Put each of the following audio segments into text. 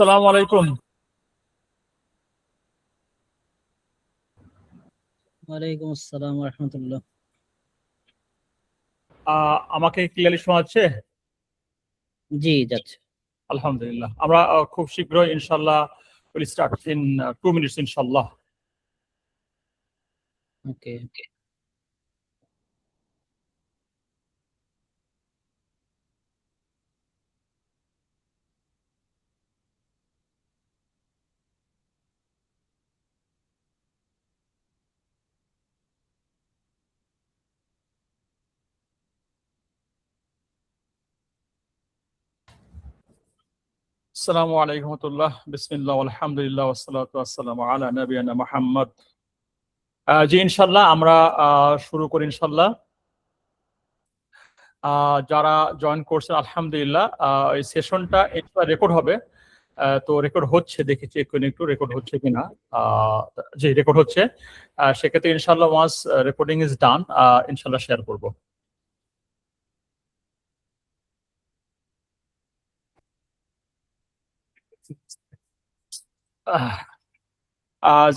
আসসালামু আলাইকুম। ওয়ালাইকুম আসসালাম রহমতুল্লাহ। আমাকে ক্লিয়ারলি শোনা যাচ্ছে? জি, যাচ্ছে। আলহামদুলিল্লাহ। আমরা খুব শীঘ্রই ইনশাল্লাহ উইল স্টার্ট ইন 2 মিনিটস ইনশাল্লাহ। ওকে। আসসালামু আলাইকুম ওয়া রাহমাতুল্লাহ। বিসমিল্লাহ আলহামদুলিল্লাহ ওয়াসসালাতু ওয়াসসালামু আলা নাবিয়িনা মুহাম্মদ। জি ইনশাল্লাহ আমরা শুরু করি ইনশাল্লাহ। যারা জয়েন করছেন আলহামদুলিল্লাহ। এই সেশনটা রেকর্ড হবে। তো রেকর্ড হচ্ছে, দেখি চেক করে একটু রেকর্ড হচ্ছে কিনা। আহ, জি রেকর্ড হচ্ছে। সেক্ষেত্রে ইনশাল্লাহ ওয়ান্স রেকর্ডিং ইজ ডান ইনশাল্লাহ শেয়ার করব।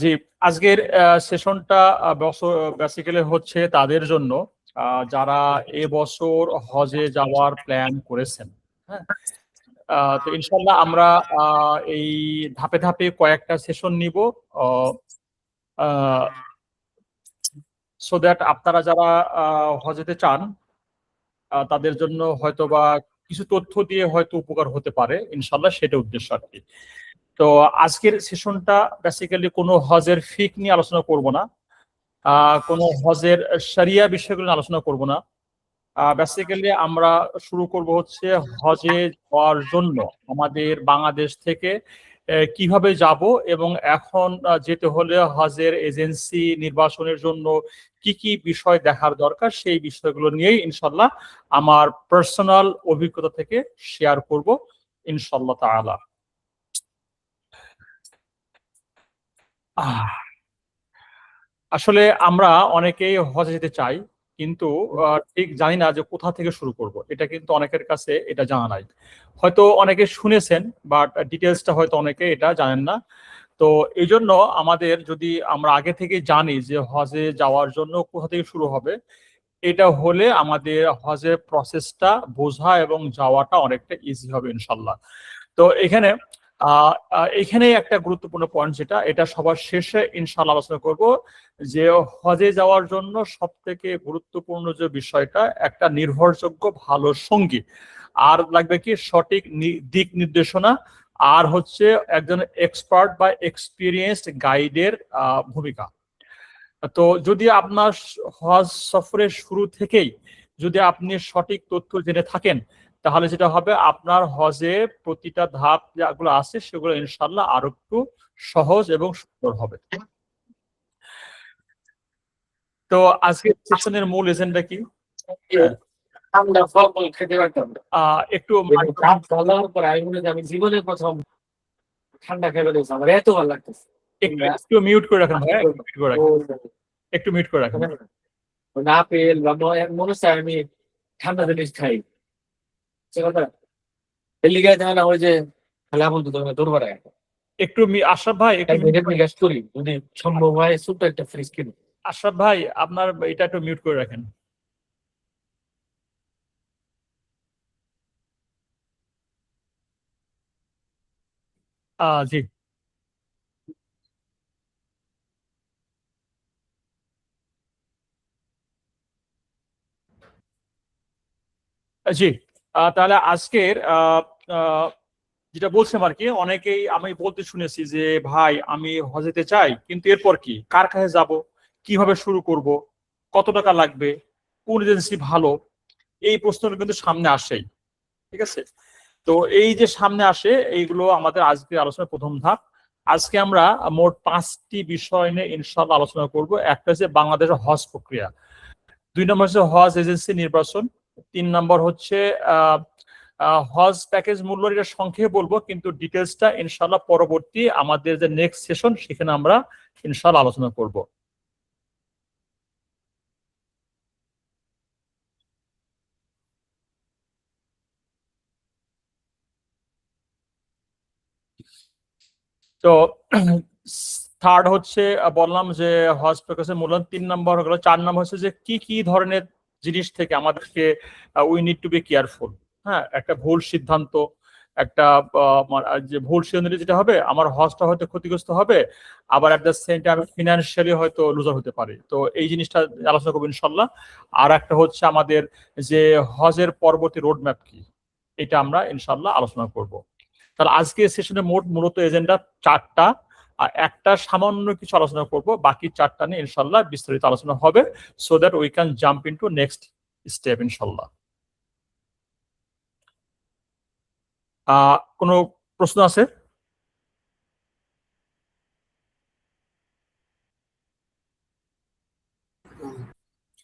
জি আজকের সেশনটা বেসিক্যালি হচ্ছে তাদের জন্য যারা এবছর হজে যাওয়ার প্ল্যান করেছেন। হ্যাঁ, তো ইনশাল্লাহ আমরা এই ধাপে ধাপে কয়েকটা সেশন নিব সো দ্যাট আপনারা যারা হজেতে চান তাদের জন্য হয়তোবা কিছু তথ্য দিয়ে হয়তো উপকার হতে পারে ইনশাল্লাহ, সেটা উদ্দেশ্য আর কি। তো আজকের সেশনটা বেসিক্যালি কোনো হজের ফিক নিয়ে আলোচনা করব না, কোনো হজের শরিয়া বিষয়গুলো নিয়ে আলোচনা করব না। বেসিক্যালি আমরা শুরু করব হচ্ছে হজে যাওয়ার জন্য আমাদের বাংলাদেশ থেকে কিভাবে যাব, এবং এখন যেতে হলে হজের এজেন্সি নির্বাচনের জন্য কি কি বিষয় দেখার দরকার, সেই বিষয়গুলো নিয়েই ইনশাল্লাহ আমার পার্সোনাল অভিজ্ঞতা থেকে শেয়ার করব ইনশাল্লাহ তাআলা। আহ, আসলে আমরা অনেকেই হজে যেতে চাই, কিন্তু ঠিক জানি না যে কোথা থেকে শুরু করব। এটা কিন্তু অনেকের কাছে এটা জানা নাই। হয়তো অনেকে শুনেছেন, বাট ডিটেলসটা হয়তো অনেকে এটা জানেন না। তো এই জন্য আমাদের যদি আমরা আগে থেকে জানি যে হজে যাওয়ার জন্য কোথা থেকে শুরু হবে, এটা হলে আমাদের হজের প্রসেসটা বোঝা এবং যাওয়াটা অনেকটা ইজি হবে ইনশাল্লাহ। তো এখানে এখানে একটা গুরুত্বপূর্ণ পয়েন্ট, যেটা এটা সবার শেষে ইনশাল্লাহ আলোচনা করব, যে হজে যাওয়ার জন্য সব থেকে গুরুত্বপূর্ণ যে বিষয়টা, একটা নির্ভরযোগ্য ভালো সঙ্গী, আর লাগবে কি সঠিক দিক নির্দেশনা, আর হচ্ছে একজন এক্সপার্ট বা এক্সপিরিয়েন্সড গাইডের ভূমিকা। তো যদি আপনার হজ সফরের শুরু থেকেই যদি আপনি সঠিক তথ্য জেনে থাকেন, তাহলে যেটা হবে আপনার হজে প্রতিটা ধাপ যেগুলো আছে সেগুলো ইনশাল্লাহ আরো একটু সহজ এবং সুন্দর হবে। তো আজকের সেশনের মূল এজেন্ডা কি? ঠান্ডা ফল ফল খেতে পারতাম না। একটু দাঁত ভালো হওয়ার পর আমি মনে হয় আমি জীবনের প্রথম ঠান্ডা খেয়ে ফেলেছি, আমার এত ভালো লাগতেছে। একটু একটু মিউট করে রাখেন ভাইয়া, একটু মিউট করে রাখেন, একটু মিউট করে রাখেন। আপেল বা মনে হচ্ছে আমি ঠান্ডা জিনিস খাই, সে কথা লিগায় থাকে না ওই যে খেলা বলতো তোমার দৌড় একটু আশরাফ ভাই একটু জিজ্ঞেস করি যদি সম্ভব হয় ছোট্ট একটা ফ্রিজ কিনো। আশরাফ ভাই আপনার এটা একটু মিউট করে রাখেন। জি জি। তাহলে আজকের যেটা বলছিলাম আর কি, অনেকেই আমি বলতে শুনেছি যে ভাই আমি হজেতে চাই, কিন্তু এরপর কি, কার কাছে যাব, কিভাবে শুরু করব, কত টাকা লাগবে, কোন এজেন্সি ভালো, এই প্রশ্নটা কিন্তু সামনে আসেই। ঠিক আছে, তো এই যে সামনে আসে, এইগুলো আমাদের আজকে আলোচনার প্রথম ধাপ। আজকে আমরা মোট 5টি বিষয় নিয়ে ইনশাল্লাহ আলোচনা করব। একটা হচ্ছে বাংলাদেশের হজ প্রক্রিয়া, 2 নম্বর হচ্ছে হজ এজেন্সি নির্বাচন, 3 নম্বর হচ্ছে আহ হজ প্যাকেজ মূল্য। এটা সংক্ষেপে বলবো, কিন্তু ডিটেলসটা ইনশাল্লাহ পরবর্তী আমাদের যে নেক্সট সেশন সেখানে আমরা ইনশাল্লাহ আলোচনা করব। তো থার্ড হচ্ছে বললাম যে হজ প্যাকেজের মূল্যায়ন, 3 নম্বর হলো। 4 নম্বর হচ্ছে যে কি কি ধরনের জিনিস থেকে আমাদেরকে we need to be careful. হ্যাঁ, একটা ভুল সিদ্ধান্ত, একটা যে ভুল সিদ্ধান্ত নিলে যেটা হবে, আমার হজটা হয়তো ক্ষতিগ্রস্ত হবে, আবার at the same time financially হয়তো লুজার হতে পারে। তো এই জিনিসটা আলোচনা করবো ইনশাল্লাহ। আর একটা হচ্ছে আমাদের যে হজের পরবর্তী রোড ম্যাপ কি, এটা আমরা ইনশাল্লাহ আলোচনা করব। তাহলে আজকে সেশনে মূলত এজেন্ডা 4টা, আর একটা সামান্য কিছু আলোচনা করব, বাকি 4টা নিয়ে ইনশাল্লাহ বিস্তারিত আলোচনা হবে, so that we can jump into next step ইনশাল্লাহ। কোনো প্রশ্ন আছে?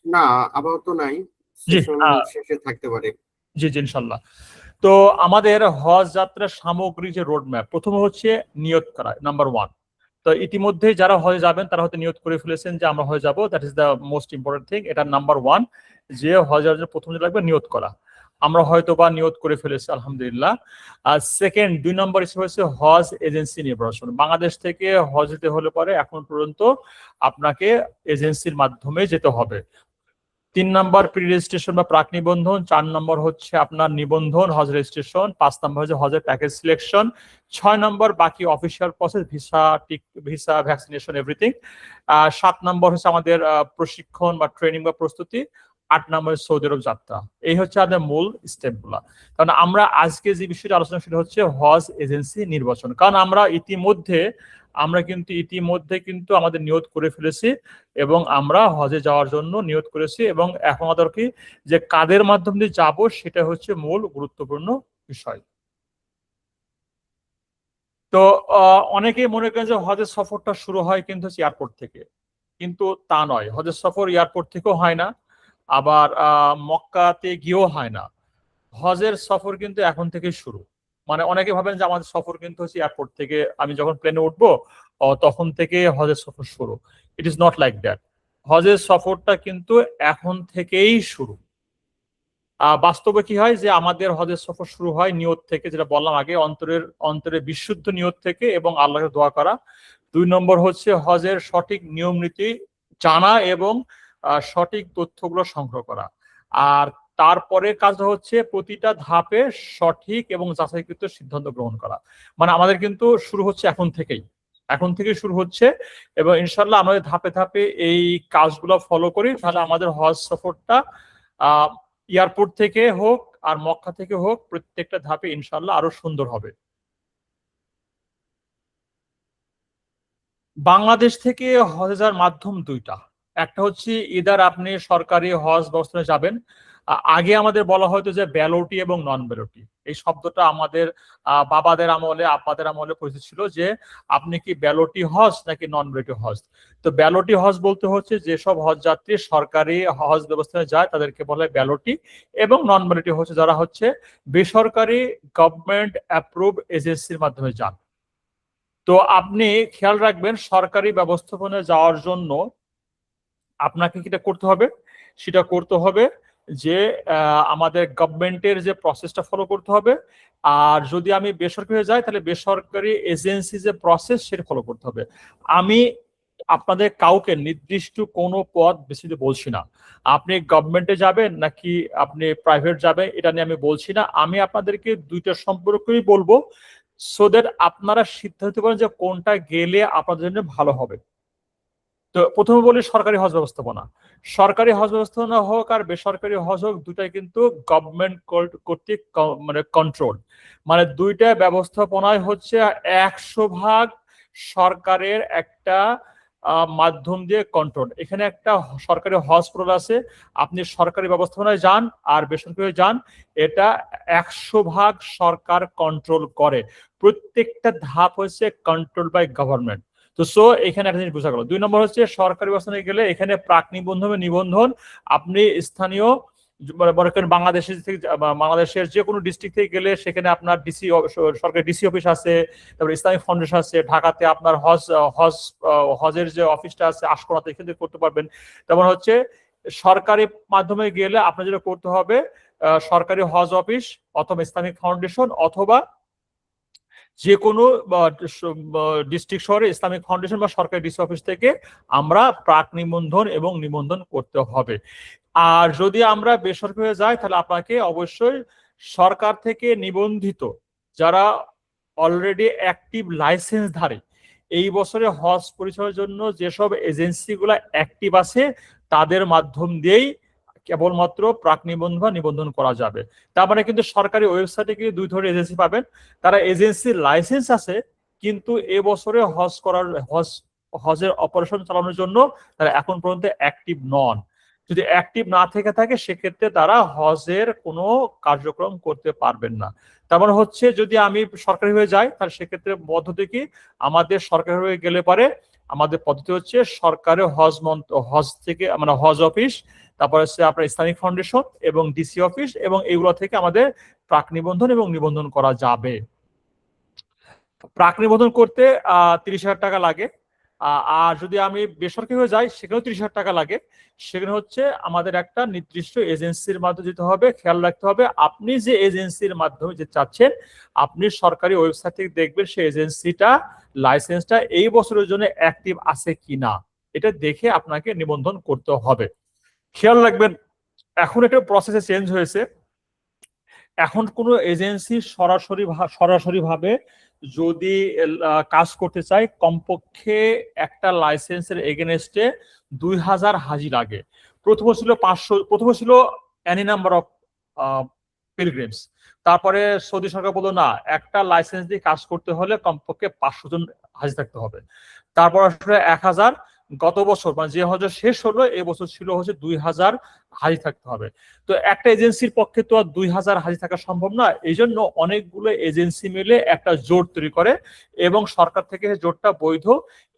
না, আপাতত নাই। জি, সেশন শেষে থাকতে পারে। জি জি ইনশাল্লাহ। তো আমাদের হজ যাত্রার সামগ্রিক যে রোড ম্যাপ, প্রথমে হচ্ছে নিয়ত করা, নাম্বার 1। তো ইতিমধ্যে যারা হয়ে যাবেন তারা হয়তো নিয়ত করে ফেলেছেন যে আমরা হয়ে যাব, that is the most important thing. এটা নাম্বার 1, যে হজের জন্য প্রথম যে লাগবে নিয়ত করা। আমরা হয়তো বা নিয়ত করে ফেলেছি, আলহামদুলিল্লাহ। আর সেকেন্ড, 2 নম্বর হিসেবে হচ্ছে হজ এজেন্সি নির্বাচন। বাংলাদেশ থেকে হজ যেতে হলে পরে এখন পর্যন্ত আপনাকে এজেন্সির মাধ্যমে যেতে হবে। 3 নম্বর প্রি রেজিস্ট্রেশন বা প্রাক নিবন্ধন। 4 নম্বর হচ্ছে আপনার নিবন্ধন, হজ রেজিস্ট্রেশন। 5 নম্বর হচ্ছে হজের প্যাকেজ সিলেকশন। 6 নম্বর বাকি official process, visa, vaccination, everything. 7 নম্বর হচ্ছে আমাদের প্রশিক্ষণ বা ট্রেনিং বা প্রস্তুতি। 8 নম্বর সৌদি আরব যাত্রা। এই হচ্ছে আমাদের মূল স্টেপগুলা। কারণ আমরা আজকে যে বিষয়টা আলোচনা সেটা হচ্ছে হজ এজেন্সি নির্বাচন। কারণ আমরা কিন্তু আমাদের নিয়ত করে ফেলেছি, এবং আমরা হজে যাওয়ার জন্য নিয়ত করেছি, এবং এখন আমাদের কি যে কাদের মাধ্যম দিয়ে যাব সেটা হচ্ছে মূল গুরুত্বপূর্ণ বিষয়। তো অনেকেই মনে করেন যে হজের সফরটা শুরু হয় কিন্তু এয়ারপোর্ট থেকে, কিন্তু তা নয়। হজের সফর এয়ারপোর্ট থেকেও হয় না, আবার মক্কাতে গিয়েও হয় না। হজের সফর কিন্তু এখন থেকেই শুরু। মানে অনেকে ভাবেন যে আমাদের সফর কিন্তু হচ্ছে এয়ারপোর্ট থেকে, আমি যখন প্লেনে উঠবো তখন থেকে হজের সফর শুরু। ইট ইজ নট লাইক দ্যাট। হজের সফরটা কিন্তু এখন থেকেই শুরু। বাস্তবে কি হয় যে আমাদের হজের সফর শুরু হয় নিয়ত থেকে, যেটা বললাম আগে, অন্তরের বিশুদ্ধ নিয়ত থেকে এবং আল্লাহকে দোয়া করা। 2 নম্বর হচ্ছে হজের সঠিক নিয়ম নীতি জানা এবং সঠিক তথ্যগুলো সংগ্রহ করা। আর তারপরে কাজটা হচ্ছে প্রতিটা ধাপে সঠিক এবং যাচাইকৃত সিদ্ধান্ত গ্রহণ করা। মানে আমাদের কিন্তু শুরু হচ্ছে এখন থেকেই শুরু হচ্ছে, এবং ইনশাল্লাহ আমরা ধাপে ধাপে এই কাজগুলো ফলো করি, তাহলে আমাদের হজ সফরটা এয়ারপোর্ট থেকে হোক আর মক্কা থেকে হোক, প্রত্যেকটা ধাপে ইনশাল্লাহ আরো সুন্দর হবে। বাংলাদেশ থেকে হজে যাওয়ার মাধ্যম 2টা। একটা হচ্ছে ইদার আপনি সরকারি হজ ব্যবস্থায় যাবেন। আগে আমাদের বলা হয়তো যে ব্যালটি এবং নন ব্যালটি, এই শব্দটা আমাদের বাবাদের আমলে, আব্বাদের আমলে পরিচিত ছিল যে আপনি কি ব্যালটি হজ নাকি নন ব্যালটি হজ। তো ব্যালটি হজ বলতে হচ্ছে যেসব হজ যাত্রী সরকারি হজ ব্যবস্থায় যায় তাদেরকে বলে ব্যালটি, এবং নন ব্যালটি হচ্ছে যারা হচ্ছে বেসরকারি গভর্নমেন্ট অ্যাপ্রুভ এজেন্সির মাধ্যমে যান। তো আপনি খেয়াল রাখবেন, সরকারি ব্যবস্থাপনায় যাওয়ার জন্য আপনাকে যেটা করতে হবে সেটা করতে হবে যে আমাদের গভর্নমেন্টের যে প্রসেসটা ফলো করতে হবে। আর যদি আমি বেসরকারি যাই তাহলে বেসরকারি এজেন্সি যে প্রসেস সেটা ফলো করতে হবে। আমি আপনাদের কাউকে নির্দিষ্ট কোনো পদ বেশি বলছি না। আপনি গভর্নমেন্টে যাবেন নাকি আপনি প্রাইভেট যাবেন এটা নিয়ে আমি বলছি না। আমি আপনাদেরকে 2টা সম্পর্কই বলবো, সো দ্যাট আপনারা সিদ্ধান্ত করেন যে কোনটা গেলে আপনাদের জন্য ভালো হবে। তো প্রথমে বলি সরকারি হজ ব্যবস্থাপনা। সরকারি হজ ব্যবস্থাপনা হোক আর বেসরকারি হজ হোক, দুটাই কিন্তু গভর্নমেন্ট কর্তৃক মানে কন্ট্রোল। মানে 2টা ব্যবস্থাপনায় হচ্ছে 100% সরকারের একটা মাধ্যম দিয়ে কন্ট্রোল। এখানে একটা সরকারি হজ পোর্টাল আছে, আপনি সরকারি ব্যবস্থাপনায় যান আর বেসরকারি যান, এটা 100% সরকার কন্ট্রোল করে। প্রত্যেকটা ধাপ হচ্ছে কন্ট্রোল বাই গভর্নমেন্ট। তো সো এখানে একটা জিনিস বোঝা গেল। 2 নম্বর হচ্ছে সরকারি ব্যবস্থায় গেলে এখানে প্রাক নিবন্ধন আপনি স্থানীয় মনে করেন বাংলাদেশের যে কোনো ডিস্ট্রিক্ট থেকে গেলে সেখানে আপনার সরকারি ডিসি অফিস আছে, তারপরে ইসলামিক ফাউন্ডেশন আছে, ঢাকাতে আপনার হজের যে অফিসটা আছে আশকোনাতে, এখানে করতে পারবেন। তেমন হচ্ছে সরকারি মাধ্যমে গেলে আপনার যেটা করতে হবে সরকারি হজ অফিস অথবা ইসলামিক ফাউন্ডেশন অথবা যে কোনো ডিস্ট্রিক্ট শহরে ইসলামিক ফাউন্ডেশন বা সরকারি ডিসি অফিস থেকে আমরা প্রাক নিবন্ধন এবং নিবন্ধন করতে হবে। আর যদি আমরা বেসরকারি হয়ে যাই তাহলে আপনাকে অবশ্যই সরকার থেকে নিবন্ধিত যারা অলরেডি অ্যাক্টিভ লাইসেন্সধারী, এই বছরে হজ পরিচালনার জন্য যেসব এজেন্সিগুলো অ্যাক্টিভ আছে তাদের মাধ্যম দিয়েই কেবলমাত্র প্রাক নিবন্ধন বা নিবন্ধন করা যাবে। তার মানে কিন্তু সরকারি ওয়েবসাইটে কিন্তু দুই ধরনের এজেন্সি পাবেন, তারা এজেন্সির লাইসেন্স আছে কিন্তু এবছরে হজের অপারেশন চালানোর জন্য তারা এখন পর্যন্ত অ্যাক্টিভ নন। যদি অ্যাক্টিভ না থেকে থাকে সেক্ষেত্রে তারা হজের কোনো কার্যক্রম করতে পারবেন না। তার মানে হচ্ছে যদি আমি সরকারি হয়ে যাই তাহলে সেক্ষেত্রে পদ্ধতি কি, আমাদের সরকারি হয়ে গেলে পারে আমাদের পদ্ধতি হচ্ছে সরকারের হজ থেকে মানে হজ অফিস, তারপরে হচ্ছে আপনার ইসলামিক ফাউন্ডেশন এবং ডিসি অফিস, এবং এগুলো থেকে আমাদের প্রাক নিবন্ধন এবং নিবন্ধন করা যাবে। প্রাক নিবন্ধন করতে 30,000 টাকা লাগে। আর যদি আমি বেসরকারি হয়ে যাই সেখানেও 30,000 টাকা লাগে। সেখানে হচ্ছে আমাদের একটা নির্দিষ্ট এজেন্সির মাধ্যমে যেতে হবে। খেয়াল রাখতে হবে আপনি যে এজেন্সির মাধ্যমে যে চাচ্ছেন, আপনি সরকারি ওয়েবসাইট থেকে দেখবেন সেই এজেন্সিটা লাইসেন্সটা এই বছরের জন্য অ্যাক্টিভ আছে কিনা, এটা দেখে আপনাকে নিবন্ধন করতে হবে। খেয়াল রাখবেন এখন একটা প্রসেসে চেঞ্জ হয়েছে। এখন কোনো এজেন্সি সরাসরি ভাবে যদি কাজ করতে চায় কমপক্ষে একটা লাইসেন্সের এগেনস্টে 2,000 হাজি লাগে। প্রথমে ছিল 500, প্রথমে ছিল এনি নাম্বার অফ পিলগ্রিমস। তারপরে সৌদি সরকার বললো না, একটা লাইসেন্স দিয়ে কাজ করতে হলে কমপক্ষে 500 জন হাজি থাকতে হবে। তারপর আসলে 1,000, গত বছর মানে যে হজ শেষ হলো এবছর ছিল হচ্ছে 2,000 হাজি থাকতে হবে। তো একটা এজেন্সির পক্ষে তো আর 2,000 হাজি থাকা সম্ভব না, এই জন্য অনেকগুলো এজেন্সি মিলে একটা জোট তৈরি করে এবং সরকার থেকে জোটটা বৈধ,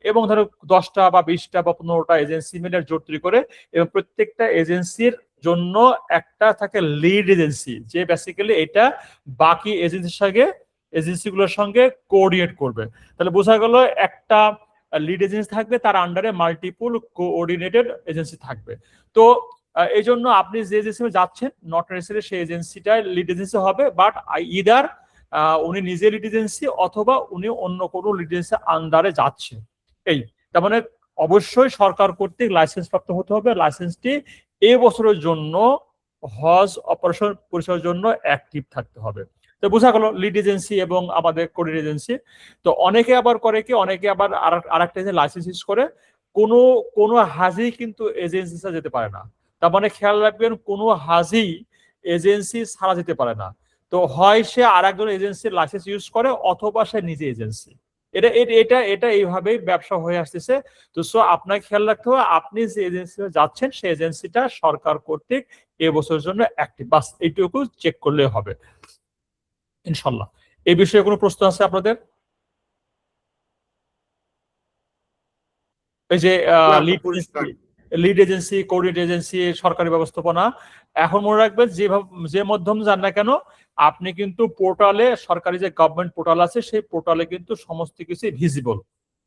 এবং ধরো 10টা বা 20টা বা 15টা এজেন্সি মিলে জোট তৈরি করে, এবং প্রত্যেকটা এজেন্সির জন্য একটা থাকে লিড এজেন্সি যে বেসিক্যালি এটা বাকি এজেন্সিগুলোর সঙ্গে কোঅর্ডিনেট করবে। তাহলে বোঝা গেল একটা লিড এজেন্সি থাকবে, তার আন্ডারে মাল্টিপল কোঅর্ডিনেটেড এজেন্সি থাকবে। তো এই জন্য আপনি যে এজেন্সি যাচ্ছেন নট নেসেসারি সেই এজেন্সিটা লিড এজেন্সি হবে, বাট ইদার উনি নিজে লিড এজেন্সি অথবা উনি অন্য কোনো লিড এজেন্সি আন্ডারে যাচ্ছে। এই তার মানে অবশ্যই সরকার কর্তৃক লাইসেন্স প্রাপ্ত হতে হবে। লাইসেন্সটি এই বছরের জন্য হজ অপারেশন পরিচালনার জন্য অ্যাক্টিভ থাকতে হবে। তো বোঝা গেল লিড এজেন্সি এবং আমাদের কোঅর্ডিনেট এজেন্সি। তো অনেকে আবার করে কি, অনেকে আবার আরেকটা লাইসেন্স ইউজ করে, কোনো হাজি কিন্তু এজেন্সি ছাড়া যেতে পারে না। তার মানে খেয়াল রাখবেন কোনো হাজি এজেন্সি ছাড়া যেতে পারে না। তো হয় সে আর একজন এজেন্সির লাইসেন্স ইউজ করে অথবা সে নিজে এজেন্সি। এটা এটা এটা এইভাবেই ব্যবসা হয়ে আসতেছে। তো সো আপনাকে খেয়াল রাখতে হবে আপনি যে এজেন্সি যাচ্ছেন সেই এজেন্সিটা সরকার কর্তৃক এবছরের জন্য অ্যাক্টিভ, বাস এইটুকু চেক করলে হবে ইনশাল্লাহ। এই বিষয়ে কোনো প্রশ্ন আছে আপনাদের? এই যে লিড এজেন্সি, কোঅর্ডিনেট এজেন্সি, সরকারি ব্যবস্থাপনা, এখন মনে রাখবেন যে মাধ্যম যান না কেন আপনি কিন্তু পোর্টালে, সরকারি যে গভর্নমেন্ট পোর্টাল আছে সেই পোর্টালে কিন্তু সমস্ত কিছু ভিজিবল।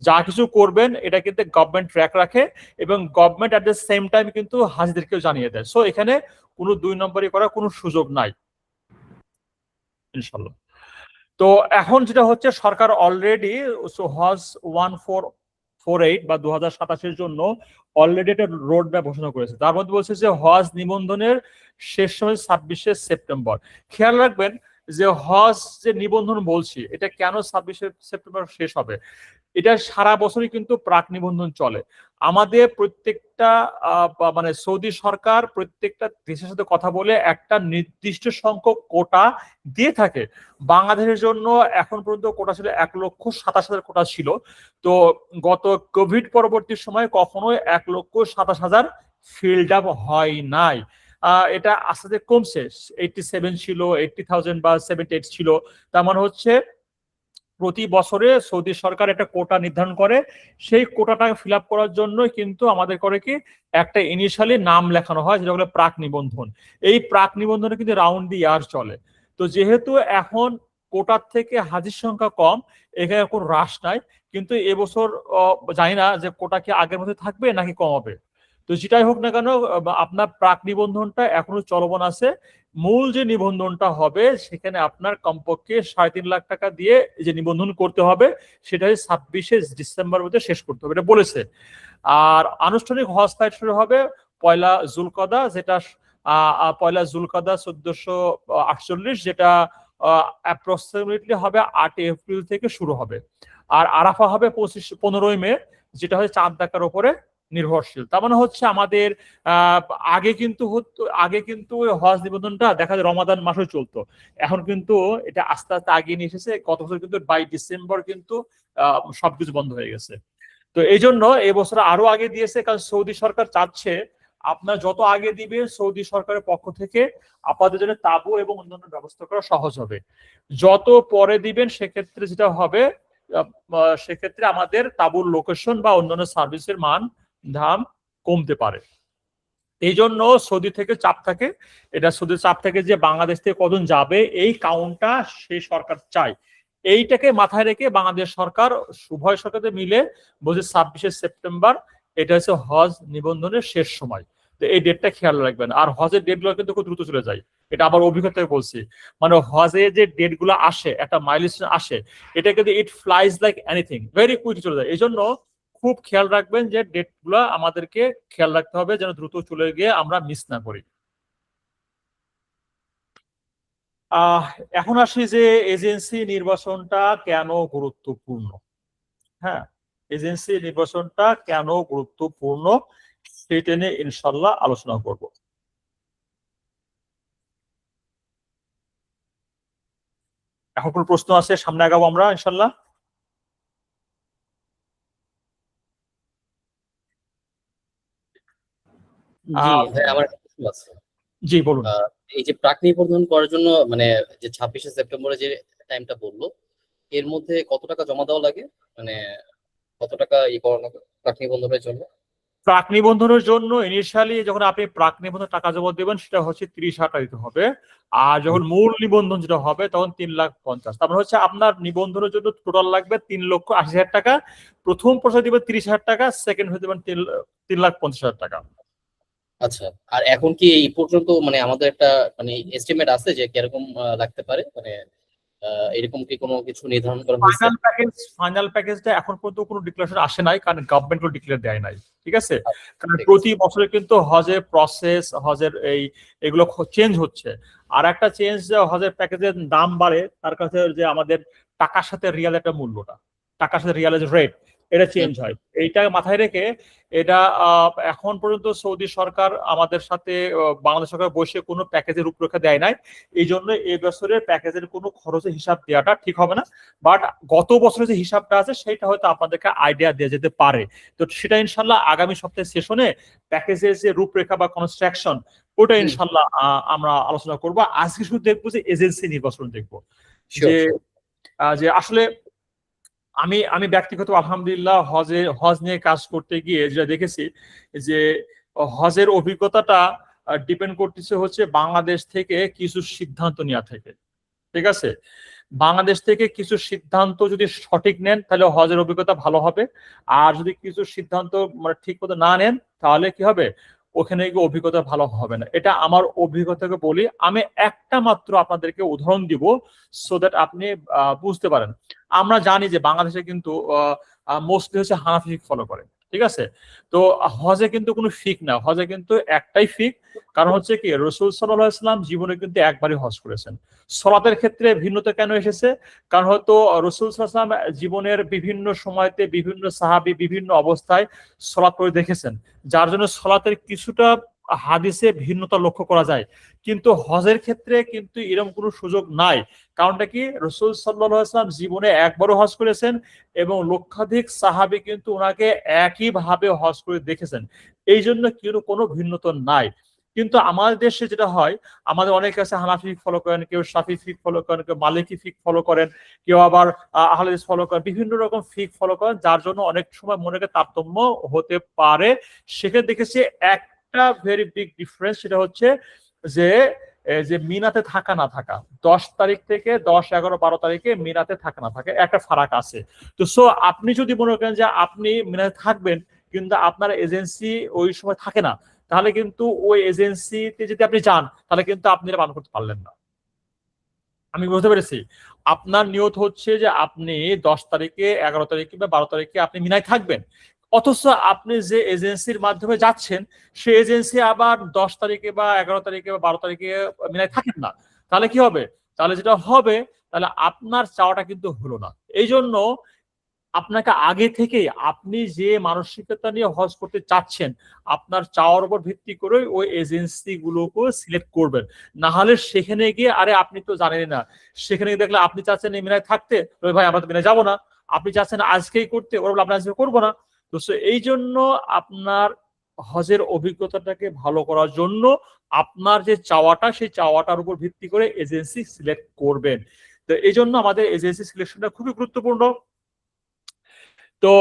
যা কিছু করবেন এটা কিন্তু গভর্নমেন্ট ট্র্যাক রাখে এবং government at the same time কিন্তু হাজিদেরকেও জানিয়ে দেয়। সো এখানে কোনো 2 নম্বরই করার কোনো সুযোগ নাই ইনশাল্লাহ। তো এখন যেটা হচ্ছে সরকার অলরেডি হজ 1448 বা 2027-এর জন্য অলরেডি একটা রোড ম্যাপ ঘোষণা করেছে। তার মধ্যে বলছে যে হজ নিবন্ধনের শেষ সময় 26শে সেপ্টেম্বর। খেয়াল রাখবেন যে হজ যে নিবন্ধন বলছি এটা কেন 26শে সেপ্টেম্বর শেষ হবে, এটা সারা বছরই কিন্তু প্রাক নিবন্ধন চলে। আমাদের প্রত্যেকটা মানে সৌদি সরকার প্রত্যেকটা দেশের সাথে কথা বলে একটা নির্দিষ্ট সংখ্যক কোটা দিয়ে থাকে। বাংলাদেশের জন্য এখন পর্যন্ত কোটা ছিল 1,27,000 কোটা ছিল। তো গত কোভিড পরবর্তী সময় কখনোই 1,27,000 ফিল্ড আপ হয় নাই। এটা আস্তে আস্তে কমছে, 87 ছিল, 80,000 বা 78 ছিল। তার মানে হচ্ছে প্রতি বছরে সৌদি সরকার একটা কোটা নির্ধারণ করে, সেই কোটাটা ফিল আপ করার জন্য কিন্তু আমাদের করে কি একটা ইনিশিয়ালি নাম লেখানো হয় যেটা হলো প্রাক নিবন্ধন। এই প্রাক নিবন্ধনে কিন্তু রাউন্ড দি ইয়ার চলে। তো যেহেতু এখন কোটার থেকে হাজির সংখ্যা কম, এখানে কোনো হ্রাস নাই, কিন্তু এবছর জানি না যে কোটা কি আগের মধ্যে থাকবে নাকি কমাবে। তো যেটাই হোক না কেন আপনার প্রাক নিবন্ধনটা এখনো চলমান আছে। মূল যে নিবন্ধনটা হবে সেখানে আপনার কমপক্ষে 3.5 লাখ টাকা দিয়ে যে নিবন্ধন করতে হবে, সেটা 26শে ডিসেম্বর মধ্যে শেষ করতে হবে, এটা বলেছে। আর আনুষ্ঠানিক হজ ফ্লাইট শুরু হবে 1 জুলকদা, যেটা 1 জুলকদা 1448, যেটা অ্যাপ্রক্সিমেটলি হবে 8 এপ্রিল থেকে শুরু হবে। আর আরাফা হবে 15 মে, যেটা হচ্ছে চাঁদ দেখার উপরে নির্ভরশীল। তার মানে হচ্ছে আমাদের আগে কিন্তু হজ নিবন্ধনটা দেখা যায় রমাদান মাসে চলতো, এখন কিন্তু এটা আস্তে আস্তে আগিয়ে নিয়ে এসেছে। গত বছর কিন্তু 22 ডিসেম্বর কিন্তু সবকিছু বন্ধ হয়ে গেছে। তো এই জন্য এবছর আরো আগে দিয়েছে, কারণ সৌদি সরকার চাচ্ছে আপনার যত আগে দিবে সৌদি সরকারের পক্ষ থেকে আপনাদের জন্য তাঁবু এবং অন্যান্য ব্যবস্থা করা সহজ হবে। যত পরে দিবেন সেক্ষেত্রে যেটা হবে, সেক্ষেত্রে আমাদের তাঁবুর লোকেশন বা অন্যান্য সার্ভিসের দাম কমতে পারে। এই জন্য সৌদি থেকে চাপ থাকে, এটা সৌদি চাপ থাকে যে বাংলাদেশ থেকে কজন যাবে এই কাউন্টটা সেই সরকার চায়। এইটাকে মাথায় রেখে বাংলাদেশ সরকার উভয় সরকারে মিলে বলছে 26শে সেপ্টেম্বর এটা হচ্ছে হজ নিবন্ধনের শেষ সময়। তো এই ডেটটা খেয়াল রাখবেন। আর হজের ডেটগুলো কিন্তু খুব দ্রুত চলে যায়, এটা আবার অভিজ্ঞতায় বলছি। মানে হজে যে ডেটগুলো আসে, একটা মাইলস্টোন আসে, এটা কিন্তু it flies like anything, very quick চলে যায়। এই জন্য খুব খেয়াল রাখবেন যে ডেটগুলো আমাদেরকে খেয়াল রাখতে হবে যেন দ্রুত চলে গিয়ে আমরা মিস না করি। এখন আসি যে এজেন্সি নির্বাচনটা কেন গুরুত্বপূর্ণ। হ্যাঁ, এজেন্সি নির্বাচনটা কেন গুরুত্বপূর্ণ সেটা নিয়ে ইনশাল্লাহ আলোচনা করব। এখন কোন প্রশ্ন আছে? সামনে আগাবো আমরা ইনশাল্লাহ। জি হ্যাঁ, আমার একটা প্রশ্ন আছে। জি বলুন। এই যে প্রাক নিবন্ধন করার জন্য মানে যে 26শে সেপ্টেম্বরে যে টাইমটা বললো, এর মধ্যে কত টাকা জমা দেওয়া লাগে? মানে কত টাকা করানো প্রাক নিবন্ধনের জন্য? প্রাক নিবন্ধনের জন্য ইনিশিয়ালি যখন আপনি প্রাক নিবন্ধন টাকা জমা দেবেন সেটা হচ্ছে 30,000 টাকা দিতে হবে। আর যখন মূল নিবন্ধন যেটা হবে তখন 3,50,000। তারপরে হচ্ছে আপনার নিবন্ধনের জন্য টোটাল লাগবে 3,80,000 টাকা। প্রথম পর্যায়ে দিবেন 30,000 টাকা, সেকেন্ড হয়ে দেবেন 3,50,000 টাকা। আচ্ছা, আর এখন কি এই পর্যন্ত মানে আমাদের একটা মানে এস্টিমেট আছে যে কিরকম লাগতে পারে? মানে এরকম কি কোনো কিছু নির্ধারণ করা হয়েছে? ফাইনাল প্যাকেজটা এখন পর্যন্ত কোনো ডিক্লারেশন আসে নাই, কারণ গভর্নমেন্ট কোনো ডিক্লেয়ার দেয় নাই। ঠিক আছে, কারণ ঠিক আছে। প্রতি বছরে কিন্তু হজের প্রসেস, হজের এগুলো চেঞ্জ হচ্ছে। আর একটা চেঞ্জ, হজের প্যাকেজের দাম বাড়ে, তার কাছে যে আমাদের টাকার সাথে রিয়াল একটা মূল্যটা, টাকার সাথে রিয়ালের যে রেট, এটা চেঞ্জ হয়। এইটা মাথায় রেখে এটা এখন পর্যন্ত সৌদি সরকার আমাদের সাথে বাংলাদেশ সরকার বসে কোনো প্যাকেজের রূপরেখা দেয় নাই। এই জন্য এই বছরের প্যাকেজের কোনো খরচের হিসাব দেওয়াটা ঠিক হবে না। বাট গত বছরের যে হিসাবটা আছে সেটা হয়তো আপনাদেরকে আইডিয়া দেওয়া যেতে পারে। তো সেটা ইনশাল্লাহ আগামী সপ্তাহের সেশনে প্যাকেজের যে রূপরেখা বা কনস্ট্রাকশন, ওটা ইনশাল্লাহ আমরা আলোচনা করবো। আজকে শুধু দেখবো যে এজেন্সি নির্বাচন দেখবো, যে আসলে আমি ব্যক্তিগত আলহামদুলিল্লাহ হজ নিয়ে কাজ করতে গিয়ে যেটা দেখেছি যে হজের অভিজ্ঞতাটা ডিপেন্ড করতেছে হচ্ছে বাংলাদেশ থেকে কিছু সিদ্ধান্ত নেওয়া থেকে। ঠিক আছে, বাংলাদেশ থেকে কিছু সিদ্ধান্ত যদি সঠিক নেন তাহলে হজের অভিজ্ঞতা ভালো হবে। আর যদি কিছু সিদ্ধান্ত মানে ঠিক মতো না নেন তাহলে কি হবে, ওখানে গিয়ে অভিজ্ঞতা ভালো হবে না। এটা আমার অভিজ্ঞতাকে বলি। আমি একটা মাত্র আপনাদেরকে উদাহরণ দিব সো দ্যাট আপনি বুঝতে পারেন। আমরা জানি যে বাংলাদেশে কিন্তু মোস্টলি হচ্ছে হানাফি ফিক ফলো করে। ঠিক আছে, তো হজে কিন্তু কোনো ফিক না, হজে কিন্তু একটাই ফিক। কারণ হচ্ছে কি, রাসূল সাল্লাল্লাহু আলাইহি ওয়াসাল্লাম জীবনে কিন্তু একবারই হজ করেছেন। সালাতের ক্ষেত্রে ভিন্নতা কেন এসেছে? কারণ হয়তো রাসূল সাল্লাল্লাহু আলাইহি ওয়াসাল্লাম জীবনের বিভিন্ন সময়তে বিভিন্ন সাহাবী বিভিন্ন অবস্থায় সালাত করে দেখেছেন, যার জন্য সালাতের কিছুটা হাদিসে ভিন্নতা লক্ষ্য করা যায়। কিন্তু হজের ক্ষেত্রে কিন্তু এরকম কোনো সুযোগ নাই। কারণটা কি, রাসূল সাল্লাল্লাহু আলাইহি ওয়াসাল্লাম জীবনে একবারও হজ করেছেন এবং লক্ষাধিক সাহাবী কিন্তু ওনাকে একইভাবে হজ করে দেখেছেন। এই জন্য কোনো ভিন্নতা নাই। কিন্তু আমাদের দেশে যেটা হয়, আমাদের অনেকে আছে হানাফি ফিক ফলো করেন, কেউ শাফি ফিক ফলো করেন, কেউ মালিকি ফিক ফলো করেন, কেউ আবার আহলে হাদিস ফলো করেন, বিভিন্ন রকম ফিক ফলো করেন, যার জন্য অনেক সময় মনে তারতম্য হতে পারে। সেখানে দেখেছি একটা ভেরি বিগ ডিফারেন্স, সেটা হচ্ছে যে মিনাতে থাকা না থাকা। 10 তারিখ থেকে 10, 11, 12 তারিখে মিনাতে থাকা না থাকে একটা ফারাক আছে। তো আপনি যদি মনে করেন যে আপনি মিনাতে থাকবেন কিন্তু আপনার এজেন্সি ওই সময় থাকে না, তাহলে কিন্তু ওই এজেন্সিতে যদি আপনি যান তাহলে কিন্তু আপনি এটা পালন করতে পারলেন না। আমি বুঝতে পেরেছি আপনার নিয়ত হচ্ছে যে আপনি 10 তারিখে, 11 তারিখে বা 12 তারিখে আপনি মিনায় থাকবেন, অথচ আপনি যে এজেন্সির মাধ্যমে যাচ্ছেন সেই এজেন্সি আবার 10 তারিখে বা 11 তারিখে বা 12 তারিখে মিনায় থাকেন না। তাহলে কি হবে? তাহলে যেটা হবে, তাহলে আপনার চাওয়াটা কিন্তু হলো না। এই জন্য আপনাকে আগে থেকে আপনি যে মানসিকতা নিয়ে হজ করতে চাচ্ছেন, আপনার চাওয়ার উপর ভিত্তি করে ওই এজেন্সি গুলোকে সিলেক্ট করবেন। না হলে সেখানে গিয়ে, আরে আপনি তো জানেন না, সেখানে গিয়ে দেখলে আপনি চাচ্ছেন এই মিনায় থাকতে, ভাই আমরা তো মিনায় যাবো না। আপনি চাচ্ছেন আজকেই করতে, ওরা বলে আপনি আজকে করবো না। তো এই জন্য আপনার হজের অভিজ্ঞতাটাকে ভালো করার জন্য আপনার যে চাওয়াটা, সেই চাওয়াটার উপর ভিত্তি করে এজেন্সি সিলেক্ট করবেন। তো এই জন্য আমাদের এজেন্সি সিলেকশনটা খুবই গুরুত্বপূর্ণ। তো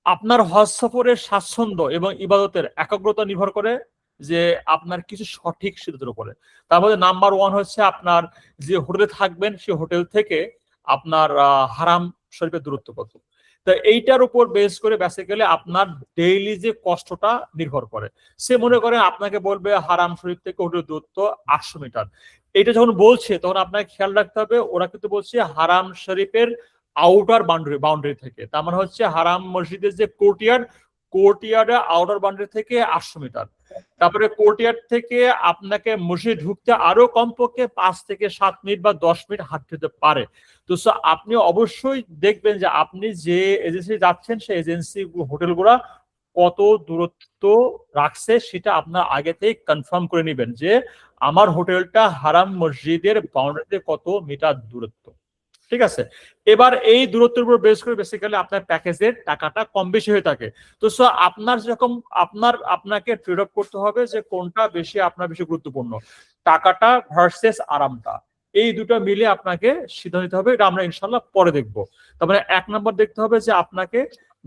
আপনার হজ সফরের স্বাচ্ছন্দ্য এবং ইবাদতের একাগ্রতা নির্ভর করে যে আপনার কিছু সঠিক সিদ্ধান্তের উপরে। তারপরে নাম্বার 1 হচ্ছে আপনার যে হোটেলে থাকবেন সেই হোটেল থেকে আপনার হারাম শরীফের দূরত্ব কত। তো এইটার উপর বেস করে বেসিক্যালি আপনার ডেইলি যে কষ্টটা নির্ভর করে। সে মনে করে আপনাকে বলবে হারাম শরীফ থেকে হোটেলের দূরত্ব 800 মিটার। এটা যখন বলছে তখন আপনাকে খেয়াল রাখতে হবে ওরা কিন্তু বলছে হারাম শরীফের আউটার বাউন্ডারি থেকে, তার মানে হচ্ছে হারাম মসজিদের যে কোর্টিয়ার্ডের আউটার বাউন্ডারি থেকে 800 মিটার। তারপরে কোর্টিয়ার্ড থেকে আপনাকে মসজিদ ঢুকতে আরো কমপক্ষে 5 থেকে 7 মিনিট বা 10 মিনিট হাঁটতে হতে পারে। তো আপনি অবশ্যই দেখবেন যে আপনি যে এজেন্সি যাচ্ছেন সেই এজেন্সি হোটেলগুলা কত দূরত্ব রাখছে সেটা আপনার আগে থেকে কনফার্ম করে নেবেন যে আমার হোটেলটা হারাম মসজিদের বাউন্ডারিতে কত মিটার দূরত্ব। ঠিক আছে, এবার এই দূরত্বের উপর বেস করে বেসিক্যালি আপনার প্যাকেজের টাকাটা কম বেশি হয়ে থাকে। তো আপনার যেরকম আপনাকে ট্রেড অফ করতে হবে যে কোনটা বেশি আপনার বেশি গুরুত্বপূর্ণ, টাকাটা ভার্সেস আরামটা, এই দুটো মিলে আপনাকে সিদ্ধান্ত নিতে হবে। এটা আমরা ইনশাল্লাহ পরে দেখবো। তার মানে 1 নম্বর দেখতে হবে যে আপনাকে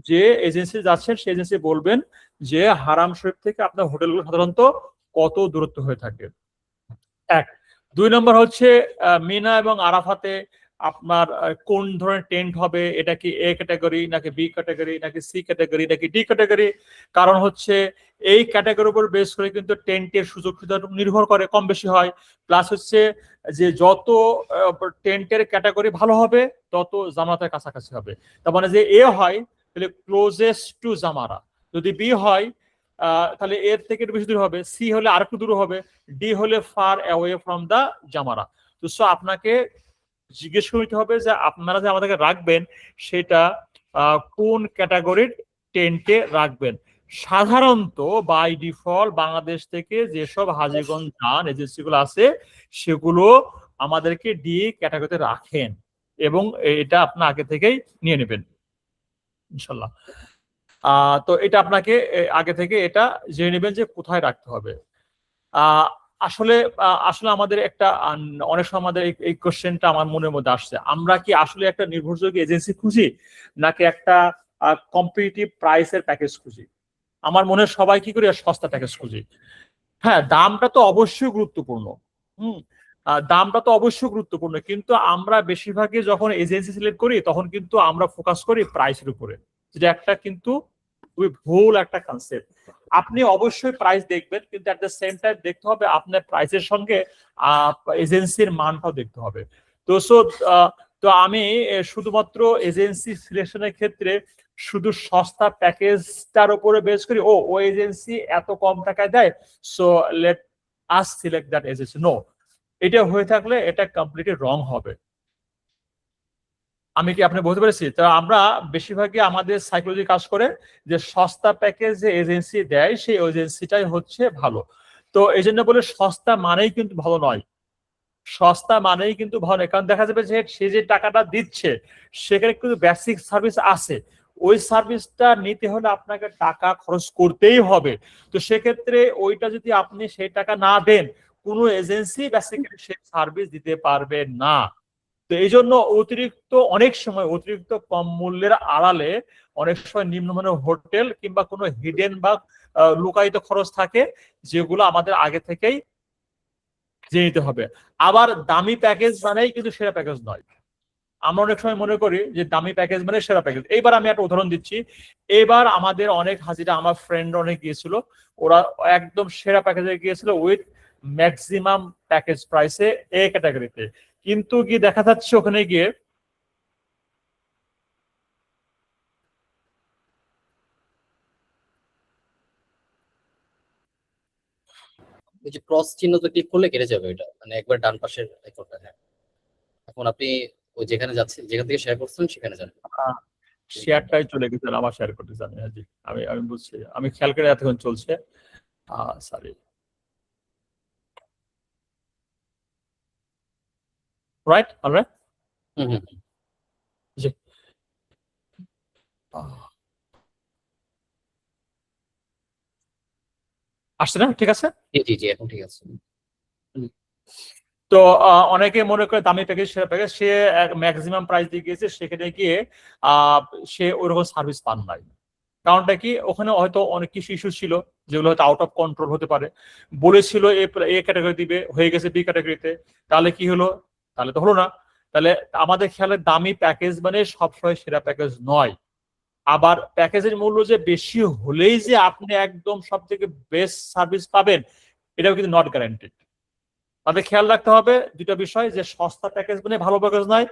যে এজেন্সি যাচ্ছেন সেই এজেন্সি বলবেন যে হারাম শরীফ থেকে আপনার হোটেলগুলো সাধারণত কত দূরত্ব হয়ে থাকে। 1। 2 নম্বর হচ্ছে মিনা এবং আরাফাতে আপনার কোন ধরনের টেন্ট হবে, এটা কি এ ক্যাটাগরি নাকি বি ক্যাটাগরি নাকি সি ক্যাটাগরি নাকি ডি ক্যাটাগরি। কারণ হচ্ছে এই ক্যাটাগরির উপর বেস করে কিন্তু টেন্টের সুযোগ সুবিধা নির্ভর করে, কম বেশি হয়। প্লাস হচ্ছে যে যত টেন্টের ক্যাটাগরি ভালো হবে তত জামাতের কাছাকাছি হবে। তার মানে যে এ হয় তাহলে ক্লোজেস্ট টু জামারা, যদি বি হয় তাহলে এর থেকে একটু বেশি দূর হবে, সি হলে আর একটু দূর হবে, ডি হলে ফার অ্যাওয়ে ফ্রম দা জামারা। তো আপনাকে জিজ্ঞেস করতে হবে যে আপনারা যে আমাদেরকে রাখবেন সেটা কোন ক্যাটাগরির টেন্টে রাখবেন। সাধারণত বাই ডিফল্ট বাংলাদেশ থেকে যেসব হাজীগঞ্জ যান এজেন্সিগুলো আছে সেগুলো আমাদেরকে ডি ক্যাটাগরিতে রাখেন এবং এটা আপনার আগে থেকেই নিয়ে নেবেন ইনশাল্লাহ। তো এটা আপনাকে আগে থেকে এটা জেনে নেবেন যে কোথায় রাখতে হবে। আসলে আমাদের একটা অনেক সময় আমাদের এই কোশ্চেনটা আমার মনের মধ্যে আসছে, আমরা কি আসলে একটা নির্ভরযোগ্য এজেন্সি খুঁজি নাকি একটা কম্পিটিটিভ প্রাইসের প্যাকেজ খুঁজি? আমার মনে হয় সবাই কি করি সস্তা প্যাকেজ খুঁজি। হ্যাঁ, দামটা তো অবশ্যই গুরুত্বপূর্ণ, দামটা তো অবশ্যই গুরুত্বপূর্ণ, কিন্তু আমরা বেশিরভাগই যখন এজেন্সি সিলেক্ট করি তখন কিন্তু আমরা ফোকাস করি প্রাইসের উপরে, যেটা একটা কিন্তু খুবই ভুল একটা কনসেপ্ট। আপনি অবশ্যই প্রাইস দেখবেন, কিন্তু এট দ্য সেম টাইম দেখতে হবে আপনার প্রাইসের সঙ্গে এজেন্সির মানটাও দেখতে হবে। তো আমি শুধুমাত্র এজেন্সি সিলেকশনের ক্ষেত্রে শুধু সস্তা প্যাকেজটার উপরে বেস করি, ও এজেন্সি এত কম টাকায় দেয়, so let us select that agency. No, এটা হয়ে থাকলে এটা কমপ্লিটলি রং হবে। আমি কি আপনি বলতে পেরেছি? তো আমরা বেশিরভাগই আমাদের সাইকোলজি কাজ করে যে সস্তা প্যাকেজ যে এজেন্সি দেয় সেই এজেন্সিটাই হচ্ছে ভালো। তো এই জন্য বলে সস্তা মানেই কিন্তু ভালো নয়, সস্তা মানেই কিন্তু ভালো নয়, কারণ দেখা যাবে যে সে যে টাকাটা দিচ্ছে সেখানে কিন্তু বেসিক সার্ভিস আছে, ওই সার্ভিসটা নিতে হলে আপনাকে টাকা খরচ করতেই হবে। তো সেক্ষেত্রে ওইটা যদি আপনি সেই টাকা না দেন কোনো এজেন্সি বেসিক্যালি সেই সার্ভিস দিতে পারবে না। তো এই জন্য অনেক সময় অতিরিক্ত কম মূল্যের আড়ালে অনেক সময় নিম্নমানের হোটেল কিংবা কোনো হিডেন বা লুকায়িত খরচ থাকে যেগুলো আমাদের আগে থেকেই জেনে নিতে হবে। আবার দামি প্যাকেজ মানেই কিন্তু সেরা প্যাকেজ নয়। আমরা অনেক সময় মনে করি যে দামি প্যাকেজ মানে সেরা প্যাকেজ। এইবার আমি একটা উদাহরণ দিচ্ছি, এবার আমাদের অনেক হাজিরা, আমার ফ্রেন্ড অনেক গিয়েছিল, ওরা একদম সেরা প্যাকেজে গিয়েছিল উইথ ম্যাক্সিমাম প্যাকেজ প্রাইসে এ ক্যাটাগরিতে, কিন্তু গিয়ে দেখা যাচ্ছে ওখানে গিয়ে ওই যে ক্রস চিহ্ন তো ক্লিক করলে কেটে যাবে ওইটা, মানে একবার ডান পাশের আইকনটা। হ্যাঁ, এখন আপনি ওই যেখানে যাচ্ছেন, যেখান থেকে শেয়ার করছেন সেখানে যান। শেয়ারটাই চলে গেছে, আবার শেয়ার করতে জানি। হ্যাঁ জি, আমি আমি বুঝছি, আমি খেয়াল করে এতক্ষণ চলছে। সরি, রাইট, অলরাইট, হুম হুম। জি। আসছে না? ঠিক আছে। জি জি জি, এখন ঠিক আছে। তো অনেকে মনে করে দামি প্যাকেজ সেরা প্যাকেজ, সে ম্যাক্সিমাম প্রাইস দিয়ে গিয়েছে, সেখানে গিয়ে সে ওইরকম সার্ভিস পান নাই। কারণটা কি, ওখানে হয়তো অনেক কিছু ইস্যু ছিল যেগুলো হয়তো আউট অফ কন্ট্রোল হতে পারে। বলেছিল এ ক্যাটাগরি দিবে, হয়ে গেছে বি ক্যাটাগরিতে, তাহলে কি হলো? তাহলে তো হলো না। তাহলে আমাদের খেয়ালে দামি প্যাকেজ মানে সবসময় সেরা প্যাকেজ নয়। আবার প্যাকেজের মূল্য যে বেশি হলেই যে আপনি একদম সব থেকে বেস্ট সার্ভিস পাবেন, এটাও কিন্তু নট গ্যারান্টেড। তাদের খেয়াল রাখতে হবে দুটো বিষয়, যে সস্তা প্যাকেজ মানে ভালো প্যাকেজ নয়,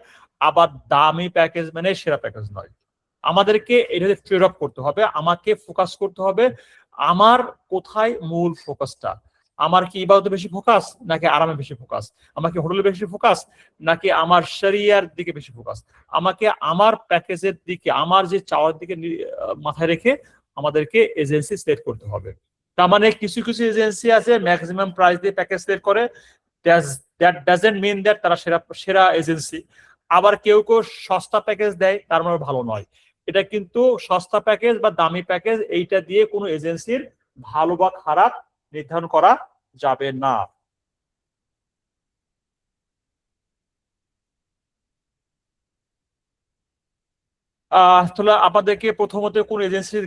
আবার দামি প্যাকেজ মানে সেরা প্যাকেজ নয়। আমাদেরকে এটাতে ট্রেড অফ করতে হবে, আমাকে ফোকাস করতে হবে আমার কোথায় মূল ফোকাসটা। আমার কি ইবাদতে বেশি ফোকাস, নাকি আরামে বেশি ফোকাস? আমাকে হোটেলে বেশি ফোকাস, নাকি আমার শরিয়ার দিকে বেশি ফোকাস? আমাকে আমার প্যাকেজের দিকে, আমার যে চাওয়ার দিকে মাথায় রেখে আমাদেরকে এজেন্সি সিলেক্ট করতে হবে। তার মানে কিছু কিছু এজেন্সি আছে ম্যাক্সিমাম প্রাইস দিয়ে প্যাকেজ সিলেক্ট করে, দ্যাট ডাজন্ট মিন দ্যাট তারা সেরা সেরা এজেন্সি। আবার কেউ কেউ সস্তা প্যাকেজ দেয়, তার মানে ভালো নয়। এটা কিন্তু সস্তা প্যাকেজ বা দামি প্যাকেজ, এইটা দিয়ে কোনো এজেন্সির ভালো বা খারাপ নির্ধারণ করা যাবে না। তাহলে আপনাদেরকে প্রথমত কোন এজেন্সির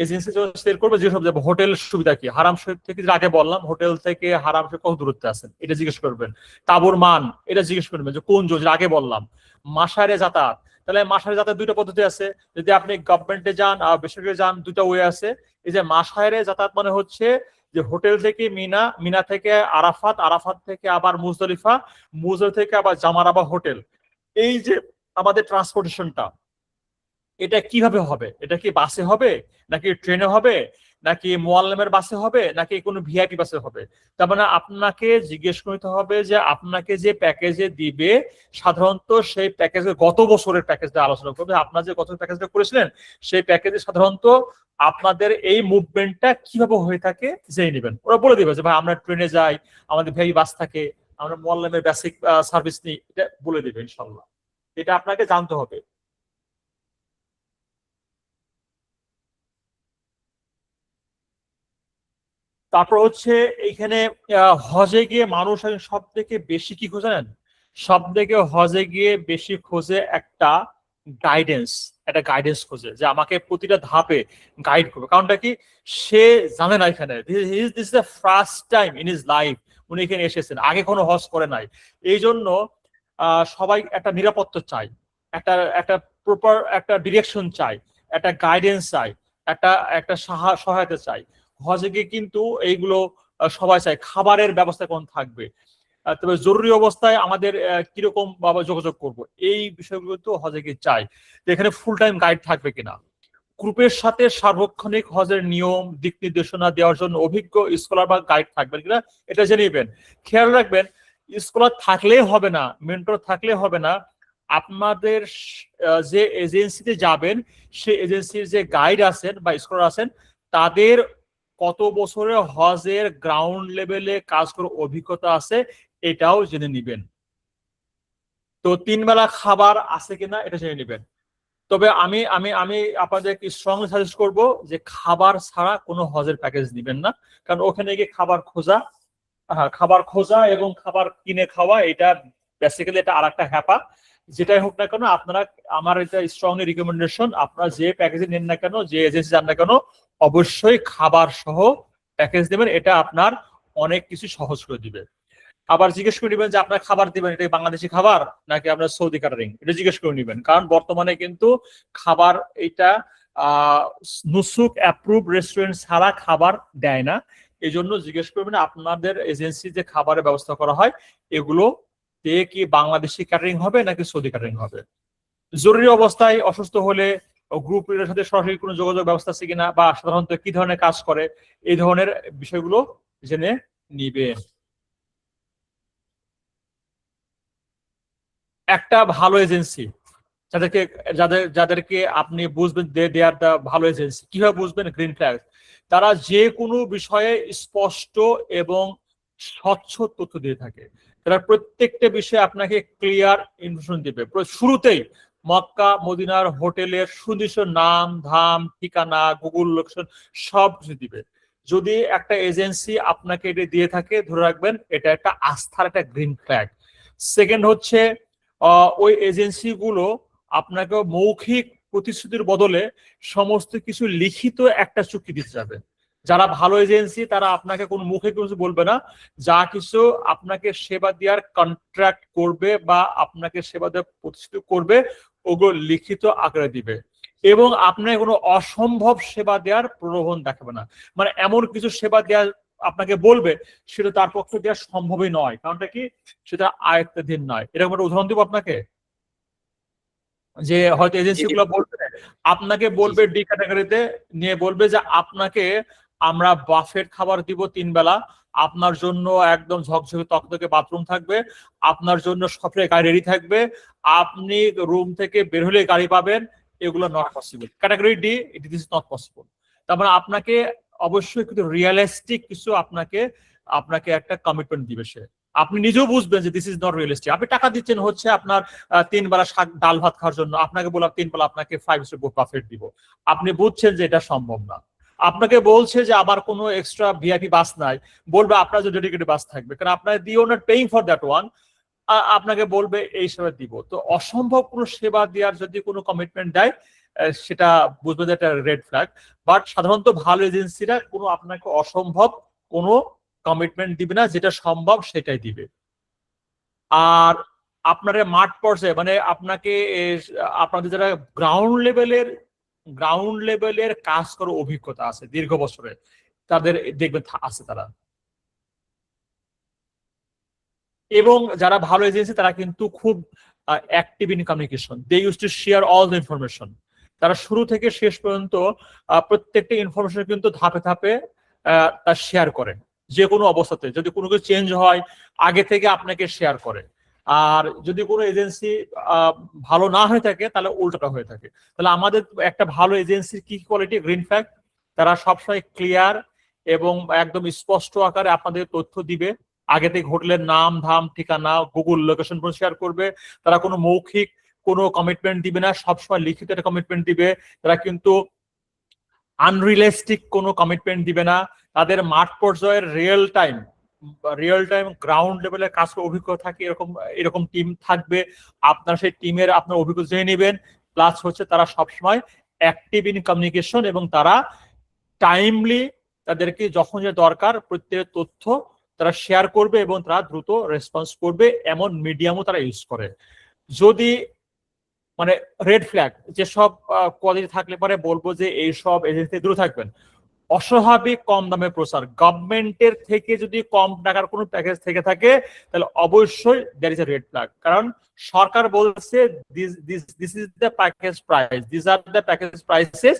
এজেন্সি সিলেক্ট করবে, যেসব যাবে। হোটেল সুবিধা কি, হারাম শরীফ থেকে যেটা আগে বললাম, হোটেল থেকে হারাম শরীফ কত দূরত্বে আছেন এটা জিজ্ঞেস করবেন। তাবুর মান এটা জিজ্ঞেস করবেন, যে কোন যেটা আগে বললাম। মাসারে যাতায়াত, তাহলে মাসারে যাতায়াত দুইটা পদ্ধতি আছে। যদি আপনি গভর্নমেন্টে যান আর বেসরকারি যান, দুইটা ওয়ে আছে। এই যে মাসারে যাতায়াত মানে হচ্ছে যে হোটেল থেকে মিনা, মিনা থেকে আরাফাত, আরাফাত থেকে আবার মুজদলিফা, মুজদলিফা থেকে আবার জামারা বা হোটেল। এই যে আমাদের ট্রান্সপোর্টেশনটা, এটা কিভাবে হবে? এটা কি বাসে হবে, নাকি ট্রেনে হবে, নাকি মোয়াল্লেমের বাসে হবে, নাকি কোনো ভিআইপি বাসে হবে? তার মানে আপনাকে জিজ্ঞেস করতে হবে যে আপনাকে যে প্যাকেজে দিবে, সাধারণত সেই প্যাকেজে গত বছরের প্যাকেজটা আলোচনা করবে। আপনার যে গত প্যাকেজটা করেছিলেন সেই প্যাকেজে সাধারণত আপনাদের এই মুভমেন্টটা কিভাবে হয়ে থাকে জেনে নেবেন। ওরা বলে দিবে যে ভাই আমরা ট্রেনে যাই, আমাদের ভিআইপি বাস থাকে, আমরা মোয়াল্লেমের বেসিক সার্ভিস নিই, এটা বলে দিবে ইনশাল্লাহ। এটা আপনাকে জানতে হবে। তারপর হচ্ছে এইখানে হজে গিয়ে মানুষ সব থেকে বেশি কি খোঁজেন? সব থেকে হজে গিয়ে বেশি খোঁজে একটা গাইডেন্স, একটা গাইডেন্স খোঁজে, যে আমাকে প্রতিটা ধাপে গাইড করবে। কারণটা কি, সে জানে না এখানে this is the first time in his life উনি এখানে এসেছেন, আগে কোনো হজ করে নাই। এই জন্য সবাই একটা নিরাপত্তা চাই, একটা একটা প্রপার একটা ডিরেকশন চাই, একটা গাইডেন্স চাই, একটা একটা সহায়তা চাই। হজে গিয়ে কিন্তু এইগুলো সবাই চায়। খাবারের ব্যবস্থা কোন থাকবে, তবে জরুরি অবস্থায় আমাদের কিরকম ভাবে যোগাযোগ করব, এই বিষয়গুলো তো হজে গিয়ে চাই। এখানে ফুল টাইম গাইড থাকবে কিনা, গ্রুপের সাথে সার্বক্ষণিক হজের নিয়ম দিক নির্দেশনা দেওয়ার জন্য অভিজ্ঞ স্কলার বা গাইড থাকবেন কিনা, এটা জেনে নেবেন। খেয়াল রাখবেন, স্কলার থাকলেই হবে না, মেন্টর থাকলে হবে না। আপনাদের যে এজেন্সিতে যাবেন, সেই এজেন্সির যে গাইড আছেন বা স্কলার আছেন, তাদের কত বছরের হজের গ্রাউন্ড লেভেলে কাজ করার অভিজ্ঞতা আছে, এটাও জেনে নিবেন। তো 3 বেলা খাবার আছে কিনা এটা জেনে নিবেন। তবে আমি আমি আমি আপনাদেরকে স্ট্রংলি সাজেস্ট করব যে খাবার ছাড়া কোনো হজের প্যাকেজ দিবেন না। কারণ ওখানে গিয়ে খাবার খোঁজা, খাবার খোঁজা এবং খাবার কিনে খাওয়া, এটা বেসিক্যালি এটা আরেকটা হ্যাপা। যেটাই হোক না কেন, আপনারা, আমার এটা স্ট্রংলি রিকমেন্ডেশন, আপনারা যে প্যাকেজে নেন না কেন, যে এজেন্সি যান না কেন, অবশ্যই খাবার সহ প্যাকেজ দেবেন। এটা আপনার অনেক কিছু সহজ করে দিবে। আবার জিজ্ঞেস করে নেবেন যে আপনার খাবার দিবেন এটা বাংলাদেশি খাবার নাকি আপনার সৌদি ক্যাটারিং, এটা জিজ্ঞেস করে নেবেন। কারণ বর্তমানে কিন্তু খাবার এটা নুসুক অ্যাপ্রুভ রেস্টুরেন্ট ছাড়া খাবার দেয় না। এই জন্য জিজ্ঞেস করবেন আপনাদের এজেন্সি যে খাবারের ব্যবস্থা করা হয় এগুলো দিয়ে কি বাংলাদেশি ক্যাটারিং হবে নাকি সৌদি ক্যাটারিং হবে। জরুরি অবস্থায় অসুস্থ হলে গ্রুপ লিডারের সাথে সরাসরি কোনো যোগাযোগ ব্যবস্থা আছে কিনা বা সাধারণত কি ধরনের কাজ করে, এই ধরনের বিষয়গুলো জেনে নিবেন। একটা ভালো এজেন্সি যাদেরকে আপনি বুঝবেন দে আর দা ভালো এজেন্সি, কিভাবে বুঝবেন? Green flag. তারা যে কোনো বিষয়ে স্পষ্ট এবং স্বচ্ছ তথ্য দিয়ে থাকে। তারা প্রত্যেকটা বিষয়ে আপনাকে ক্লিয়ার ইনফরমেশন দিবে। শুরুতেই মক্কা মদিনার হোটেলের সুনির্দিষ্ট নাম ধাম ঠিকানা গুগল লোকেশন সব কিছু দিবে। যদি একটা এজেন্সি আপনাকে এটা দিয়ে থাকে ধরে রাখবেন এটা একটা আস্থার একটা গ্রিন ফ্ল্যাগ। সেকেন্ড হচ্ছে ওই এজেন্সিগুলো আপনাকে মৌখিক প্রতিশ্রুতির বদলে সমস্ত কিছু লিখিত একটা চুক্তি দিতে যাবে। যারা ভালো এজেন্সি তারা আপনাকে কোনো মুখে কিছু বলবে না, যা কিছু আপনাকে সেবা দেওয়ার কন্ট্রাক্ট করবে বা আপনাকে সেবা দেওয়ার প্রতিশ্রুতি করবে ওগুলো লিখিত আকারে দিবে এবং আপনাকে কোনো অসম্ভব সেবা দেওয়ার প্রলোভন দেখাবে না। মানে এমন কিছু সেবা দেওয়ার আপনাকে বলবে সেটা তার পক্ষে দেওয়া সম্ভবই নয়, কারণটা কি সেটা আয়ত্তাধীন নয়। এরকম একটা উদাহরণ দিব আপনাকে, যে হয়তো এজেন্সি গুলো বলবে আপনাকে বলবে ডি ক্যাটাগরিতে নিয়ে বলবে যে আপনাকে আমরা বাফেট খাবার দিব 3 বেলা, আপনার জন্য একদম ঝকঝকে তকতকে বাথরুম থাকবে, আপনার জন্য সফরে গাড়ি রেডি থাকবে, আপনি রুম থেকে বের হলে গাড়ি পাবেন। এগুলো not possible. Category D, it is not possible. তার মানে আপনাকে অবশ্যই কিন্তু রিয়েলিস্টিক কিছু আপনাকে একটা কমিটমেন্ট দিবে সে। আপনি নিজেও বুঝবেন যে দিস ইজ নট রিয়েলিস্টিক। আপনি টাকা দিচ্ছেন হচ্ছে আপনার 3 বেলা শাক ডাল ভাত খাওয়ার জন্য, আপনাকে বললাম 3 বেলা আপনাকে 5 স্টার বাফেট দিব। আপনি বুঝছেন যে এটা সম্ভব না। আপনাকে বলছে যে আবার কোনো এক্সট্রা ভিআইপি বাস নাই, বলবে আপনার যে ডেডিকেটেড বাস থাকবে, কারণ আপনার দিও not paying for that one, আপনাকে বলবে এই সেবা দিব। তো অসম্ভব কোনো সেবা দেওয়ার যদি কোনো কমিটমেন্ট দেয় সেটা বুঝবে যে এটা রেড ফ্ল্যাগ। বাট সাধারণত ভালো এজেন্সিরা কোনো আপনাকে অসম্ভব কোনো কমিটমেন্ট দিবে না, যেটা সম্ভব সেটাই দিবে। আর আপনারা মাঠ পর্যায়ে মানে আপনাদের যারা গ্রাউন্ড লেভেলের কাজ করার অভিজ্ঞতা আছে দীর্ঘ বছরে, তাদের দেখবেন আছে তারা। এবং যারা ভালো এজেন্সি তারা কিন্তু খুব active in communication. They use to share all the information. তারা শুরু থেকে শেষ পর্যন্ত প্রত্যেকটা ইনফরমেশন কিন্তু ধাপে ধাপে তা শেয়ার করে। যে কোনো অবস্থাতে যদি কোনো কিছু চেঞ্জ হয় আগে থেকে আপনাকে শেয়ার করে। আর যদি কোনো এজেন্সি ভালো না হয়ে থাকে তাহলে উল্টোটা হয়ে থাকে। তাহলে আমাদের একটা ভালো এজেন্সির কি কোয়ালিটি? Green flag. তারা সবসময় ক্লিয়ার এবং একদম স্পষ্ট আকারে আপনাদের তথ্য দিবে। আগে থেকে হোটেলের নাম ধাম ঠিকানা গুগল লোকেশন শেয়ার করবে। তারা কোনো মৌখিক কোনো কমিটমেন্ট দিবে না, সবসময় লিখিত একটা কমিটমেন্ট দিবে। তারা কিন্তু আনরিয়েলিস্টিক কোনো কমিটমেন্ট দিবে না। তাদের মাঠ পর্যায়ের রিয়েল টাইম গ্রাউন্ড লেভেলের কাজ করে অভিজ্ঞতা থাকে, এরকম টিম থাকবে। আপনার সেই টিমের আপনার অভিজ্ঞতা জেনে নেবেন। প্লাস হচ্ছে তারা সবসময় অ্যাক্টিভ ইন কমিউনিকেশন এবং তারা টাইমলি তাদেরকে যখন যে দরকার প্রত্যেক তথ্য তারা শেয়ার করবে এবং তারা দ্রুত রেসপন্স করবে, এমন মিডিয়ামও তারা ইউজ করে। যদি মানে রেড ফ্ল্যাগ যেসব কোয়ালিটি থাকলে পরে বলবো যে এইসব এজেন্সি দূরে থাকবেন। অস্বাভাবিক কম দামে প্রচার, গভর্নমেন্টের থেকে যদি কম টাকার কোনো প্যাকেজ থেকে থাকে তাহলে অবশ্যই that is a red flag. কারণ সরকার বলছে this is the package price, this are the package prices,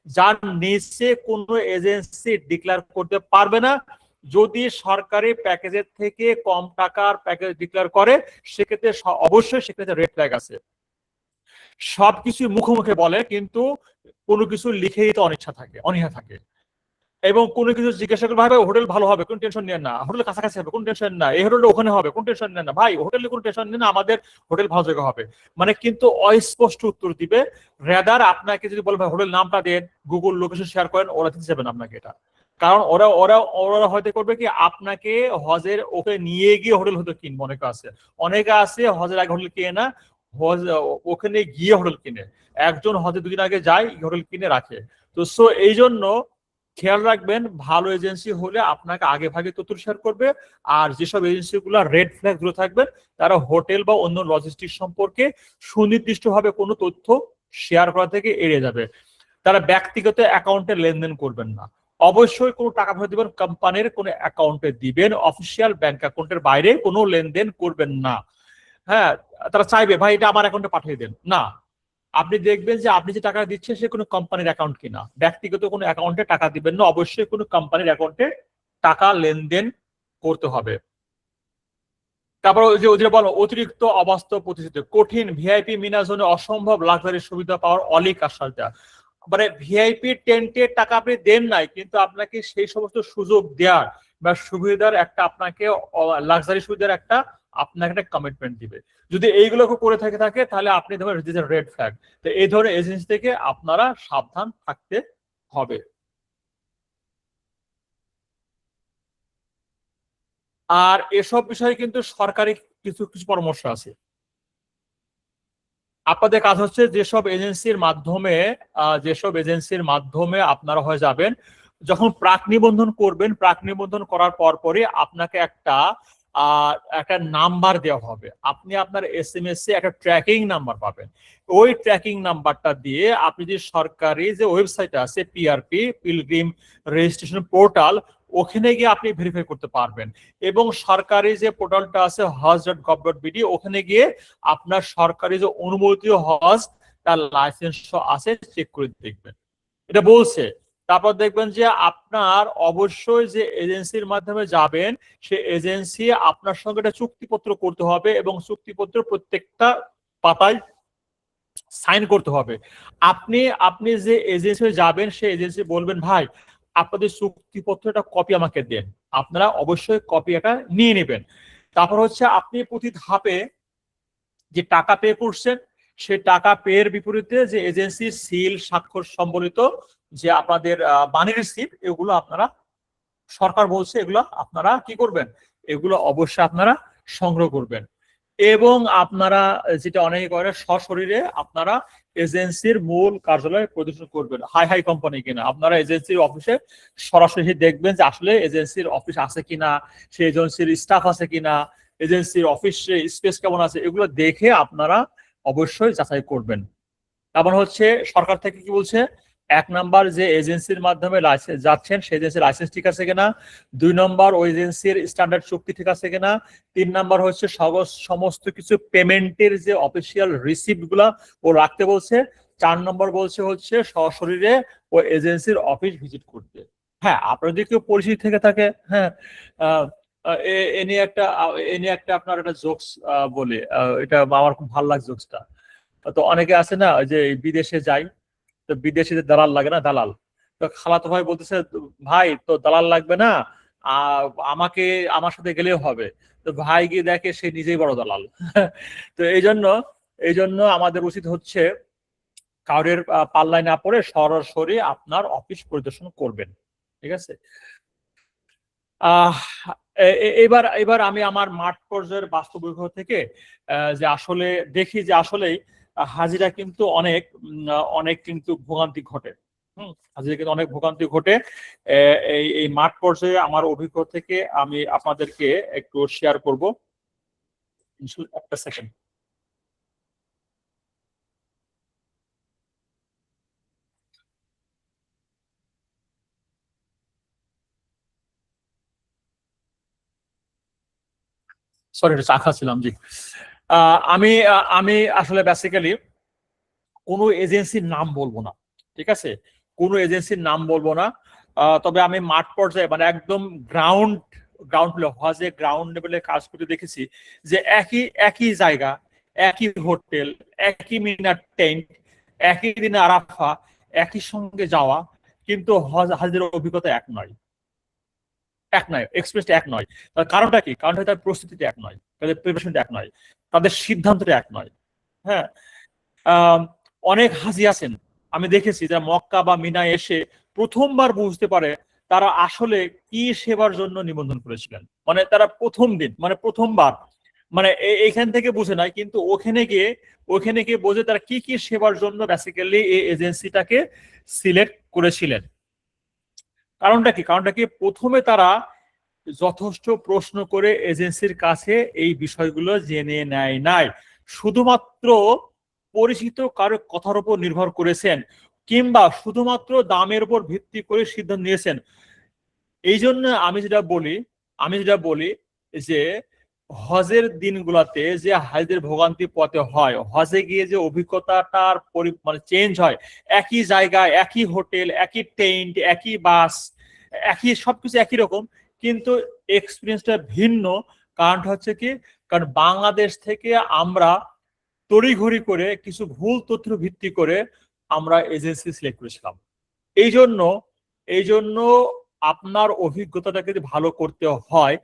যার নিচে কোনো এজেন্সি ডিক্লেয়ার করতে পারবে না। যদি সরকারি প্যাকেজের থেকে কম টাকার প্যাকেজ ডিক্লেয়ার করে সেক্ষেত্রে অবশ্যই সেক্ষেত্রে রেড ফ্ল্যাগ আছে। সবকিছু মুখে বলে কিন্তু কোনো কিছু লিখে দিতে অনীহা থাকে এবং কোনো কিছু জিজ্ঞাসা করে ভাই হোটেল ভালো হবে কোন টেনশন নেন না, হোটেল কাছাকাছি হবে কোন টেনশন না, এই হোটেলটা ওখানে হবে কোন টেনশন নেন না, ভাই হোটেলে কোনো টেনশন নেন না, আমাদের হোটেল ভালো জায়গা হবে। মানে কিন্তু অস্পষ্ট উত্তর দিবে। রেদার আপনাকে যদি বলে ভাই হোটেল নামটা দেন, গুগল লোকেশন শেয়ার করেন, ওরা দিতে যাবেন আপনাকে এটা। কারণ ওরা হয়তো করবে কি আপনাকে হজের ওকে নিয়ে গিয়ে হোটেল হয়তো কিনবে। অনেকে আছে হজের আগে হোটেল কিনে না, ওখানে গিয়ে হোটেল কিনে। একজন হজে 2 দিন আগে যায় হোটেল কিনে রাখে। তো এই জন্য খেয়াল রাখবেন, ভালো এজেন্সি হলে আপনাকে আগে ভাগে তথ্য শেয়ার করবে, আর যেসব এজেন্সিগুলো রেড ফ্ল্যাগ গুলো থাকবেন তারা হোটেল বা অন্য লজিস্টিক সম্পর্কে সুনির্দিষ্টভাবে কোনো তথ্য শেয়ার করা থেকে এড়িয়ে যাবে। তারা ব্যক্তিগত অ্যাকাউন্টে লেনদেন করবেন না, অবশ্যই কোনো টাকা ফেরত দিবেন কোম্পানির কোনো অ্যাকাউন্টে দিবেন, অফিসিয়াল ব্যাংক অ্যাকাউন্টের বাইরে কোনো লেনদেন করবেন না। হ্যাঁ, তারা চাইবে ভাই এটা আমার অ্যাকাউন্টে পাঠিয়ে দেন, না, আপনি দেখবেন যে আপনি যে টাকা দিচ্ছেন সে কোনো কোম্পানির অ্যাকাউন্ট কিনা, ব্যক্তিগত কোনো অ্যাকাউন্টে টাকা দিবেন না, অবশ্যই কোনো কোম্পানির অ্যাকাউন্টে টাকা লেনদেন করতে হবে। তারপর ওই যে বলো অতিরিক্ত অবাস্তব প্রতিশ্রুতি, কঠিন ভিআইপি মিনা জোনে অসম্ভব লাক্সারি সুবিধা পাওয়ার অলিক আশ্বাস দেওয়া। মানে ভিআইপি টেন্টের টাকা আপনি দেন নাই, কিন্তু আপনাকে সেই সমস্ত সুযোগ দেওয়ার বা সুবিধার একটা আপনাকে লাক্সারি সুবিধার একটা আপনাকে একটা কমিটমেন্ট দিবে। যদি এইগুলো করে থাকে তাহলে আপনি ধরুন রেড ফ্ল্যাগ। তো এই ধরনের এজেন্সি থেকে আপনারা সাবধান থাকতে হবে। আর এসব বিষয়ে কিন্তু সরকারি কিছু কিছু পরামর্শ আছে। আপনাদের কাজ হচ্ছে যেসব এজেন্সির মাধ্যমে আপনারা হয়ে যাবেন, যখন প্রাক নিবন্ধন করবেন, প্রাক নিবন্ধন করার পরে আপনাকে একটা নাম্বার দেওয়া হবে। আপনি আপনার SMS এ একটা ট্র্যাকিং নাম্বার পাবেন। ওই ট্র্যাকিং নাম্বারটা দিয়ে আপনি যে সরকারি যে ওয়েবসাইট আছে PRP, পিলগ্রিম রেজিস্ট্রেশন পোর্টাল, ওখানে গিয়ে আপনি ভেরিফাই করতে পারবেন। এবং সরকারি যে পোর্টালটা আছে haj.gov.bd, ওখানে গিয়ে আপনার সরকারি যে অনুমোদিত হজ তার লাইসেন্স আছে চেক করে দেখবেন, এটা বলছে। তারপর দেখবেন যে আপনার অবশ্যই যে এজেন্সির মাধ্যমে যাবেন সে এজেন্সি আপনার সঙ্গে একটা চুক্তিপত্র করতে হবে, এবং চুক্তিপত্র প্রত্যেকটা পাতায় সাইন করতে হবে। আপনি যে এজেন্সি যাবেন সেই এজেন্সি বলবেন ভাই আপনাদের চুক্তিপত্রটা কপি আমাকে দেন, আপনারা অবশ্যই কপি একটা নিয়ে নেবেন। তারপর হচ্ছে আপনি প্রতি ধাপে যে টাকা পে করছেন সে টাকা পেয়ের বিপরীতে যে এজেন্সির সিল স্বাক্ষর সম্বলিত যে আপনাদের মানি রিসিপ্ট, এগুলো আপনারা, সরকার বলছে এগুলো আপনারা কি করবেন, এগুলো অবশ্যই আপনারা সংগ্রহ করবেন। এবং আপনারা যেটা অনেকে করে সশরীরে আপনারা এজেন্সির মূল কার্যালয়ে পরিদর্শন করবেন। হাই কোম্পানি কিনা, আপনারা এজেন্সির অফিসে সরাসরি দেখবেন যে আসলে এজেন্সির অফিস আছে কিনা, সেই এজেন্সির স্টাফ আছে কিনা, এজেন্সির অফিস স্পেস কেমন আছে, এগুলো দেখে আপনারা অবশ্যই যাচাই করবেন। তারপর হচ্ছে সরকার থেকে কি বলছে, 1 নাম্বার যে এজেন্সির মাধ্যমে লাইসেন্স যাচ্ছেন সেই এজেন্সির লাইসেন্স ঠিক আছে কিনা, 2 নম্বর ওই এজেন্সির স্ট্যান্ডার্ড চুক্তি ঠিক আছে কিনা, 3 নাম্বার হচ্ছে সমস্ত কিছু পেমেন্টের যে অফিসিয়াল রিসিপ্ট গুলা ও রাখতে বলছে, 4 নম্বর বলছে হচ্ছে সশরীরে ও এজেন্সির অফিস ভিজিট করতে। হ্যাঁ, আপনার যদি কেউ পরিচিত থেকে থাকে, হ্যাঁ, এ নিয়ে একটা আপনার একটা জোকস বলে, এটা আমার খুব ভালো লাগে জোকসটা। তো অনেকে আছে না যে বিদেশে যায়, তো বিদেশে যে দালাল লাগে না, দালাল, তো খালাতো ভাই বলতেছে ভাই তো দালাল লাগবে না, আমার সাথে গেলেও হবে। তো ভাই গিয়ে দেখে সে নিজেই বড় দালাল। তো এই জন্য আমাদের উচিত হচ্ছে কাউরের পাল্লায় না পড়ে সরাসরি আপনার অফিস পরিদর্শন করবেন, ঠিক আছে। এবার আমি আমার মাঠ পর্যায়ের বাস্তব অভিজ্ঞতা থেকে যে আসলে দেখি যে আসলেই হাজিরা কিন্তু অনেক কিন্তু ভোগান্তি ঘটে। হাজিরা কিন্তু অনেক ভোগান্তি ঘটে। এই মাঠ পর্যায়ে আমার অভিজ্ঞতা থেকে আমি আপনাদেরকে একটু শেয়ার করব। একটা সেকেন্ড। সরি, চা খাচ্ছিলাম, জি। আমি আসলে বেসিক্যালি কোনো এজেন্সির নাম বলবো না, ঠিক আছে, কোনো এজেন্সির নাম বলবো না। তবে আমি মাঠ পর্যায়ে মানে একদম গ্রাউন্ড হজে গ্রাউন্ড লেভেলে কাজ করতে দেখেছি যে একই জায়গা, একই হোটেল, একই মিনার টেন্ট, একই দিনে আরাফা, একই সঙ্গে যাওয়া, কিন্তু হাজের অভিজ্ঞতা এক নয়, এক্সপ্রেসটা এক নয়। তার কারণটা কি? কারণটা তার প্রস্তুতিটা এক নয়, তাদের প্রিপারেশনটা এক নয়, তাদের সিদ্ধান্তটা এক নয়। হ্যাঁ, অনেক হাজি আছেন আমি দেখেছি যারা মক্কা বা মিনায় এসে প্রথমবার বুঝতে পারে তারা আসলে কি সেবার জন্য নিবন্ধন করেছিলেন। মানে তারা প্রথম দিন, মানে প্রথমবার, মানে এইখান থেকে বুঝে নাই, কিন্তু ওখানে গিয়ে বোঝে তারা কি কি সেবার জন্য বেসিক্যালি এই এজেন্সিটাকে সিলেক্ট করেছিলেন। কারণটা কি প্রথমে তারা যথেষ্ট প্রশ্ন করে এজেন্সির কাছে এই বিষয়গুলো জেনে নেয় নাই, শুধুমাত্র পরিচিত কারো কথার উপর নির্ভর করেছেন কিংবা শুধুমাত্র দামের উপর ভিত্তি করে সিদ্ধান্ত নিয়েছেন। এই জন্য আমি যেটা বলি যে হজের দিনগুলোতে যে হাজিদের ভোগান্তি পথে হয়, হজে গিয়ে যে অভিজ্ঞতাটার মানে চেঞ্জ হয়, একই জায়গায় একই হোটেল, একই টেন্ট, একই বাস, একই সবকিছু একই রকম, কিন্তু এক্সপিরিয়েন্সটা ভিন্ন। কারণটা হচ্ছে কি, কারণ বাংলাদেশ থেকে আমরা তড়িঘড়ি করে কিছু ভুল তথ্য ভিত্তি করে আমরা এজেন্সি সিলেক্ট করেছিলাম। এই জন্য এই জন্য আপনার অভিজ্ঞতাটাকে যদি ভালো করতে হয়,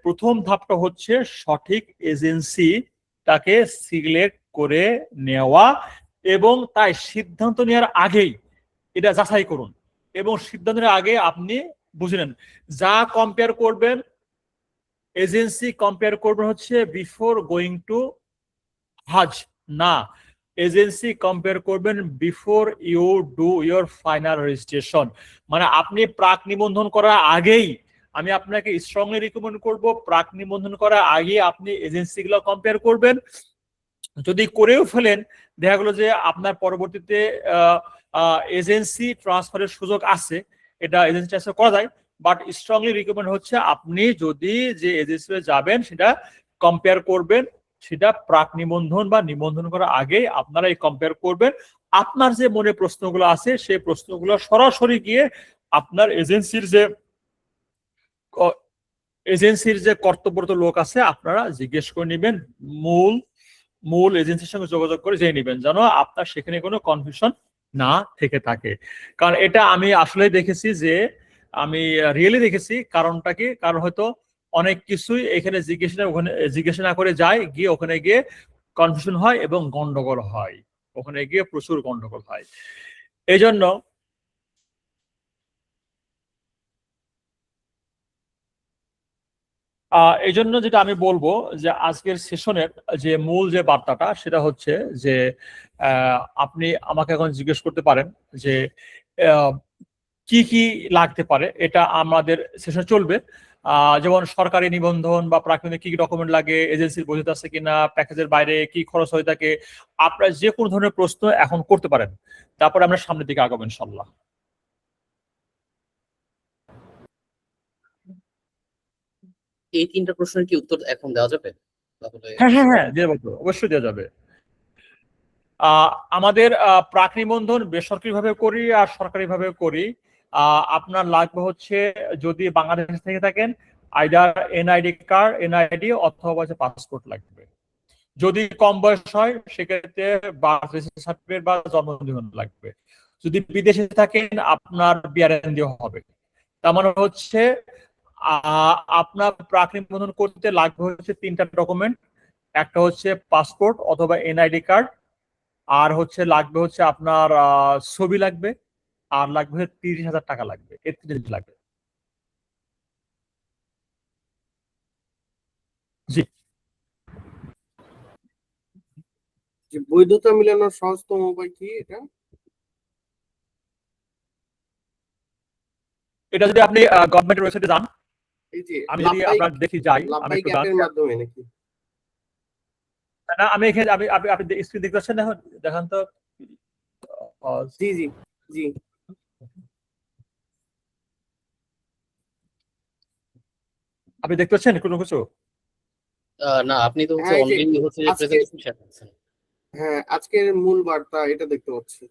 প্রথম ধাপটা হচ্ছে সঠিক এজেন্সি তাকে সিলেক্ট করে নেওয়া, এবং তাই সিদ্ধান্ত নেওয়ার আগেই এটা যাচাই করুন। এবং সিদ্ধান্তের আগে আপনি বুঝে নেন, যা কম্পেয়ার করবেন, এজেন্সি কম্পেয়ার করবেন হচ্ছে বিফোর গোয়িং টু হজ, না, এজেন্সি কম্পেয়ার করবেন before you do your final registration. মানে আপনি প্রাক নিবন্ধন করার আগেই, আমি আপনাকে স্ট্রংলি রিকমেন্ড করব, প্রাক নিবন্ধন করার আগে আপনি এজেন্সিগুলো কম্পেয়ার করবেন। যদি করেও ফেলেন, দেখা গেলো যে আপনার পরবর্তীতে এজেন্সি ট্রান্সফারের সুযোগ আছে, এটা এজেন্সি ট্রান্সফার করা যায়, বাট স্ট্রংলি রিকমেন্ড হচ্ছে আপনি যদি যে এজেন্সিতে যাবেন সেটা কম্পেয়ার করবেন, সেটা প্রাক নিবন্ধন বা নিবন্ধন করার আগে আপনারা এই কম্পেয়ার করবেন। আপনার যে মনে প্রশ্নগুলো আছে সেই প্রশ্নগুলো সরাসরি গিয়ে আপনার এজেন্সির যে কর্তব্যরত লোক আছে আপনারা জিজ্ঞেস করে নেবেন, মূল এজেন্সির সঙ্গে যোগাযোগ করে জেনে নেবেন, যেন আপনার সেখানে কোনো কনফিউশন না থেকে থাকে। কারণ এটা আমি আসলে দেখেছি, যে আমি রিয়েলি দেখেছি। কারণটা কি, কারণ হয়তো অনেক কিছুই এখানে জিজ্ঞাসা না করে যায়, গিয়ে ওখানে গিয়ে কনফিউশন হয় এবং গন্ডগোল হয়, ওখানে গিয়ে প্রচুর গন্ডগোল হয়। এই জন্য যেটা আমি বলবো, যে আজকের সেশনের যে মূল যে বার্তাটা সেটা হচ্ছে যে আপনি আমাকে এখন জিজ্ঞেস করতে পারেন যে কি কি লাগতে পারে, এটা আমাদের সেশন চলবে। যেমন সরকারি নিবন্ধন বা প্রাথমিক কি কি ডকুমেন্ট লাগে, এজেন্সির বৈধ আছে কিনা, প্যাকেজের বাইরে কি খরচ হয়ে থাকে, আপনারা যে কোনো ধরনের প্রশ্ন এখন করতে পারেন, তারপরে আমরা সামনের দিকে আগাবো ইনশাল্লাহ। এই তিনটা প্রশ্নের কি উত্তর এখন দেওয়া যাবে? তাহলে হ্যাঁ হ্যাঁ হ্যাঁ, দেওয়া যাবে, অবশ্যই দেওয়া যাবে। আমাদের প্রাক নিবন্ধন বেসরকারি ভাবে করি আর সরকারি ভাবে করি। আপনার লাগবে হচ্ছে, যদি বাংলাদেশ থেকে থাকেন, আইদার এনআইডি অথবা পাসপোর্ট লাগবে। যদি কম বয়স হয় সেক্ষেত্রে বার্থ রেজিস্ট্রেশন সার্টিফিকেট বা জন্ম নিবন্ধন লাগবে। যদি বিদেশে থাকেন আপনার বিআরএন হবে। তার মানে হচ্ছে আপনার প্রাক নিবন্ধন করতে লাগবে হচ্ছে তিনটা ডকুমেন্ট। একটা হচ্ছে পাসপোর্ট অথবা এনআইডি কার্ড, আর হচ্ছে লাগবে হচ্ছে আপনার ছবি লাগবে, আর লাগবে 30,000 টাকা লাগবে, এর লাগবে। জি, যে বৈধতা মিলানোর সহজতম উপায় কি এটা? এটা যদি আপনি গভর্নমেন্টের ওয়েবসাইটে যান, এই যে আমি যদি আপনার দেখি যাই, আমি লাভবাই একটু অ্যাপের মাধ্যমে নাকি? না, আমি এখানে আপনি স্ক্রিন দেখতে পাচ্ছেন এখন, দেখান তো। জি জি জি। আপনি দেখতে পাচ্ছেন কোনো কিছু? না, আপনি তো হচ্ছে হ্যাঁ, এই যে অনলাইনে হচ্ছে যে আজকে প্রেজেন্টেশন শেয়ার করছেন। হ্যাঁ, আজকের মূল বার্তা এটা দেখতে পাচ্ছি।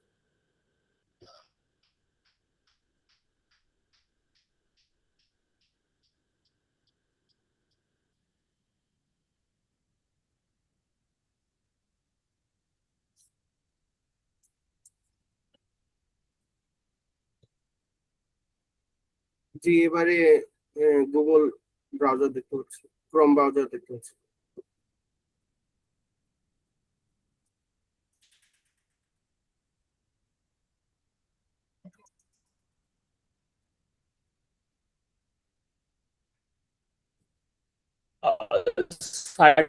জি, এবারে গুগল ব্রাউজার দেখতে পাচ্ছি, ক্রোম ব্রাউজার দেখতে পাচ্ছি। সাইট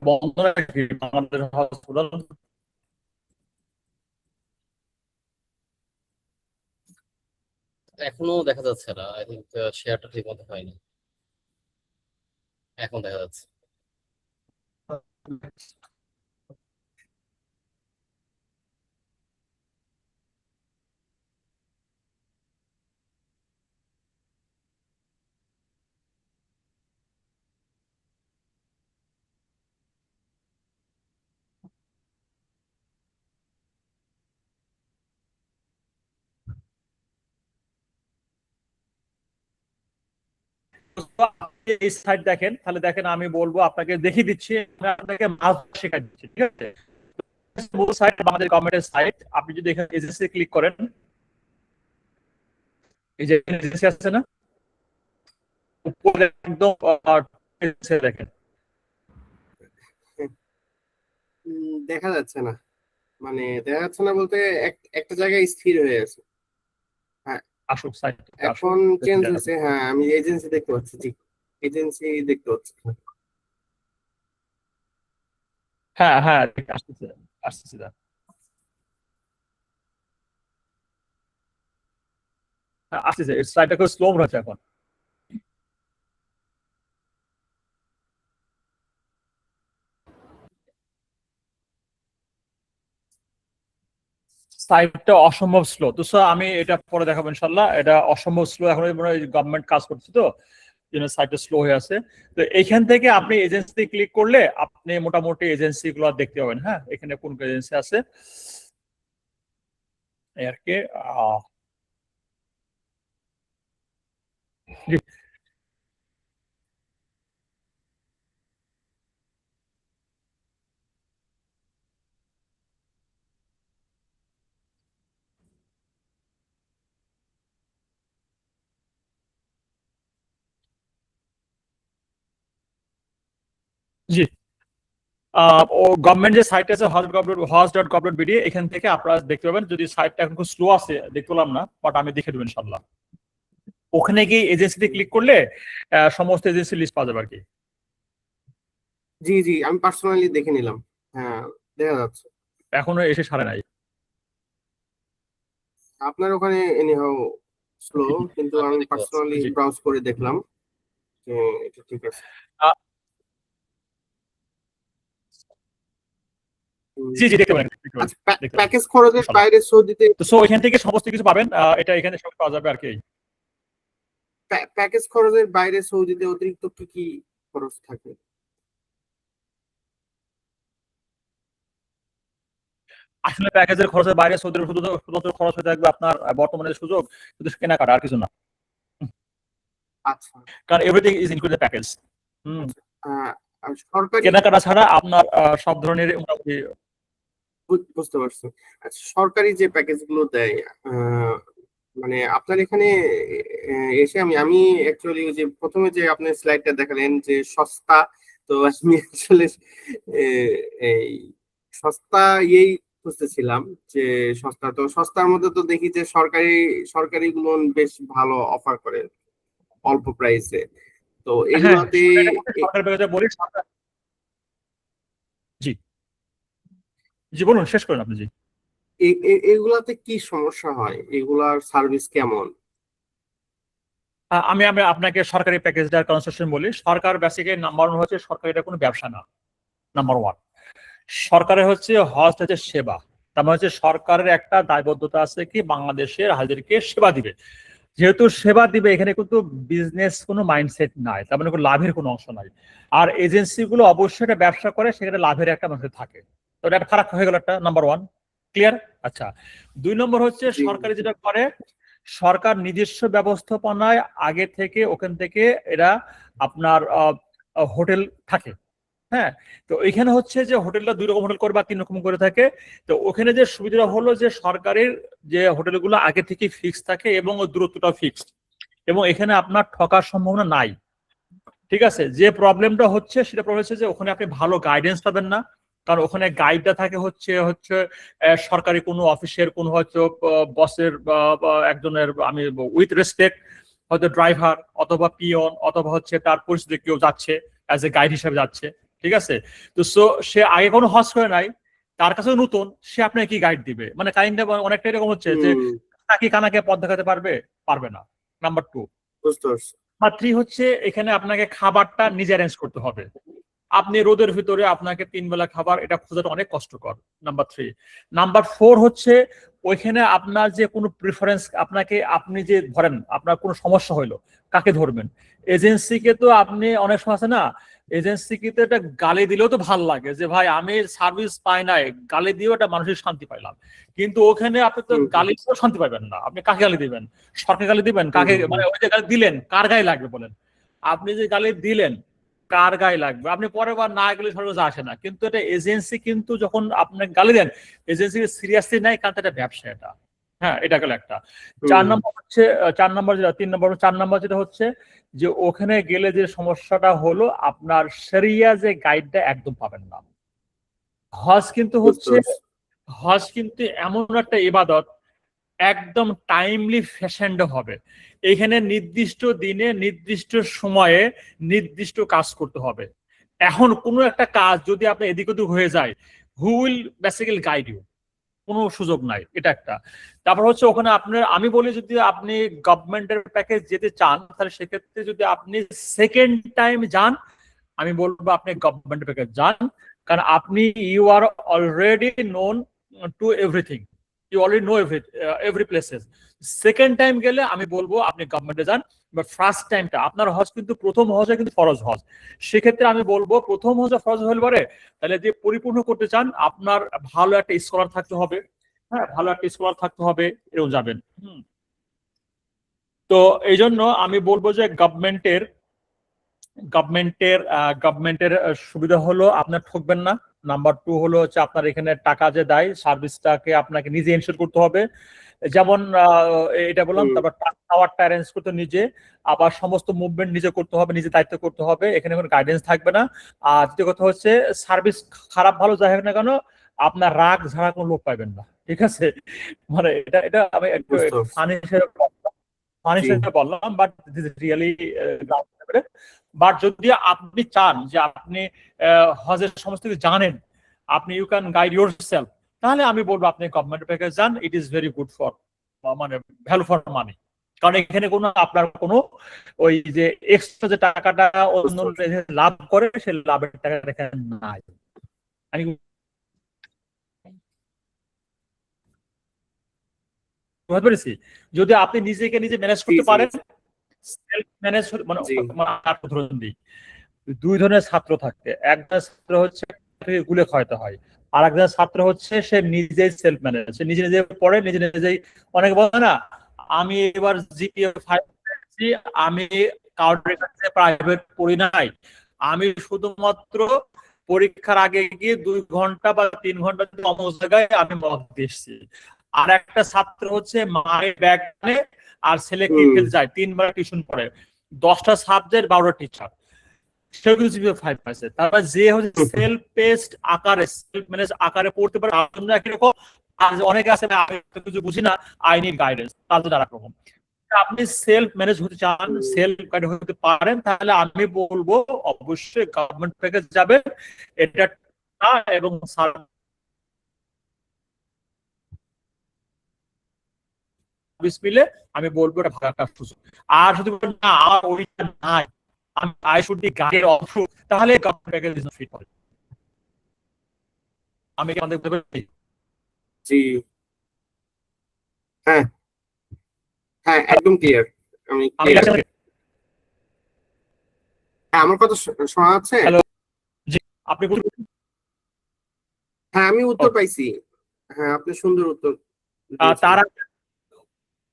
বন্ধ রাখি আমাদের হসপিটাল। এখনো দেখা যাচ্ছে না, আই থিঙ্ক শেয়ারটা ঠিক মতো হয়নি, এখন দেখা যাচ্ছে। এই সাইট দেখেন, তাহলে দেখেন আমি বলবো আপনাকে দেখিয়ে দিচ্ছি, আমি আপনাকে মাছ শেখাই দিচ্ছি, ঠিক আছে? সাইট আমাদের গভর্নমেন্টের সাইট, আপনি যদি এখানে এজেন্সি ক্লিক করেন, এই যে এজেন্সি আছে না উপরে একদম, দেখেন দেখা যাচ্ছে না, মানে দেখা যাচ্ছে না বলতে একটা জায়গায় স্থির হয়ে আছে। হ্যাঁ, আসুক সাইট এখন চেঞ্জ হয়েছে। হ্যাঁ, আমি এজেন্সি দেখতে পাচ্ছি, ঠিক এজেন্সি দেখতে পাচ্ছি। হ্যাঁ হ্যাঁ আসতেছে আসতেছে আসতেছে, সাইটটা খুব স্লো হচ্ছে এখন। সাইটটা অসম্ভব স্লো, তো আমি এটা পরে দেখাবো ইনশাল্লাহ। এটা অসম্ভব স্লো, এখন গভর্নমেন্ট কাজ করছে তো সাইটটা স্লো হয়ে আছে। তো এইখান থেকে আপনি এজেন্সি ক্লিক করলে আপনি মোটামুটি এজেন্সি গুলো দেখতে পাবেন। হ্যাঁ, এখানে কোন এজেন্সি আছে আর কি। জি জি, ও গভর্নমেন্ট যে সাইট আছে hos.gov.bd, এখান থেকে আপনারা দেখতে পাবেন। যদি সাইটটা এখন খুব স্লো আছে দেখতে পেলাম না, বাট আমি দেখে দেবো ইনশাল্লাহ। ওখানে গিয়ে এজেন্সিতে ক্লিক করলে সমস্ত এজেন্সি লিস্ট পাওয়া যাবে আর কি। জি জি, আমি পার্সোনালি দেখে নিলাম। হ্যাঁ, দেখা যাচ্ছে। এখনো এসে ছাড়ে নাই। আপনার ওখানে এনিহাও স্লো, কিন্তু আমি আমি দেখতে পাচ্ছি। পার্সোনালি জি ব্রাউজ করে দেখলাম যে এটা ঠিক আছে। আহ, হুম। জি জি, দেখতে পারেন দেখতে পারেন আচ্ছা, দেখতে পারেন প্যাকেজ খরচের ইনশাল্লাহ। বাইরে সৌদিতে তো এখান থেকে সমস্ত কিছু পাবেন, এটা এখানে সব পাওয়া যাবে আর কি। প্যাকেজ খরচের বাইরে সৌদিতে অতিরিক্ত কি কি খরচ থাকে? আসলে প্যাকেজের খরচের বাইরে সৌদির শুধুমাত্র খরচ হয়ে থাকবে আপনার বর্তমানে সুযোগ শুধু কেনাকাটা, আর কিছু না। আচ্ছা, কারণ এভরিথিং ইজ ইনক্লুডেড প্যাকেজ। হুম, আহ, আর সরকারি কেনাকাটা ছাড়া আপনার সব ধরনের মোটামুটি। বুঝতে পারছি। আচ্ছা, সরকারি যে প্যাকেজ গুলো দেয়, মানে আপনার এখানে এসে আমি আমি অ্যাকচুয়ালি যে প্রথমে যে আপনি স্লাইডটা দেখালেন যে সস্তা, তো আমি আসলে এই সস্তা ইয়েই খুঁজতেছিলাম যে সস্তা, তো সস্তার মধ্যে তো দেখি যে সরকারি গুলো বেশ ভালো অফার করে অল্প প্রাইসে। তো হ্যাঁ এগুলাতে সরকারি প্যাকেজে বলি জি জি, বলুন শেষ করেন আপনি। জি, এগুলাতে কি সমস্যা হয়, এগুলার সার্ভিস কেমন? আমি আমি আপনাকে সরকারি প্যাকেজটার কনসেশন বলি। সরকার বেসিক্যালি নাম্বার ওয়ান হচ্ছে, সরকার এটা কোনো ব্যবসা না। নাম্বার ওয়ান, সরকারের হচ্ছে হজ হচ্ছে সেবা। তার মানে হচ্ছে সরকারের একটা দায়বদ্ধতা আছে কি বাংলাদেশের হাজিদেরকে সেবা দিবে। যেহেতু সেবা দিবে, এখানে কিন্তু বিজনেস কোনো মাইন্ডসেট নাই, তার মানে কোনো লাভের কোনো অংশ নাই। আর এজেন্সি গুলো অবশ্যই একটা ব্যবসা করে, সেখানে লাভের একটা অংশ থাকে। তো এটা একটা ফারাক হয়ে গেল একটা, নাম্বার ওয়ান। ক্লিয়ার? আচ্ছা, দুই নম্বর হচ্ছে জি সরকারি যেটা করে, সরকার নিজস্ব ব্যবস্থাপনায় আগে থেকে ওখান থেকে এরা আপনার হোটেল থাকে। হ্যাঁ, তো এখানে হচ্ছে যে হোটেলটা দুই রকম হোটেল করে বা তিন রকম করে থাকে। তো ওখানে যে সুবিধা হলো যে সরকারের যে হোটেলগুলো আগে থেকে ফিক্স থাকে এবং ওই দূরত্বটা ফিক্সড, এবং এখানে আপনার ঠকার সম্ভাবনা নাই। ঠিক আছে, যে প্রবলেমটা হচ্ছে সেটা প্রবলেম হচ্ছে যে ওখানে আপনি ভালো গাইডেন্স পাবেন না। কারণ ওখানে গাইডটা থাকে হচ্ছে হচ্ছে সরকারি কোনো অফিসের কোনো হয়তো বসের বা একজনের, আমি উইথ রেসপেক্ট, হয়তো ড্রাইভার অথবা পিয়ন অথবা হচ্ছে তার পরিচিত কেউ যাচ্ছে অ্যাজ এ গাইড হিসেবে যাচ্ছে। ঠিক আছে, তো সে আগে কোনো হজ করে নাই, তার কাছে নতুন, সে আপনাকে কি গাইড দিবে, মানে কাইন্ড অনেকটা এরকম হচ্ছে যে হুম নাকি কানাকে পথ দেখাতে পারবে? পারবে না। নাম্বার 2। বুঝতে পারছি। নাম্বার 3 হচ্ছে এখানে আপনাকে খাবারটা নিজে অ্যারেঞ্জ করতে হবে। আপনি রোদের ভিতরে আপনাকে 3 বেলা খাবার এটা খোঁজাটা অনেক কষ্টকর। নাম্বার 3। নাম্বার 4 হচ্ছে ওইখানে আপনার যে কোনো প্রিফারেন্স আপনাকে আপনি যে ধরেন আপনার কোনো সমস্যা হইলো কাকে ধরবেন? এজেন্সিকে তো আপনি অনেক সময় আছে না, এজেন্সিকে তো একটা গালি দিলেও তো ভাল লাগে যে ভাই আমি সার্ভিস পাই নাই, গালি দিয়েও একটা মানসিক শান্তি পাইলাম। কিন্তু ওখানে আপনি তো হুম, গালি দিয়েও শান্তি পাইবেন না। আপনি কাকে গালি দিবেন? সরকার গালি দিবেন? কাকে হুম, মানে ওই যে গালি দিলেন কার গায়ে লাগবে বলেন? আপনি যে গালি দিলেন কার গায়ে লাগবে? আপনি পরের বার না গেলে সর্বজ আসে না। কিন্তু এটা এজেন্সি কিন্তু যখন আপনি গালি দেন এজেন্সি সিরিয়াসলি নাই, কারণ এটা ব্যবসা এটা। হ্যাঁ, এটা গেল একটা। 4 হুম, নম্বর হচ্ছে 4 নম্বর যেটা 3 নম্বর 4 নম্বর যেটা হচ্ছে যে ওখানে গেলে যে সমস্যাটা হলো আপনার শরিয়া যে গাইডটা একদম পাবেন না। হজ কিন্তু বুঝতে হচ্ছে পারছি। হজ কিন্তু এমন একটা ইবাদত একদম টাইমলি ফ্যাশনড হবে। এখানে নির্দিষ্ট দিনে নির্দিষ্ট সময়ে নির্দিষ্ট কাজ করতে হবে। এখন কোনো একটা কাজ যদি আপনি এদিক ওদিক হয়ে যায়, who will basically guide you? কোনো সুযোগ নাই, এটা একটা। তারপর হচ্ছে ওখানে আপনার আমি বলি যদি আপনি গভর্নমেন্টের প্যাকেজ যেতে চান তাহলে সেক্ষেত্রে যদি আপনি সেকেন্ড টাইম যান আমি বলবো আপনি গভর্নমেন্ট প্যাকেজ যান, কারণ আপনি you are already known to everything, you already know every places. Second time গেলে আমি বলবো আপনি গভর্নমেন্টে যান। বাট ফার্স্ট টাইমটা আপনার হজ কিন্তু প্রথম হজে কিন্তু ফরজ হজ, সেক্ষেত্রে আমি বলবো প্রথম হজে ফরজ হলে পরে তাহলে যে পরিপূর্ণ করতে চান আপনার ভালো একটা স্কলার থাকতে হবে। হ্যাঁ, ভালো একটা স্কলার থাকতে হবে, এরকম যাবেন। তো এই জন্য আমি বলবো যে গভর্নমেন্টের সুবিধা হলো আপনার ঠকবেন না। নাম্বার 2 হলো হচ্ছে আপনার এখানে টাকা যে দেয় সার্ভিসটাকে আপনাকে নিজে এনশিওর করতে হবে। যেমন এটা বললাম, হুম, তারপর টাওয়ারটা অ্যারেঞ্জ করতে নিজে, আবার সমস্ত মুভমেন্ট নিজে করতে হবে, নিজে দায়িত্ব করতে হবে, এখানে কোনো গাইডেন্স থাকবে না। আর দ্বিতীয় কথা হচ্ছে সার্ভিস খারাপ ভালো যাই হোক না কেন আপনার রাগ ঝাড়া কোনো লোক পাইবেন না, ঠিক আছে? মানে এটা এটা আমি একটু বুঝতে একটু পারছি। ফানি হিসেবে জি, বললাম, but this is really. But যদি আপনি চান যে আপনি হজের সমস্ত কিছু জানেন, আপনি you can guide yourself, তাহলে আমি বলবো আপনি গভর্নমেন্ট প্যাকেজ যান। It is very good for মানে ভ্যালু ফর মানি। কারণ এখানে কোনো আপনার কোনো ওই যে এক্সট্রা যে টাকাটা অন্য বুঝতে পারছি। লাভ করে সেই লাভের টাকা এখানে নাই। আমি বুঝতে পেরেছি। যদি আপনি নিজেকে নিজে ম্যানেজ জি, করতে জি, পারেন, সেলফ ম্যানেজ মানে জি, আর উদাহরণ দিই, 2 ধরনের ছাত্র থাকে। একটা ছাত্র হচ্ছে গুলে খাওয়াতে হয়, আর একজন ছাত্র হচ্ছে সে নিজেই সেলফ ম্যানেজ, সে নিজে নিজে পড়ে নিজে নিজেই। অনেকে বলে না আমি এবার জিপিএ 5 পেয়েছি, আমি কাউন্টারের কাছে প্রাইভেট পড়ি নাই, আমি শুধুমাত্র পরীক্ষার আগে গিয়ে 2 ঘন্টা বা 3 ঘন্টা অমুক জায়গায় আমি মত দিয়েছি। আর একটা ছাত্র হচ্ছে মায়ের ব্যাগ আনে আর ছেলে কি হুম, খেতে যায়, 3 বার টিউশন পড়ে, 10টা সাবজেক্ট 12টা টিচার, সেও কিন্তু জিপিএ 5 পাইছে। তারপর যে হচ্ছে সেলফ পেস্ট আকারে সেলফ ম্যানেজ আকারে পড়তে পারে তার জন্য একই রকম। আর যে অনেকে আছে না আমি তো কিছু বুঝি না, আই নিড গাইডেন্স, তার জন্য আরেক রকম। আপনি সেলফ ম্যানেজ হতে চান, হুম, সেলফ গাইড হতে পারেন, তাহলে আমি বলবো অবশ্যই গভর্নমেন্ট প্যাকেজ যাবে। এটা এবং সার্ভিস মিলে আমি বলবো এটা ভালো একটা সুযোগ। আর যদি বলেন না আমার ওইটা নাই, আমি I should be guided also, তাহলে government package is not fit for. আমি কি আমাদের বলতে পারি? জি, হ্যাঁ, হ্যাঁ, একদম ক্লিয়ার। আমি আমি ক্লিয়ার। হ্যাঁ, আমার কথা শোনা যাচ্ছে? হ্যালো, জি, আপনি হ্যাঁ, আমি উত্তর পাইছি। হ্যাঁ, আপনি সুন্দর উত্তর দিয়েছেন। তার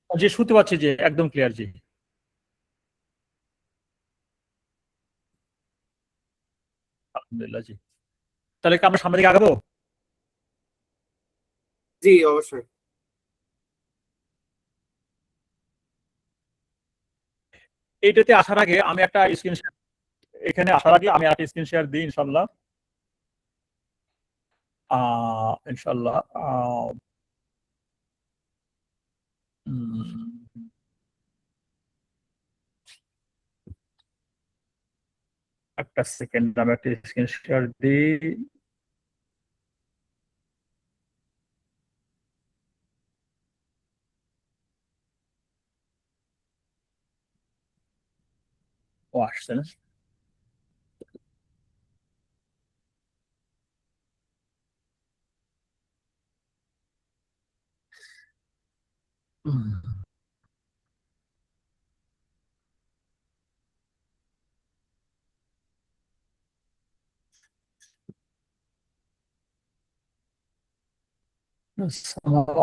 জি শুনতে পাচ্ছি, যে একদম ক্লিয়ার, জি আলহামদুলিল্লাহ। জি, তাহলে কি আমরা সামনে দিকে আগাবো? জি, অবশ্যই। এইটাতে আসার আগে আমি একটা স্ক্রিন শেয়ার, এখানে আসার আগে আমি একটা স্ক্রিন শেয়ার দিই ইনশাল্লাহ। ইনশাল্লাহ একটা সেকেন্ড আমি একটা স্ক্রিন শেয়ার দিই। আসছে না?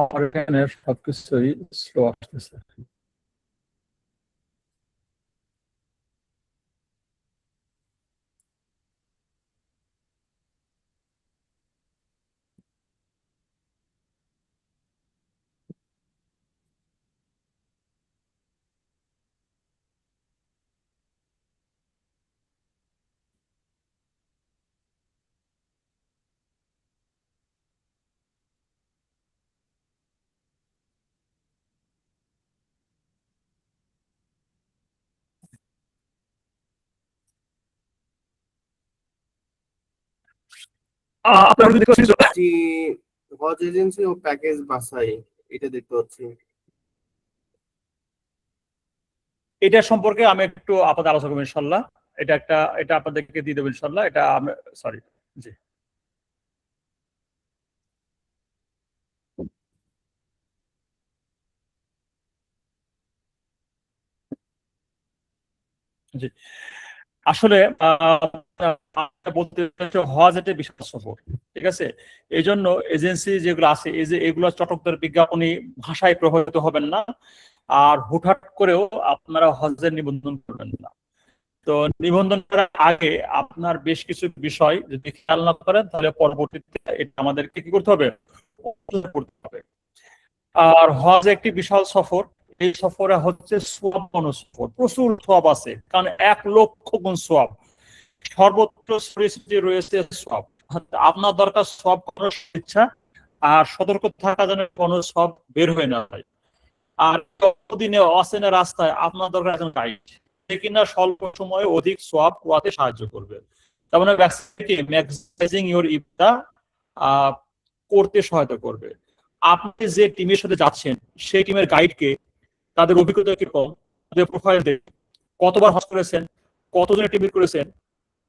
আমার এখানে সবকিছুই স্লো আসতেছে। আপনারা যদি দেখতে পাচ্ছেন, জি, হজ এজেন্সি ও প্যাকেজ বাছাই এটা দেখতে পাচ্ছি। এটা সম্পর্কে আমি একটু আপনাদের আলোচনা করবো ইনশাল্লাহ। এটা আপনাদেরকে দিয়ে দেবো ইনশাল্লাহ। এটা আমি সরি, জি জি আসলে বলতে চাচ্ছি, হজ একটা বিশাল সফর, ঠিক আছে। এই জন্য এজেন্সি যেগুলো আছে, এই যে এগুলো চটকদার বিজ্ঞাপনী ভাষায় প্রভাবিত হবেন না, আর হুটহাট করেও আপনারা হজের নিবন্ধন করবেন না। তো নিবন্ধন করার আগে আপনার বেশ কিছু বিষয় যদি খেয়াল না করেন, তাহলে পরবর্তীতে এটা আমাদেরকে কি করতে হবে, করতে হবে। আর হজ একটি বিশাল সফর। এই সফরে হচ্ছে সোয়াব সফর, প্রচুর সোয়াব আছে, কারণ 1,00,000 গুণ সোয়াব, সর্বত্র ছড়িয়ে রয়েছে সোয়াব। আপনার দরকার সব করার ইচ্ছা, আর সতর্ক থাকা যেন কোনো সব বের হয়ে না হয়। আর দিনে অচেনা রাস্তায় আপনার দরকার একজন গাইড, যে কিনা স্বল্প সময়ে অধিক সোয়াব কোয়াতে সাহায্য করবে। তার মানে ম্যাক্সিমাইজিং ইওর ইবদা করতে সহায়তা করবে। আপনি যে টিমের সাথে যাচ্ছেন, সেই টিমের গাইডকে, তাদের অভিজ্ঞতা কিরকম, তাদের প্রোফাইল দেন, কতবার হজ করেছেন, কতজনের টিম করেছেন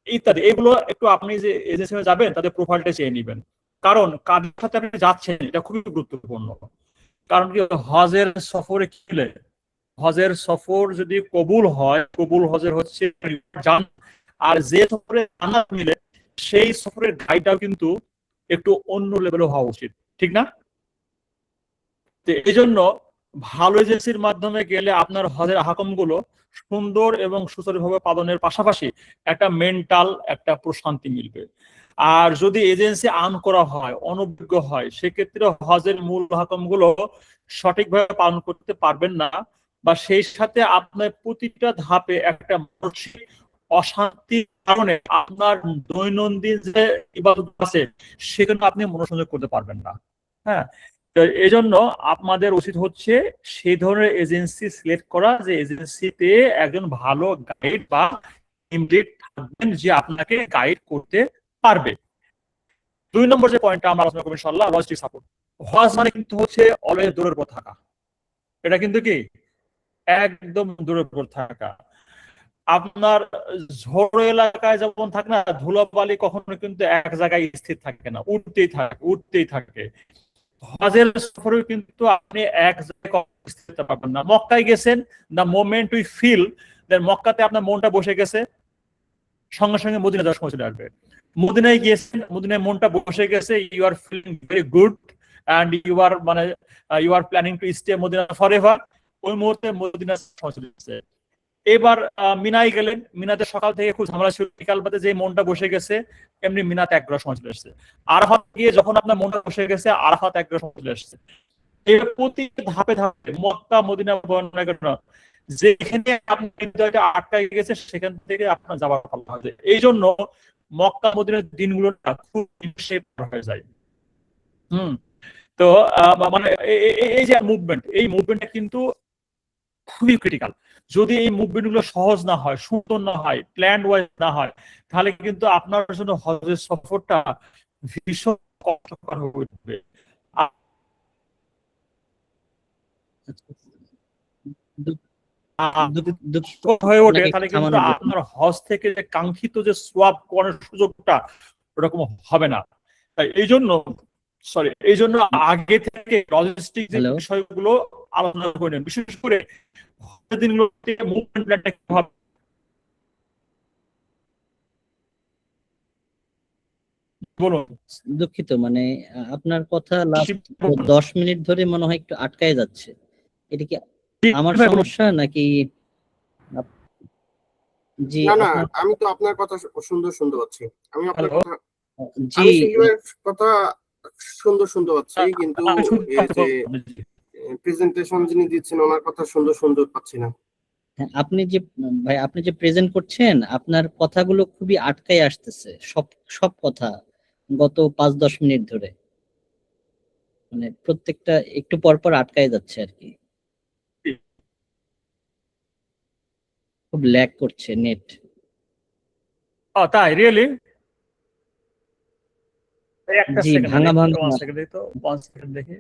ইত্যাদি, এগুলো একটু আপনি যে এজেন্সি যাবেন তাদের প্রোফাইলটা চেয়ে নেবেন। কারণ কাদের সাথে আপনি যাচ্ছেন এটা খুবই গুরুত্বপূর্ণ। কারণ কি, হজের সফরে কি হলে, হজের সফর যদি কবুল হয়, কবুল হজের হচ্ছে জান, আর যে সফরে জানা মিলে, সেই সফরের গাইডটাও কিন্তু একটু অন্য লেভেলে হওয়া উচিত, ঠিক না? তো এই জন্য ভালো এজেন্সির মাধ্যমে গেলে আপনার হজের আহকাম গুলো সুন্দর এবং সুচারুভাবে পালনের পাশাপাশি একটা মেন্টাল একটা প্রশান্তি মিলবে। আর যদি এজেন্সি আর্ন করা হয়, অনভিজ্ঞ হয়, সেক্ষেত্রে হজের মূল আহকাম গুলো সঠিকভাবে পালন করতে পারবেন না, বা সেই সাথে আপনার প্রতিটা ধাপে একটা মানসিক অশান্তির কারণে আপনার দৈনন্দিন যে ইবাদত আছে সেখানে আপনি মনোসংযোগ করতে পারবেন না। হ্যাঁ, তো এই জন্য আপনাদের উচিত হচ্ছে সেই ধরনের এজেন্সি সিলেক্ট করা, যে এজেন্সিতে একজন ভালো গাইড বা টিম লিড থাকবেন, যে আপনাকে গাইড করতে পারবে। 2 নম্বর যে পয়েন্টটা আমরা আলোচনা করবো ইনশাআল্লাহ, লজিস্টিক সাপোর্ট। হজ মানে কিন্তু হচ্ছে অলওয়েজ দূরের উপর থাকা, এটা কিন্তু কি একদম দূরের উপর থাকা। আপনার ঝোড়ো এলাকায় যেমন থাকে না, ধুলাবালি কখনো কিন্তু এক জায়গায় স্থির থাকে না, উঠতেই থাকে উঠতেই থাকে। হজের সফরে কিন্তু আপনি এক জায়গায় স্থির থাকতে পারবেন না। মক্কায় গেছেন, দ্য মোমেন্ট উই ফিল দেন মক্কাতে আপনার মনটা বসে গেছে, সঙ্গে সঙ্গে মদিনা যাওয়ার সময় চলে আসবে। মদিনায় গিয়েছেন, মদিনায় মনটা বসে গেছে, you are feeling very good and you are planning to stay Medina forever. ওই মুহূর্তে মদিনা সময় চলে গেছে। এবার মিনায় গেলেন, মিনাতে সকাল থেকে খুব ঝামেলা ছিল, বিকাল বাদে যে মনটা বসে গেছে, এমনি মিনাতে এক গ্রাস সময় চলে এসেছে। আরাফাত গিয়ে যখন আপনার মনটা বসে গেছে, আরাফাত এক গ্রাস সময় চলে এসেছে। এই প্রতি ধাপে ধাপে মক্কা মদিনা বর্ণনা কেন, যেখানে আপনি হৃদয়টা আটকায় গেছে সেখান থেকে আপনার যাবার পালা হবে। এই জন্য মক্কা মদিনার দিনগুলো খুব হয়ে যায়। তো মানে এই যে মুভমেন্ট, এই মুভমেন্টটা কিন্তু খুবই ক্রিটিক্যাল। যদি এই মুভমেন্ট গুলো সহজ না হয়, সুন্দর না হয়, প্ল্যান ওয়াইজ না হয়, তাহলে কিন্তু আপনার জন্য হজের সফরটা ভীষণ কষ্টকর হয়ে উঠবে। যদি হয়ে ওঠে আপনাকে তাহলে কিন্তু থামানোর জন্য। আপনার হজ থেকে যে কাঙ্ক্ষিত যে সোয়াব করার সুযোগটা ওরকম হবে না। তাই এই জন্য আগে থেকে লজিস্টিক যে হ্যালো, বিষয়গুলো আলোচনা করে নেন, বিশেষ করে হজের দিনগুলোতে মুভমেন্ট প্ল্যানটা কি হবে। বলুন। দুঃখিত মানে আপনার কথা লাস্ট 10 মিনিট ধরে মনে হয় একটু আটকায় যাচ্ছে। এটা কি আমার বলুন। সমস্যা নাকি আপ- জি না না, আপনার আমি তো আপনার কথা সুন্দর শুনতে পাচ্ছি। আমি আপনার হ্যালো। কথা জি আমি শিল্পের কথা সুন্দর শুনতে পাচ্ছি, কিন্তু আমি শুনতে এই পাচ্ছি, যে বলুন। প্রেজেন্টেশন যিনি দিচ্ছেন ওনার কথা সুন্দর সুন্দর পাচ্ছি না। হ্যাঁ, আপনি যে প্রেজেন্ট করছেন আপনার কথাগুলো খুবই আটকায় আসতেছে, সব সব কথা গত 5-10 মিনিট ধরে মানে প্রত্যেকটা একটু পর পর আটকায় যাচ্ছে আর কি, খুব ল্যাগ করছে নেট। তাই রিয়েলি? একটা জি সেকেন্ড ভাঙা দেখি, ভাঙা। 1 সেকেন্ড দেখি তো, 1 সেকেন্ড দেখি।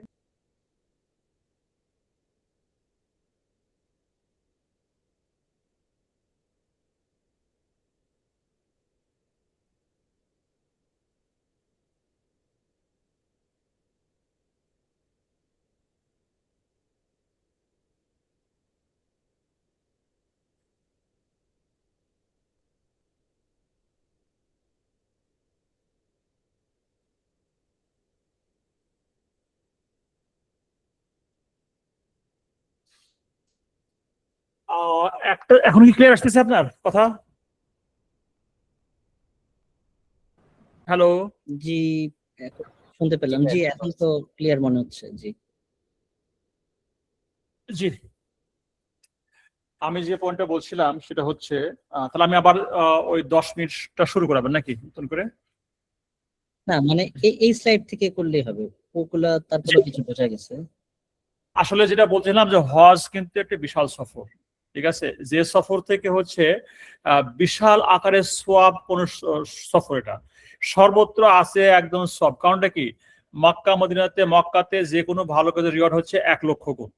একটা এখন কি ক্লিয়ার আসতেছে আপনার কথা? হ্যালো। জি এখন শুনতে পেলাম, জি এখন তো ক্লিয়ার মনে হচ্ছে। জি জি, আমি যে পয়েন্টটা বলছিলাম সেটা হচ্ছে তাহলে আমি আবার ওই 10 মিনিটটা শুরু করাবেন নাকি নতুন করে? না মানে এই স্লাইড থেকে করলেই হবে, ওগুলা তারপরে কিছু বোঝা গেছে। আসলে যেটা বলছিলাম যে হজ কিন্তু একটা বিশাল সফর, ঠিক আছে? যে সফর থেকে হচ্ছে বিশাল আকারের সোয়াব কোন সফর, এটা সর্বত্র আছে একদম সব। কারণটা কি, মক্কাতে যে কোনো ভালো কাজের রিওয়ার্ড হচ্ছে 1,00,000 গুণ।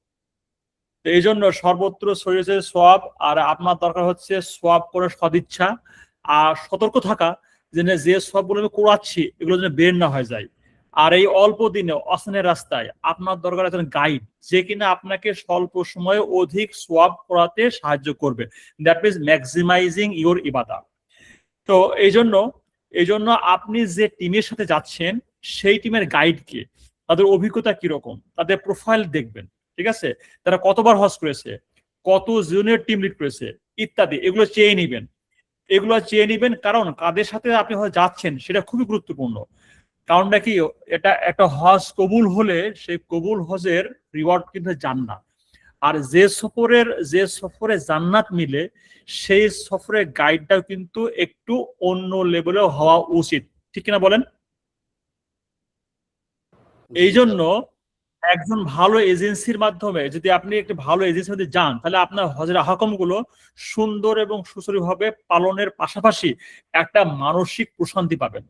তো এই জন্য সর্বত্র ছড়িয়েছে সোয়াব, আর আপনার দরকার হচ্ছে সোয়াব করে সদিচ্ছা আর সতর্ক থাকা যে সবগুলো আমি করাচ্ছি এগুলো যেন বের না হয়ে যায়। আর এই অল্প দিনে অসনের রাস্তায় আপনার দরকার একজন গাইড, যে কিনা আপনাকে স্বল্প সময়ে অধিক সোয়াব করাতে সাহায্য করবে। দ্যাট মিনস ম্যাক্সিমাইজিং ইওর ইবাদা। তো এই জন্য আপনি যে টিমের সাথে যাচ্ছেন সেই টিমের গাইডকে, তাদের অভিজ্ঞতা কিরকম, তাদের প্রোফাইল দেখবেন, ঠিক আছে? তারা কতবার হজ করেছে, কত জুনিয়র টিম লিড করেছে ইত্যাদি, এগুলো চেয়ে নিবেন। কারণ কাদের সাথে আপনি হয়তো যাচ্ছেন সেটা খুবই গুরুত্বপূর্ণ। কারণটা কি, এটা একটা হজ কবুল হলে সেই কবুল হজের রিওয়ার্ড কিন্তু জান্নাত। আর যে সফরে জান্নাত মিলে সেই সফরের গাইডটাও কিন্তু একটু অন্য লেভেলে হওয়া উচিত, ঠিক কিনা বলেন? এই জন্য একজন ভালো এজেন্সির মাধ্যমে, যদি আপনি একটি ভালো এজেন্সির মধ্যে যান, তাহলে আপনার হজের আহকাম গুলো সুন্দর এবং সুচারুভাবে পালনের পাশাপাশি একটা মানসিক প্রশান্তি পাবেন।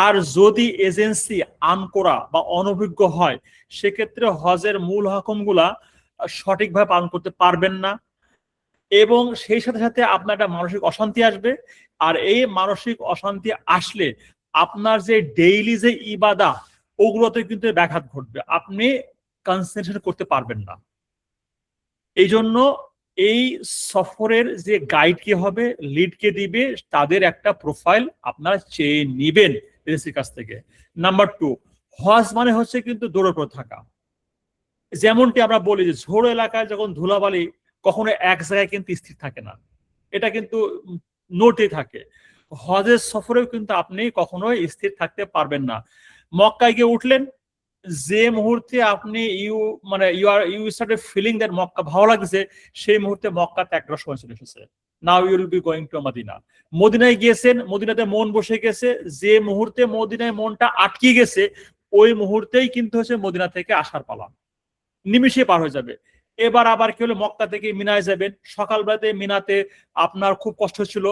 আর যদি এজেন্সি আনকোরা বা অনভিজ্ঞ হয়, সেক্ষেত্রে হজের মূল হাকম গুলা সঠিকভাবে পালন করতে পারবেন না, এবং সেই সাথে সাথে আপনার একটা মানসিক অশান্তি আসবে। আর এই মানসিক অশান্তি আসলে আপনার যে ডেইলি যে ইবাদা, ওগুলোতে কিন্তু ব্যাঘাত ঘটবে, আপনি কনসেন্ট্রেট করতে পারবেন না। এই জন্য এই সফরের যে গাইড কে হবে, লিড কে দিবে, তাদের একটা প্রোফাইল আপনারা চেয়ে নিবেন এজেন্সির কাছ থেকে। নাম্বার 2, হজ মানে হচ্ছে কিন্তু দৌড়ে পড়ে থাকা। যেমনটি আমরা বলি যে ঝোড় এলাকায় যখন ধুলাবালি কখনো এক জায়গায় কিন্তু স্থির থাকে না, এটা কিন্তু নোটে থাকে। হজের সফরেও কিন্তু আপনি কখনোই স্থির থাকতে পারবেন না। মক্কায় গিয়ে উঠলেন, যে মুহূর্তে আপনি you started feeling that Mecca ভালো লাগছে, সেই মুহূর্তে মক্কা ত্যাগ করার সময় চলে এসেছে। Now you will be going to Medina. মদিনায় গিয়েছেন, মদিনাতে মন বসে গেছে, যে মুহূর্তে মদিনায় মনটা আটকে গেছে ওই মুহূর্তেই কিন্তু হচ্ছে মদিনা থেকে আসার পালা, নিমিশে পার হয়ে যাবে। এবার আবার কি হলো, মক্কা থেকে মিনায় যাবেন, সকালবেলাতে মিনাতে আপনার খুব কষ্ট হচ্ছিল,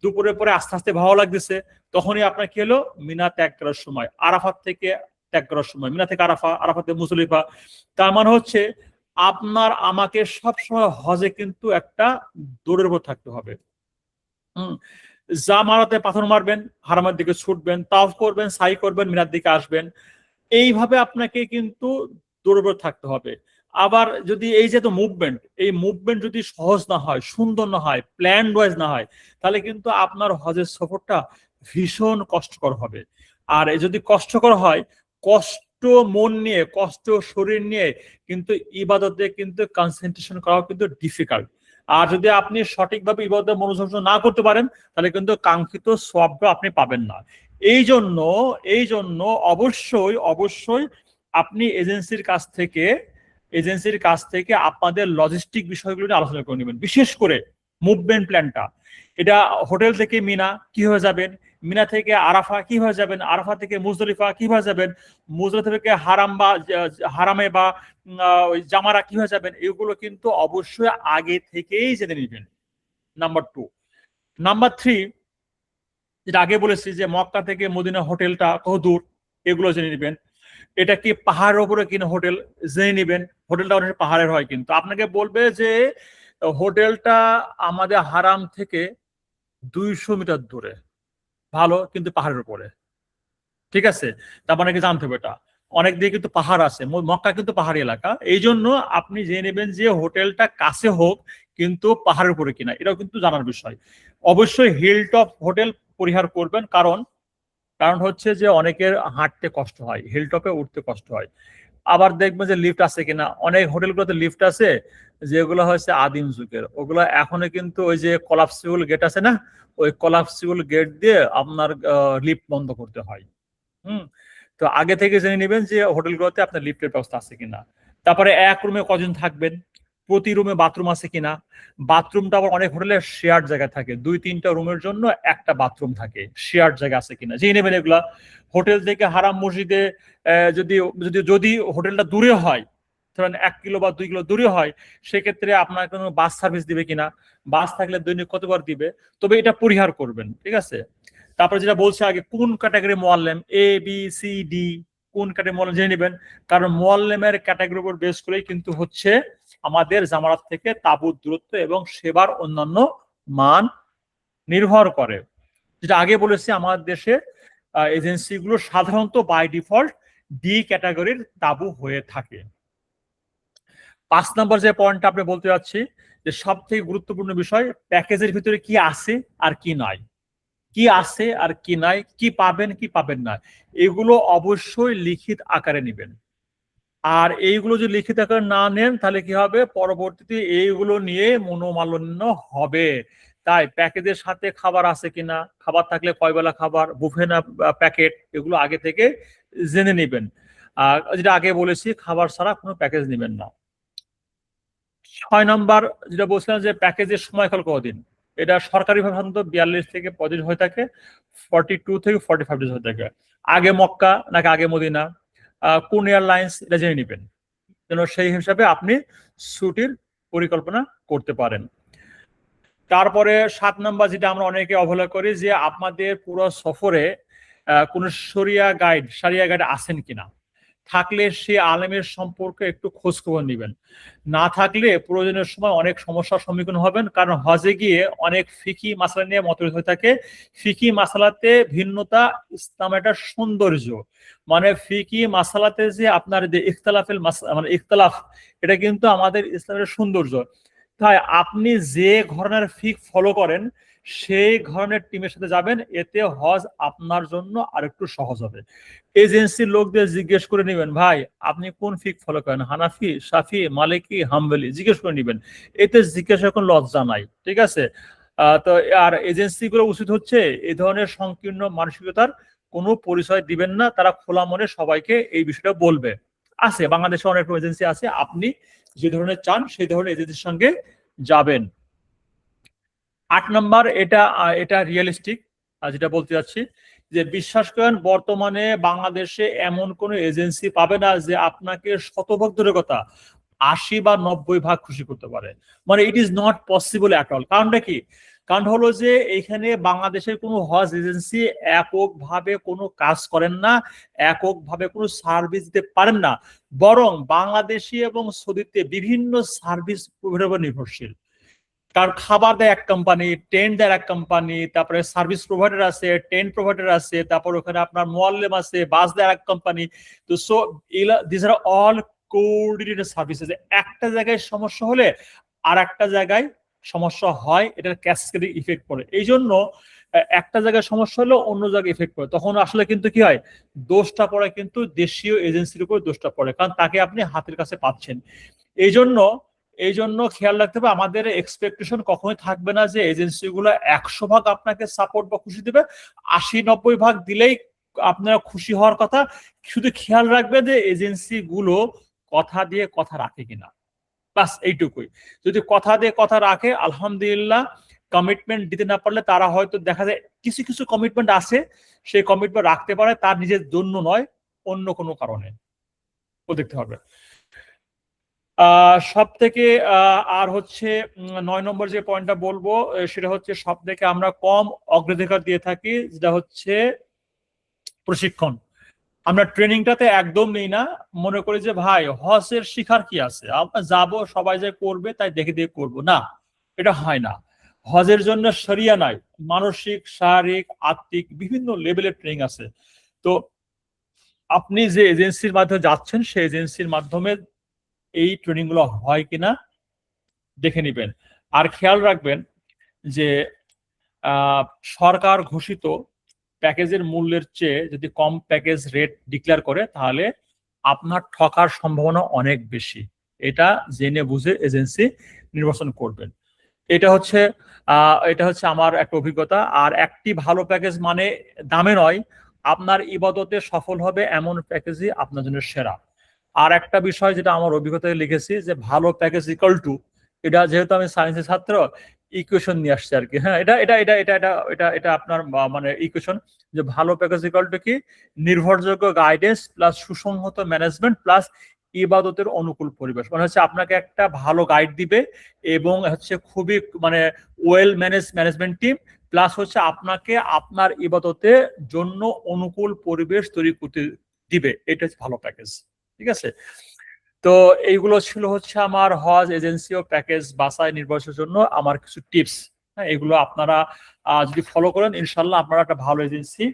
দুপুরে পরে আস্তে আস্তে ভালো লাগতেছে, তখনই আপনার কি হলো, মিনা ত্যাগ করার সময়, আরাফাত থেকে ত্যাগ করার সময়, মিনা থেকে আরাফা, আরাফাতে মুজদলিফা। তার মানে হচ্ছে আপনার আমাকে সবসময় হজে কিন্তু একটা দৌড়ের উপর থাকতে হবে। জামারাতে পাথর মারবেন, হারামের দিকে ছুটবেন, তাওয়াফ করবেন, সাই করবেন, মিনার দিকে আসবেন, এইভাবে আপনাকে কিন্তু দৌড়ের উপর থাকতে হবে। আবার যদি এই যে মুভমেন্ট, এই মুভমেন্ট যদি সহজ না হয়, সুন্দর না হয়, প্ল্যান ওয়াইজ না হয়, তাহলে কিন্তু আপনার হজের সফরটা ভীষণ কষ্টকর হবে। আর যদি কষ্টকর হয়, কষ্ট মন নিয়ে, কষ্ট শরীর নিয়ে কিন্তু ইবাদতে কিন্তু কনসেন্ট্রেশন করা কিন্তু ডিফিকাল্ট। আর যদি আপনি সঠিকভাবে ইবাদতে মনোযোগ না করতে পারেন, তাহলে কিন্তু কাঙ্ক্ষিত সওয়াবটা আপনি পাবেন না। এই জন্য অবশ্যই আপনি এজেন্সির কাছ থেকে আপনাদের লজিস্টিক বিষয়গুলো নিয়ে আলোচনা করে নেবেন। বিশেষ করে মুভমেন্ট প্ল্যানটা, এটা হোটেল থেকে মিনা কিভাবে যাবেন, মিনা থেকে আরাফা কিভাবে যাবেন, আরাফা থেকে মুজদলিফা কিভাবে যাবেন, মুজদলিফা থেকে হারামে বা ওই জামারা কিভাবে যাবেন, এগুলো কিন্তু অবশ্যই আগে থেকেই জেনে নেবেন। নাম্বার 2। নাম্বার 3, যেটা আগে বলেছি যে মক্কা থেকে মদিনা হোটেলটা কত দূর, এগুলো জেনে নেবেন। এটা কি পাহাড়ের উপরে কিনা হোটেল, জেনে নেবেন। হোটেলটা অনেক পাহাড়ের হয়, কিন্তু আপনাকে বলবে যে হোটেলটা আমাদের হারাম থেকে 200 মিটার দূরে, ভালো, কিন্তু পাহাড়ের উপরে, ঠিক আছে। তারপর অনেকে জানতে হবে এটা অনেক দিকে কিন্তু পাহাড় আছে, মক্কা কিন্তু পাহাড়ি এলাকা। এই জন্য আপনি জেনে নেবেন যে হোটেলটা কাছে হোক কিন্তু পাহাড়ের উপরে কিনা, এটাও কিন্তু জানার বিষয়। অবশ্যই হিল টপ হোটেল পরিহার করবেন, কারণ হচ্ছে যে অনেকের হাঁটতে কষ্ট হয়, হিল টপে উঠতে কষ্ট হয়। আবার দেখবেন যে লিফট আছে কিনা, অনেক হোটেলগুলোতে লিফট আছে যেগুলো হচ্ছে আদিম যুগের, ওগুলো এখনো কিন্তু ওই যে কলাপসিবল গেট আছে না, ওই কলাপসিবল গেট দিয়ে আপনার লিফট বন্ধ করতে হয়। তো আগে থেকে জেনে নেবেন যে হোটেলগুলোতে আপনার লিফটের ব্যবস্থা আছে কিনা। তারপরে এক রুমে কজন থাকবেন, প্রতি রুমে বাথরুম আছে কিনা। বাথরুমটা আবার অনেক হোটেলে শেয়ার জায়গা থাকে, 2-3টা রুমের জন্য একটা বাথরুম থাকে, শেয়ার জায়গা আছে কিনা জেনে নেবেন এগুলা। হোটেল থেকে হারাম মসজিদে যদি হোটেলটা দূরে হয়, ধরেন 1 কিলো বা 2 কিলো দূরে হয়, সেক্ষেত্রে আপনার কোনো বাস সার্ভিস দিবে কিনা, বাস থাকলে দৈনিক কতবার দিবে, তবে এটা পরিহার করবেন, ঠিক আছে। তারপরে যেটা বলছে আগে, কোন ক্যাটাগরি মোয়াল্লেম, ABCD, কোন ক্যাটাগরি মোয়াল্লেম জেনে নেবেন, কারণ মোয়াল্লেমের ক্যাটাগরির উপর বেস করেই কিন্তু হচ্ছে আমাদের জামারাত থেকে তাঁবুর দূরত্ব এবং সেবার অন্যান্য মান নির্ভর করে। যেটা আগে বলেছি, আমাদের দেশে এজেন্সিগুলো সাধারণত বাই ডিফল্ট ডি ক্যাটাগরির তাঁবু হয়ে থাকে। 5 নম্বর যে পয়েন্টটা আপনি বলতে যাচ্ছি, যে সব থেকে গুরুত্বপূর্ণ বিষয়, প্যাকেজের ভিতরে কি আছে আর কি নাই, কি আছে আর কি নাই, কি পাবেন কি পাবেন না, এগুলো অবশ্যই লিখিত আকারে নেবেন। আর এইগুলো যদি লিখিত আকারে না নেন, তাহলে কি হবে, পরবর্তীতে এইগুলো নিয়ে মনোমালিন্য হবে। তাই প্যাকেজের সাথে খাবার আছে কিনা, খাবার থাকলে কয় বেলা খাবার, বুফে না প্যাকেট, এগুলো আগে থেকে জেনে নেবেন। যেটা আগে বলেছি, খাবার ছাড়া কোনো প্যাকেজ নেবেন না। 6 নম্বর যেটা বলছিলাম যে প্যাকেজের সময়কাল কতদিন, এটা সরকারিভাবে সাধারণত 42 থেকে 35 দিন হয়ে থাকে, 42 থেকে 45 ডেজ হয়ে থাকে। আগে মক্কা নাকি আগে মদিনা, কোন এয়ারলাইন্স, এটা জেনে নেবেন, যেন সেই হিসাবে আপনি ছুটির পরিকল্পনা করতে পারেন। তারপরে 7 নম্বর যেটা আমরা অনেকে অবহেলা করি, যে আপনাদের পুরো সফরে কোন শরিয়া গাইড আছেন কিনা, থাকলে সে আলেমের সম্পর্কে একটু খোঁজ খবর নেবেন। না থাকলে প্রয়োজনের সময় অনেক সমস্যার সম্মুখীন হবেন, কারণ হজে গিয়ে অনেক ফিকি মাসালা নিয়ে মতভেদ হয়ে থাকে। ফিকি মাসালাতে ভিন্নতা ইসলাম একটা সৌন্দর্য, মানে ফিকি মাসালাতে যে আপনার যে ইখতলাফ, এটা কিন্তু আমাদের ইসলামের সৌন্দর্য। তাই আপনি যে ধরনের ফিক ফলো করেন সেই ধরনের টিমের সাথে যাবেন, এতে হজ আপনার জন্য আরেকটু সহজ হবে। এজেন্সির লোকদের জিজ্ঞেস করে নেবেন, ভাই আপনি কোন ফিক ফলো করেন, হানাফি, শাফি, মালিকি, হাম্বলি, জিজ্ঞেস করে নেবেন। এতে জিজ্ঞাসা কোনো লজ্জা নাই, ঠিক আছে। তো আর এজেন্সিগুলো উচিত হচ্ছে এই ধরনের সংকীর্ণ মানসিকতার কোনো পরিচয় দিবেন না, তারা খোলা মনে সবাইকে এই বিষয়টা বলবে। আছে বাংলাদেশে অনেক এজেন্সি আছে, আপনি যে ধরনের চান সেই ধরনের এজেন্সির সঙ্গে যাবেন। 8 নম্বর, এটা রিয়েলিস্টিক, যেটা বলতে যাচ্ছি, যে বিশ্বাস করেন বর্তমানে বাংলাদেশে এমন কোন এজেন্সি পাবে না যে আপনাকে 100% দূরের কথা 80 বা 90 ভাগ খুশি করতে পারে, মানে ইট is not possible at all. কারণটা কি, কারণ হলো যে এখানে বাংলাদেশের কোনো হজ এজেন্সি এককভাবে কোনো কাজ করেন না, এককভাবে কোনো সার্ভিস দিতে পারেন না, বরং বাংলাদেশি এবং সৌদিতে বিভিন্ন সার্ভিস প্রোভাইডার উপর নির্ভরশীল। কারণ খাবার দেয় এক কোম্পানি, টেন্ট দেয় এক কোম্পানি, তারপরে সার্ভিস প্রোভাইডার আছে, টেন্ট প্রোভাইডার আছে, তারপর ওখানে আপনার মোয়াল্লেম আছে, বাস দেয় এক কোম্পানি। তো so this are all coordinated services. একটা জায়গায় সমস্যা হলে আর একটা জায়গায় সমস্যা হয়, এটার ক্যাসকেডিং ইফেক্ট পড়ে। এই জন্য একটা জায়গায় সমস্যা হলো অন্য জায়গায় ইফেক্ট পড়ে, তখন আসলে কিন্তু কি হয়, দোষটা পড়ে কিন্তু দেশীয় এজেন্সির উপর দোষটা পড়ে, কারণ তাকে আপনি হাতের কাছে পাচ্ছেন। এই জন্য খেয়াল রাখতে হবে, আমাদের এক্সপেকটেশন কখনোই থাকবে না যে এজেন্সিগুলো 100% আপনাকে সাপোর্ট বা খুশি দিবে, 80-90% দিলেই আপনারা খুশি হওয়ার কথা। শুধু খেয়াল রাখবে যে এজেন্সিগুলো কথা দিয়ে কথা রাখে কিনা, বাস এইটুকুই। যদি কথা দিয়ে কথা রাখে আলহামদুলিল্লাহ, কমিটমেন্ট দিতে না পারলে তারা হয়তো দেখা যায় কিছু কিছু কমিটমেন্ট আছে, সেই কমিটমেন্ট রাখতে পারে তার নিজের জন্য নয়, অন্য কোনো কারণে, ও দেখতে হবে। সব থেকে আর হচ্ছে 9 নম্বর যে পয়েন্টটা বলবো সেটা হচ্ছে সব থেকে আমরা কম অগ্রাধিকার দিয়ে থাকি, যেটা হচ্ছে প্রশিক্ষণ। আমরা ট্রেনিংটাতে একদম নেই না, মনে করি যে ভাই হজের শিখার কি আছে, আমরা যাবো সবাই যে করবে তাই দেখে দেখে করবো না, এটা হয় না। হজের জন্য শরিয়া নাই, মানসিক, শারীরিক, আত্মিক বিভিন্ন লেভেলের ট্রেনিং আছে। তো আপনি যে এজেন্সির মাধ্যমে যাচ্ছেন সেই এজেন্সির মাধ্যমে এই ট্রেনিং গুলো হয় কিনা দেখে নিবেন। আর খেয়াল রাখবেন যে সরকার ঘোষিত প্যাকেজের মূল্যের চেয়ে যদি কম প্যাকেজ রেট ডিক্লেয়ার করে তাহলে আপনার ঠকার সম্ভাবনা অনেক বেশি। এটা জেনে বুঝে এজেন্সি নির্বাচন করবেন। এটা হচ্ছে আমার একটা অভিজ্ঞতা। আর একটি ভালো প্যাকেজ মানে দামে নয়, আপনার ইবাদতে সফল হবে এমন প্যাকেজই আপনার জন্য সেরা। আর একটা বিষয় যেটা আমার অভিজ্ঞতায় লিখেছি যে ভালো প্যাকেজ ইকুয়াল টু, এটা যেহেতু আমি সায়েন্সের ছাত্র ইকুয়েশন নিয়ে আসছি আর কি। হ্যাঁ, এটা আপনার মানে ইকুয়েশন, যে ভালো প্যাকেজ ইকুয়াল টু কি, নির্ভরযোগ্য গাইডেন্স প্লাস সুসংহত ম্যানেজমেন্ট প্লাস ইবাদতের অনুকূল পরিবেশ। মানে হচ্ছে আপনাকে একটা ভালো গাইড দিবে এবং হচ্ছে খুবই মানে ওয়েল ম্যানেজমেন্ট টিম, প্লাস হচ্ছে আপনাকে আপনার ইবাদতের জন্য অনুকূল পরিবেশ তৈরি করতে দিবে। এটা হচ্ছে ভালো প্যাকেজ। ঠিক আছে, তো এইগুলো ছিল হচ্ছে আমার হজ এজেন্সি ও প্যাকেজ বাছাই নির্বাচনের জন্য আমার কিছু টিপস। হ্যাঁ, এগুলো আপনারা যদি ফলো করেন ইনশাল্লাহ আপনারা একটা ভালো এজেন্সি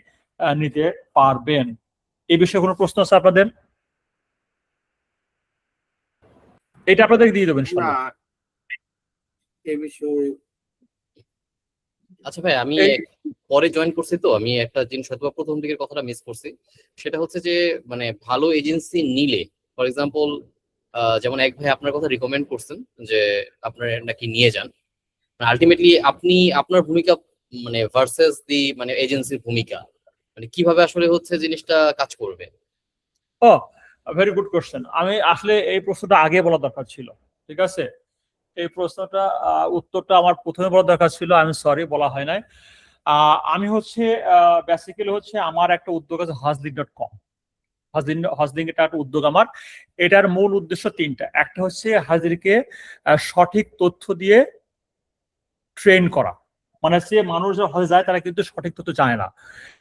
নিতে পারবেন। এই বিষয়ে কোনো প্রশ্ন আছে আপনাদের? এটা আপনাদের দিয়ে দেবেন না, ইনশাল্লাহ। এই বিষয়ে আচ্ছা ভাই, আমি পরে জয়েন করছি, তো আমি একটা জিনিস হয়তো প্রথম দিকের কথাটা মিস করছি। সেটা হচ্ছে যে মানে ভালো এজেন্সি নিলে, ফর এক্সাম্পল যেমন এক ভাই আপনার কথা রিকমেন্ড করছেন যে আপনার নাকি নিয়ে যান, আলটিমেটলি আপনি আপনার ভূমিকা মানে ভার্সেস দি মানে এজেন্সির ভূমিকা, মানে কিভাবে আসলে হচ্ছে জিনিসটা কাজ করবে। ও, ভেরি গুড কোশ্চেন। আমি আসলে এই প্রশ্নটা আগে বলা দরকার ছিল। ঠিক আছে, এই প্রশ্নটা উত্তরটা আমার প্রথমে বলা দরকার ছিল, আমি সরি বলা হয় নাই। আমি হচ্ছে বেসিক্যালি হচ্ছে আমার একটা উদ্যোগ আছে hajlink.com। হজলিং এটা একটা উদ্যোগ আমার। এটার মূল উদ্দেশ্য তিনটা। একটা হচ্ছে হাজিরকে সঠিক তথ্য দিয়ে ট্রেন করা, মানে হচ্ছে মানুষ যারা হজে যায় তারা কিন্তু সঠিক তথ্য জানে না।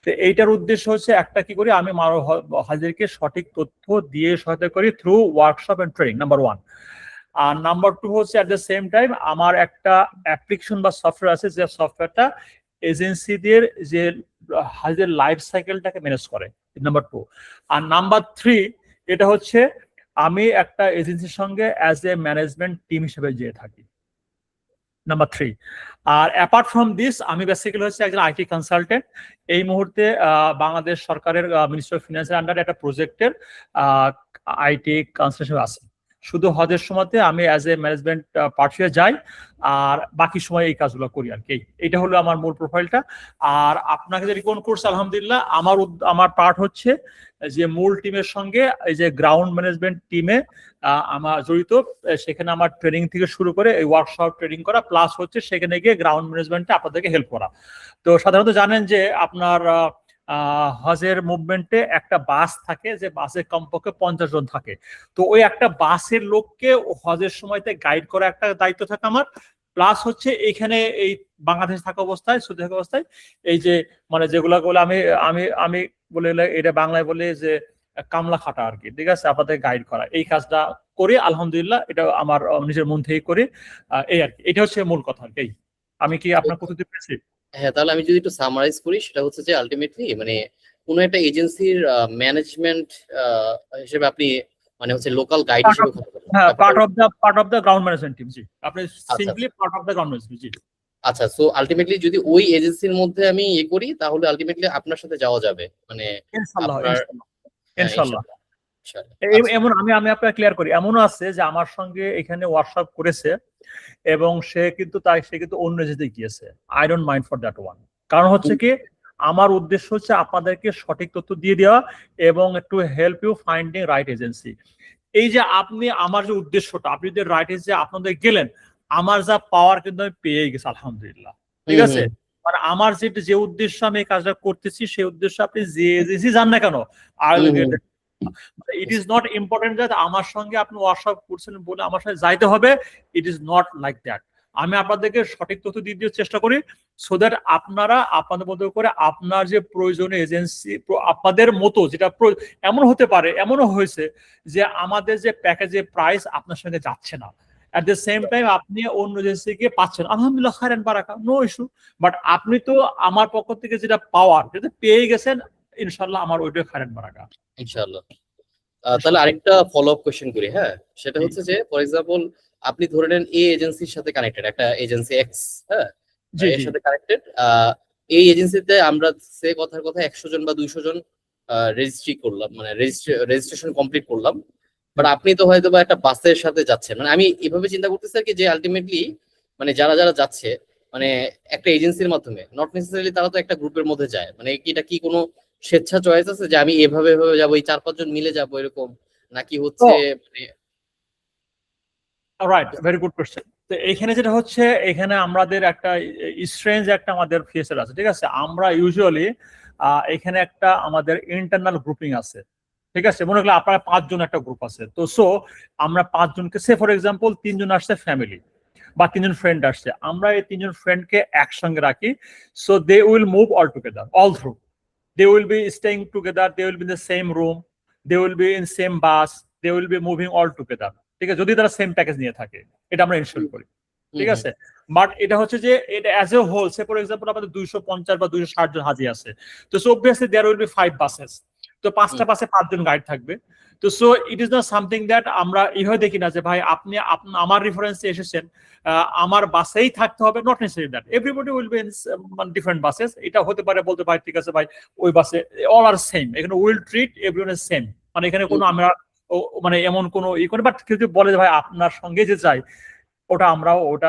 তো এইটার উদ্দেশ্য হচ্ছে একটা কি করি, আমি হাজিরকে সঠিক তথ্য দিয়ে সহায়তা করি through workshop and training, number 1। আর নাম্বার 2 হচ্ছে অ্যাট দ্য সেম টাইম আমার একটা অ্যাপ্লিকেশন বা সফটওয়্যার আছে, যে সফটওয়্যারটা এজেন্সিদের যে হাজির লাইফ সাইকেলটাকে ম্যানেজ করে, নাম্বার 2। আর নাম্বার 3, এটা হচ্ছে আমি একটা এজেন্সির সঙ্গে অ্যাজ এ ম্যানেজমেন্ট টিম হিসেবে যেয়ে থাকি, নাম্বার 3। আর অ্যাপার্ট ফ্রম দিস আমি বেসিক্যালি হচ্ছে একজন আইটি কনসালটেন্ট। এই মুহূর্তে বাংলাদেশ সরকারের মিনিস্ট্রি অফ ফিনান্সের আন্ডারে একটা প্রজেক্টের আইটি কনসালটেন্ট আছে। শুধু হজের সময়তে আমি অ্যাজ এ ম্যানেজমেন্ট পার্টিতে যাই, আর বাকি সময় এই কাজগুলো করি আর কি। এটা হলো আমার মূল প্রোফাইলটা। আর আপনাকে যে রিকমেন্ড করছে আলহামদুলিল্লাহ, আমার পার্ট হচ্ছে যে মূল টিমের সঙ্গে এই যে গ্রাউন্ড ম্যানেজমেন্ট টিমে আমার জড়িত। সেখানে আমার ট্রেনিং থেকে শুরু করে এই ওয়ার্কশপ ট্রেনিং করা, প্লাস হচ্ছে সেখানে গিয়ে গ্রাউন্ড ম্যানেজমেন্টে আপনাদেরকে হেল্প করা। তো সাধারণত জানেন যে আপনার হজের মুভমেন্টে একটা বাস থাকে, যে বাসে কমপক্ষে 50 জন থাকে। তো ওই একটা বাসের লোককে হজের সময়তে গাইড করা একটা দায়িত্ব থাকে আমার, প্লাস হচ্ছে এইখানে এই বাংলাদেশ থাকা অবস্থায়, সৌদি থাকা অবস্থায় এই যে মানে যেগুলা বলে আমি আমি আমি বলে এটা বাংলায় বলে যে কামলা খাটা আর কি, ঠিক আছে, আপনাদের গাইড করা, এই কাজটা করি আলহামদুলিল্লাহ, এটা আমার নিজের মন থেকে করি। এই আর কি, এটা হচ্ছে মূল কথা আর কি। আমি কি আপনার কথা দিতে পেরেছি? হ্যাঁ, তাহলে আমি যদি একটু সামারাইজ করি, সেটা হচ্ছে যে আলটিমেটলি মানে কোন একটা এজেন্সির ম্যানেজমেন্ট হিসেবে আপনি মানে হচ্ছে লোকাল গাইড Part হিসেবে of- কাজ করেন। হ্যাঁ, ব্যাপারটা- part of the ground management team, জি, আপনি আচ্ছা, simply part of the ground management, জি। আচ্ছা, সো আলটিমেটলি যদি ওই এজেন্সির মধ্যে আমি ইয়ে করি, তাহলে আলটিমেটলি আপনার সাথে যাওয়া যাবে, মানে ইনশাআল্লাহ, আপনার হ্যাঁ, ইনশাআল্লাহ। ইনশাআল্লাহ। এমন আমি আপনাকে ক্লিয়ার করি, এমনও আছে যে আমার সঙ্গে এখানে ওয়ার্কশপ করেছে এবং সে কিন্তু অন্য যেতে গিয়েছে। I don't mind for that one. কারণ হচ্ছে কি, আমার উদ্দেশ্য হচ্ছে আপনাদেরকে সঠিক তথ্য দিয়ে দেওয়া এবং একটু help you finding right agency. এই যে আপনি আমার যে উদ্দেশ্যটা, আপনি যদি রাইট এজেন্সি আপনাদের গেলেন, আমার যা পাওয়ার কিন্তু আমি পেয়ে গেছি আলহামদুলিল্লাহ, ঠিক আছে। মানে আমার যে উদ্দেশ্য আমি এই কাজটা করতেছি, সেই উদ্দেশ্য আপনি যে এজেন্সি যান না কেন, I will get it is not important that আমার সঙ্গে আপনি ওয়ার্কশপ করছেন বলে আমার সাথে যাইতে হবে, ইট ইজ নট লাইক দ্যাট। আমি আপনাদেরকে সঠিক তথ্য দিয়ে দেওয়ার চেষ্টা করি, সো দ্যাট আপনারা আপনাদের মতো করে আপনার যে প্রয়োজনীয় এজেন্সি আপনাদের মতো যেটা এমন হতে পারে, এমনও হয়েছে যে আমাদের যে প্যাকেজের প্রাইস আপনার সঙ্গে যাচ্ছে না, অ্যাট দ্য সেম টাইম আপনি অন্য এজেন্সিকে পাচ্ছেন, আলহামদুলিল্লাহ, খায়রান বারাকা, নো ইস্যু। বাট আপনি তো আমার পক্ষ থেকে যেটা পাওয়ার যেটা পেয়ে গেছেন, ইনশাল্লাহ আমার ওইটা খায়রান বারাকা। ইনশাআল্লাহ। তাহলে আরেকটা ফলো আপ কোশ্চেন করি, হ্যাঁ, সেটা হচ্ছে যে ফর এক্সাম্পল আপনি ধরে নেন এই এজেন্সির সাথে কানেক্টেড, একটা এজেন্সি এক্স, হ্যাঁ, এর সাথে কানেক্টেড। এই এজেন্সিতে আমরা সে কথার কথা 100 জন বা 200 জন রেজিস্ট্রি করলাম, মানে রেজিস্ট্রেশন কমপ্লিট করলাম। বাট আপনি তো হয়তো বা একটা বাসের সাথে যাচ্ছেন, মানে আমি এভাবে চিন্তা করতেছি আর কি, যে আলটিমেটলি মানে যারা যারা যাচ্ছে মানে একটা এজেন্সির মাধ্যমে, নট নেসেসারিলি তারা তো একটা গ্রুপের মধ্যে যায়, মানে এটা কি কোনো স্বেচ্ছা চয়েস আছে যে আমি এভাবে এভাবে যাবো, এই 4-5 জন মিলে যাবো এরকম, নাকি হচ্ছে মানে রাইট, ভেরি গুড কোশ্চেন। তো এখানে যেটা হচ্ছে, এখানে আমাদের একটা স্ট্রেঞ্জ একটা আমাদের ফিচার আছে, ঠিক আছে। আমরা ইউজুয়ালি এখানে একটা আমাদের ইন্টারনাল গ্রুপিং আছে, ঠিক আছে। মনে করলে আপনার 5 জন একটা গ্রুপ আছে, তো সো আমরা 5 জনকে, সে ফর এক্সাম্পল 3 জন আসছে ফ্যামিলি বা 3 জন ফ্রেন্ড আসছে, আমরা এই 3 জন ফ্রেন্ডকে একসঙ্গে রাখি। So they will move all together, all through, they will be staying together, they will be in the same room, they will be in same bus, they will be moving all together, ঠিক আছে, যদি তারা same package নিয়ে থাকে, এটা আমরা ensure করি, ঠিক আছে। বাট এটা হচ্ছে যে এটা as a whole, say for example আমাদের 250 বা 260 জন হাজি আছে, তো so obviously there will be 5 buses, তো 5টা বাসে 5 জন গাইড থাকবে। তো so it is not something that আমরা এইভাবে দেখি না যে ভাই আপনি আমার রেফারেন্সে এসেছেন, আমার বাসেই থাকতে হবে, not necessary that everybody will be in different buses. এটা হতে পারে বলতে ভাই ঠিক আছে ভাই ওই বাসে অল আর সেম, এখানে will treat everyone is same, মানে এখানে কোনো আমরা মানে এমন কোনো ই করে, বাট কেউ যদি বলে যে ভাই আপনার সঙ্গে যে চাই, ওটা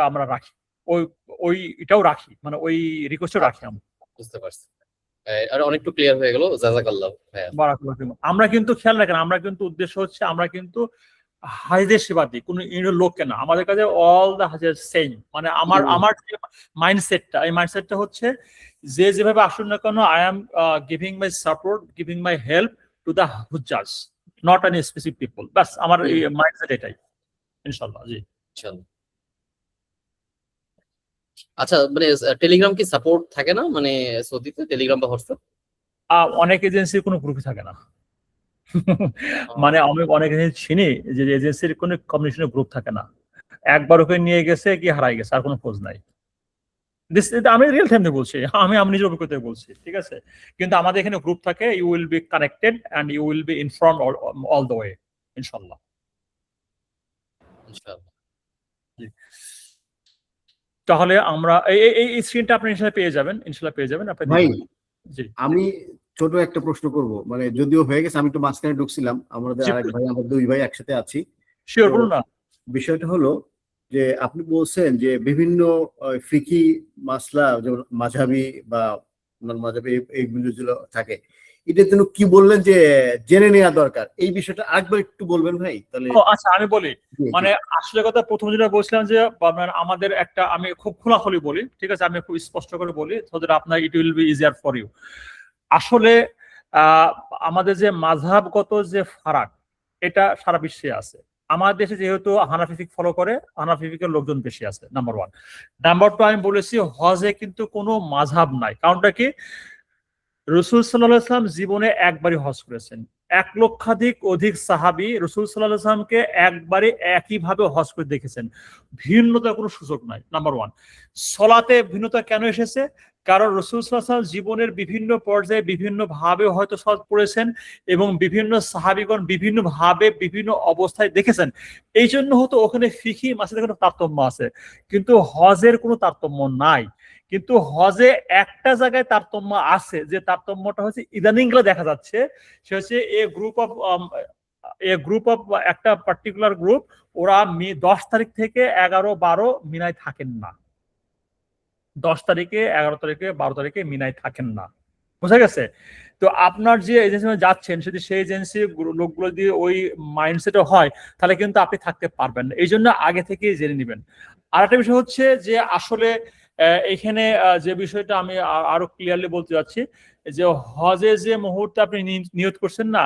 আমরা রাখি, ওই ওই এটাও রাখি, মানে ওই রিকোয়েস্টও রাখি আমরা। বুঝতে পারছি, আর অনেকটু ক্লিয়ার হয়ে গেল, জাযাকাল্লাহ। হ্যাঁ, বারাকাল্লাহু ফিকুম। আমরা কিন্তু খেয়াল রাখেন, আমরা কিন্তু উদ্দেশ্য হচ্ছে আমরা কিন্তু হাজিদের সেবা দিই, কোনো ইউনিয়ন লোককে না, আমাদের কাছে অল দ্য হাজির সেম, মানে আমার যে মাইন্ডসেটটা, এই মাইন্ডসেটটা হচ্ছে যে যেভাবে আসুন না কেন, I am giving my support, giving my help to the হুজ্জাজ, নট এনি স্পেসিফিক পিপল, বাস আমার এই মাইন্ডসেট এটাই, ইনশাআল্লাহ। জি, ইনশাআল্লাহ। আচ্ছা, মানে টেলিগ্রাম কি সাপোর্ট থাকে না, মানে সৌদিতে টেলিগ্রাম বা হোয়াটসঅ্যাপ? অনেক এজেন্সির কোনো গ্রুপই থাকে না। মানে আমি অনেক এজেন্সি চিনি যে এজেন্সির কোনো কমিউনিকেশনের গ্রুপ থাকে না, একবার ওকে নিয়ে গেছে কি হারাই গেছে, আর কোনো খোঁজ নাই। আমি রিয়েল টাইমে বলছি, আমি নিজের অভিজ্ঞতায় বলছি, ঠিক আছে। কিন্তু আমাদের এখানে গ্রুপ থাকে, you will be connected and you will be informed all the way, ইনশাআল্লাহ। ইনশাআল্লাহ। তাহলে আমরা এই স্ক্রিনটা আপনি ইনশাআল্লাহ পেয়ে যাবেন আপনি। ভাই, জি, আমি ছোট একটা প্রশ্ন করব, মানে যদিও হয়ে গেছে, আমি তো মাঝখানে ঢুকছিলাম, আমাদের আরেক ভাই, আমরা 2 ভাই একসাথে আছি। শিওর বলুন না। বিষয়টা হলো যে আপনি বলছেন যে বিভিন্ন ফিকি মাসলা, যেমন মাযহাবি বা নন মাযহাবি, এইগুলো যেগুলো থাকে, এটার জন্য কি বললেন যে জেনে নেওয়া দরকার, এই বিষয়টা আরেকবার একটু বলবেন ভাই তাহলে। আচ্ছা, আমি বলি, মানে আসলে কথা প্রথম যেটা বলছিলাম যে আমাদের একটা, আমি খুব খোলাখুলি বলি, ঠিক আছে, আমি খুব স্পষ্ট করে বলি, সো দ্যাট আপনার it will be easier for you. আসলে আমাদের যে মাযহাবগত যে ফারাক, এটা সারা বিশ্বে আছে। আমার দেশে যেহেতু হানাফি ফিক ফলো করে, হানাফি ফিকের লোকজন বেশি আছে, নাম্বার 1। নাম্বার 2, আমি বলেছি হজে কিন্তু কোনো মাযহাব নাই। কারণটা কি, রাসূল সাল্লাল্লাহু আলাইহি ওয়াসাল্লাম জীবনে একবারই হজ করেছেন। 1 লক্ষাধিক অধিক সাহাবী রাসূল সাল্লাল্লাহু আলাইহি ওয়াসাল্লামকে একবারে একইভাবে হজ করে দেখেছেন। ভিন্নতার কোনো সুযোগ নাই, নাম্বার 1। সলাতে ভিন্নতা কেন এসেছে? কারণ রাসূল সাল্লাল্লাহু আলাইহি ওয়াসাল্লাম জীবনের বিভিন্ন পর্যায়ে বিভিন্ন ভাবে হয়তো সলাত পড়েছেন এবং বিভিন্ন সাহাবীগণ বিভিন্ন ভাবে বিভিন্ন অবস্থায় দেখেছেন। এই জন্য হয়তো ওখানে ফিকহি মাসআলার কোনো তারতম্য আছে, কিন্তু হজের কোনো তারতম্য নাই। কিন্তু হজে একটা জায়গায় তারতম্য আছে, যে তারতম্যটা হচ্ছে ইদানিং গুলো দেখা যাচ্ছে, সে হচ্ছে গ্রুপ অফ একটা পার্টিকুলার গ্রুপ, ওরা 10 তারিখ থেকে 11-12 মিনায় থাকেন না। 10 তারিখে, 11 তারিখে, 12 তারিখে মিনায় থাকেন না, বুঝা গেছে? তো আপনার যে এজেন্সি যাচ্ছেন, যদি সেই এজেন্সি লোকগুলো দিয়ে ওই মাইন্ডসেট হয়, তাহলে কিন্তু আপনি থাকতে পারবেন না। এই জন্য আগে থেকে জেনে নেবেন। আর একটা বিষয় হচ্ছে যে আসলে এখানে যে বিষয়টা আমি আরো ক্লিয়ারলি বলতে যাচ্ছি, যে হজে যে মুহূর্তে আপনি নিয়ত করছেন না,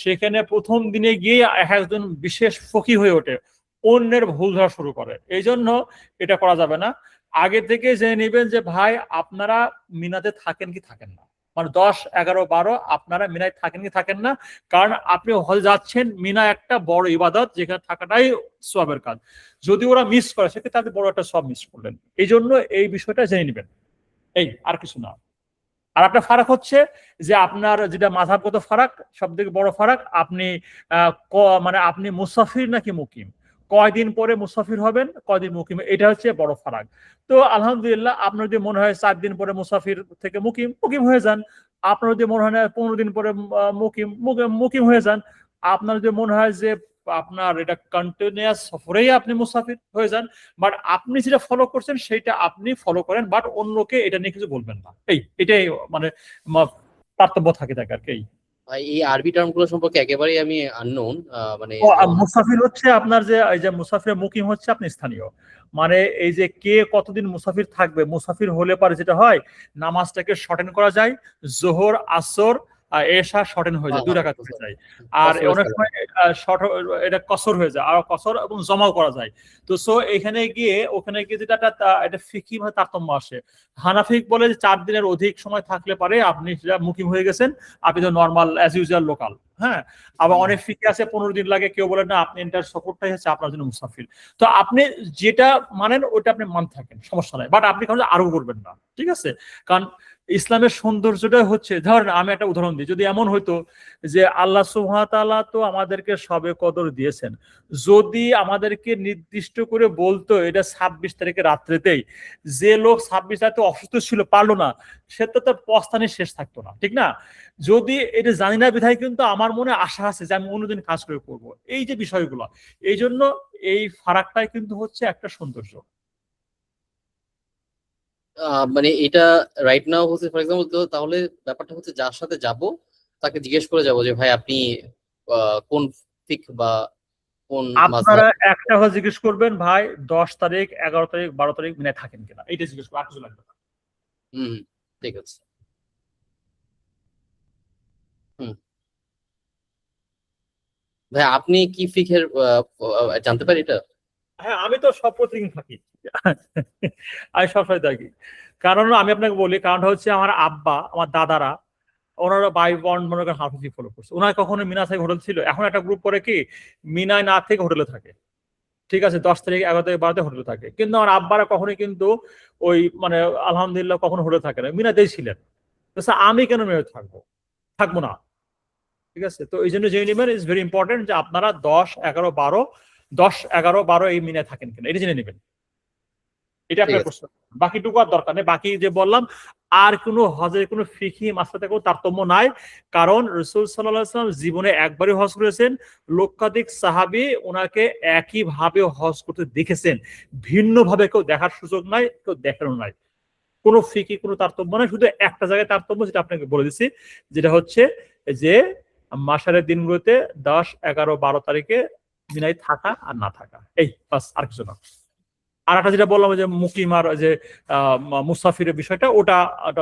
সেখানে প্রথম দিনে গিয়ে একজন বিশেষ ফকি হয়ে ওঠে, অন্যের ভুল ধরা শুরু করে। এই জন্য এটা করা যাবে না। আগে থেকে জেনে নেবেন যে ভাই আপনারা মিনাতে থাকেন কি থাকেন না, মানে 10, 11, 12 আপনারা মিনায় থাকেন কি থাকেন না। কারণ আপনি হজ যাচ্ছেন, মিনা একটা বড় ইবাদত, যেখানে থাকাটাই সওয়াবের কাজ। যদি ওরা মিস করে, সেক্ষেত্রে আপনি বড় একটা সওয়াব মিস করলেন। এই জন্য এই বিষয়টা জেনে নেবেন, এই আর কিছু না। আর আপনার ফারাক হচ্ছে যে আপনার যেটা মাযহাবগত ফারাক, সব থেকে বড় ফারাক, আপনি মানে আপনি মুসাফির নাকি মুকিম, কয়দিন পরে মুসাফির হবেন, কয়দিন মুকিম, এটা হচ্ছে বড় ফারাক। তো আলহামদুলিল্লাহ, আপনার যদি মনে হয় 4 দিন পরে মুসাফির থেকে মুকিম, মুকিম হয়ে যান। আপনার যদি মনে হয় 15 দিন পরে মুকিম হয়ে যান। আপনার যদি মনে হয় যে আপনার এটা কন্টিনিউয়াস সফরেই আপনি মুসাফির হয়ে যান। বাট আপনি যেটা ফলো করছেন সেটা আপনি ফলো করেন, বাট অন্যকে এটা নিয়ে কিছু বলবেন না। এটাই মানে পার্থক্য থাকে আর কি। এই আরবি টার্ম গুলো সম্পর্কে একেবারেই আমি আননোন, মানে মুসাফির হচ্ছে আপনার যে এই যে মুসাফির, মুকিম হচ্ছে আপনি স্থানীয়, মানে এই যে কে কতদিন মুসাফির থাকবে। মুসাফির হলে পরে যেটা হয়, নামাজটাকে শর্টেন করা যায়, জোহর আসর আর এশা শর্টেন হয়ে যায়, 2 রাকাত হয়ে যায়। আর অনেক সময় এটা কসর হয়ে যায়, আর কসর এবং জমাও করা যায়। তো সো ওখানে গিয়ে যেটা একটা ফিকি ভাবে তারতম্য আসে। হানাফিক বলে যে 4 দিনের অধিক সময় থাকলে পারে আপনি সেটা মুকিম হয়ে গেছেন, আপনি তো নর্মাল অ্যাজ ইউজুয়াল লোকাল। হ্যাঁ, আবার অনেক ফিকে আছে 15 দিন লাগে, কেউ বলে না আপনি এন্টার সফরটাই হচ্ছে আপনার জন্য মুসাফির। তো আপনি যেটা মানেন ওইটা আপনি মান থাকেন, সমস্যা নাই, বাট আপনি কারণ আরো করবেন না, ঠিক আছে? কারণ ইসলামের সৌন্দর্যটা হচ্ছে, ধরেন আমি একটা উদাহরণ দিই, যদি এমন হইতো যে আল্লাহ সুবহানাহু ওয়া তাআলা তো আমাদেরকে সবে কদর দিয়েছেন, যদি আমাদেরকে নির্দিষ্ট করে বলতো এটা 26 তারিখে রাত্রেতেই, যে লোক 26 তারিখে অসুস্থ ছিল, পারলো না, সে তো তার পস্তানি শেষ থাকতো না, ঠিক না? যদি এটা জানি না বিধায় কিন্তু আমার মনে আশা আছে যে আমি অন্যদিন কাজ করে করবো, এই যে বিষয়গুলো। এই জন্য এই ফারাকটাই কিন্তু হচ্ছে একটা সৌন্দর্য। মানে এটা রাইট নাও হচ্ছে ফর এক্সাম্পল, তো তাহলে ব্যাপারটা হচ্ছে যার সাথে যাব তাকে জিজ্ঞেস করে যাব যে ভাই আপনি কোন ফিক বা কোন আপনারা একটা কথা জিজ্ঞেস করবেন, ভাই 10 তারিখ, 11 তারিখ, 12 তারিখ মিনায় থাকেন কিনা, এইটা জিজ্ঞেস করবেন, আর কিছু লাগবে না। হুম, ঠিক আছে। হুম, ভাই আপনি কি ফিকের জানতে পারি এটা? হ্যাঁ, আমি তো সব প্রতিদিন থাকি, আমি সবসময় থাকি। কারণ আমি আপনাকে বলি, কারণটা হচ্ছে আমার আব্বা, আমার দাদারা, ওনারা বাই বন্ড মনে করেন হাফিজি ফলো করছে। ওনার কখনো মিনা থেকে হোটেল ছিল, এখন একটা গ্রুপ করে কি মিনায় না থেকে হোটেলে থাকে, ঠিক আছে? 10 তারিখ, 11 তারিখ, 12 হোটেলে থাকে। কিন্তু আমার আব্বারা কখনোই কিন্তু ওই মানে আলহামদুলিল্লাহ কখনো হোটেলে থাকে না, মিনাতেই ছিলেন। আমি কেন মিনাতে থাকবো না, ঠিক আছে? তো এই জন্য জেনে নেবেন, ইজ ভেরি ইম্পর্টেন্ট যে আপনারা 10, 11, 12 এই মিনায় থাকেন কিনা, এটা জেনে নেবেন। এটা আপনার প্রশ্ন, বাকিটুকু আর দরকার নেই। বাকি যে বললাম, আর কোনো হজের কোনো ফিকহি মাসলাতে কোনো তারতম্য নাই। কারণ রাসূল সাল্লাল্লাহু আলাইহি ওয়াসাল্লাম জীবনে একবারই হজ করেছেন, লক্ষাধিক সাহাবী ওনাকে একই ভাবে হজ করতে দেখেছেন, ভিন্ন ভাবে কেউ দেখার সুযোগ নাই, কেউ দেখানো নাই। কোনো ফিকহি কোনো তারতম্য নাই, শুধু একটা জায়গায় তারতম্য, যেটা আপনাকে বলে দিচ্ছি, যেটা হচ্ছে যে মাসারের দিনগুলোতে 10, 11, 12 তারিখে মিনায় থাকা আর না থাকা, এই বাস, আর কিছু না। আর একটা যেটা বললাম যে মুকিম আর যে মুসাফিরের বিষয়টা, ওটা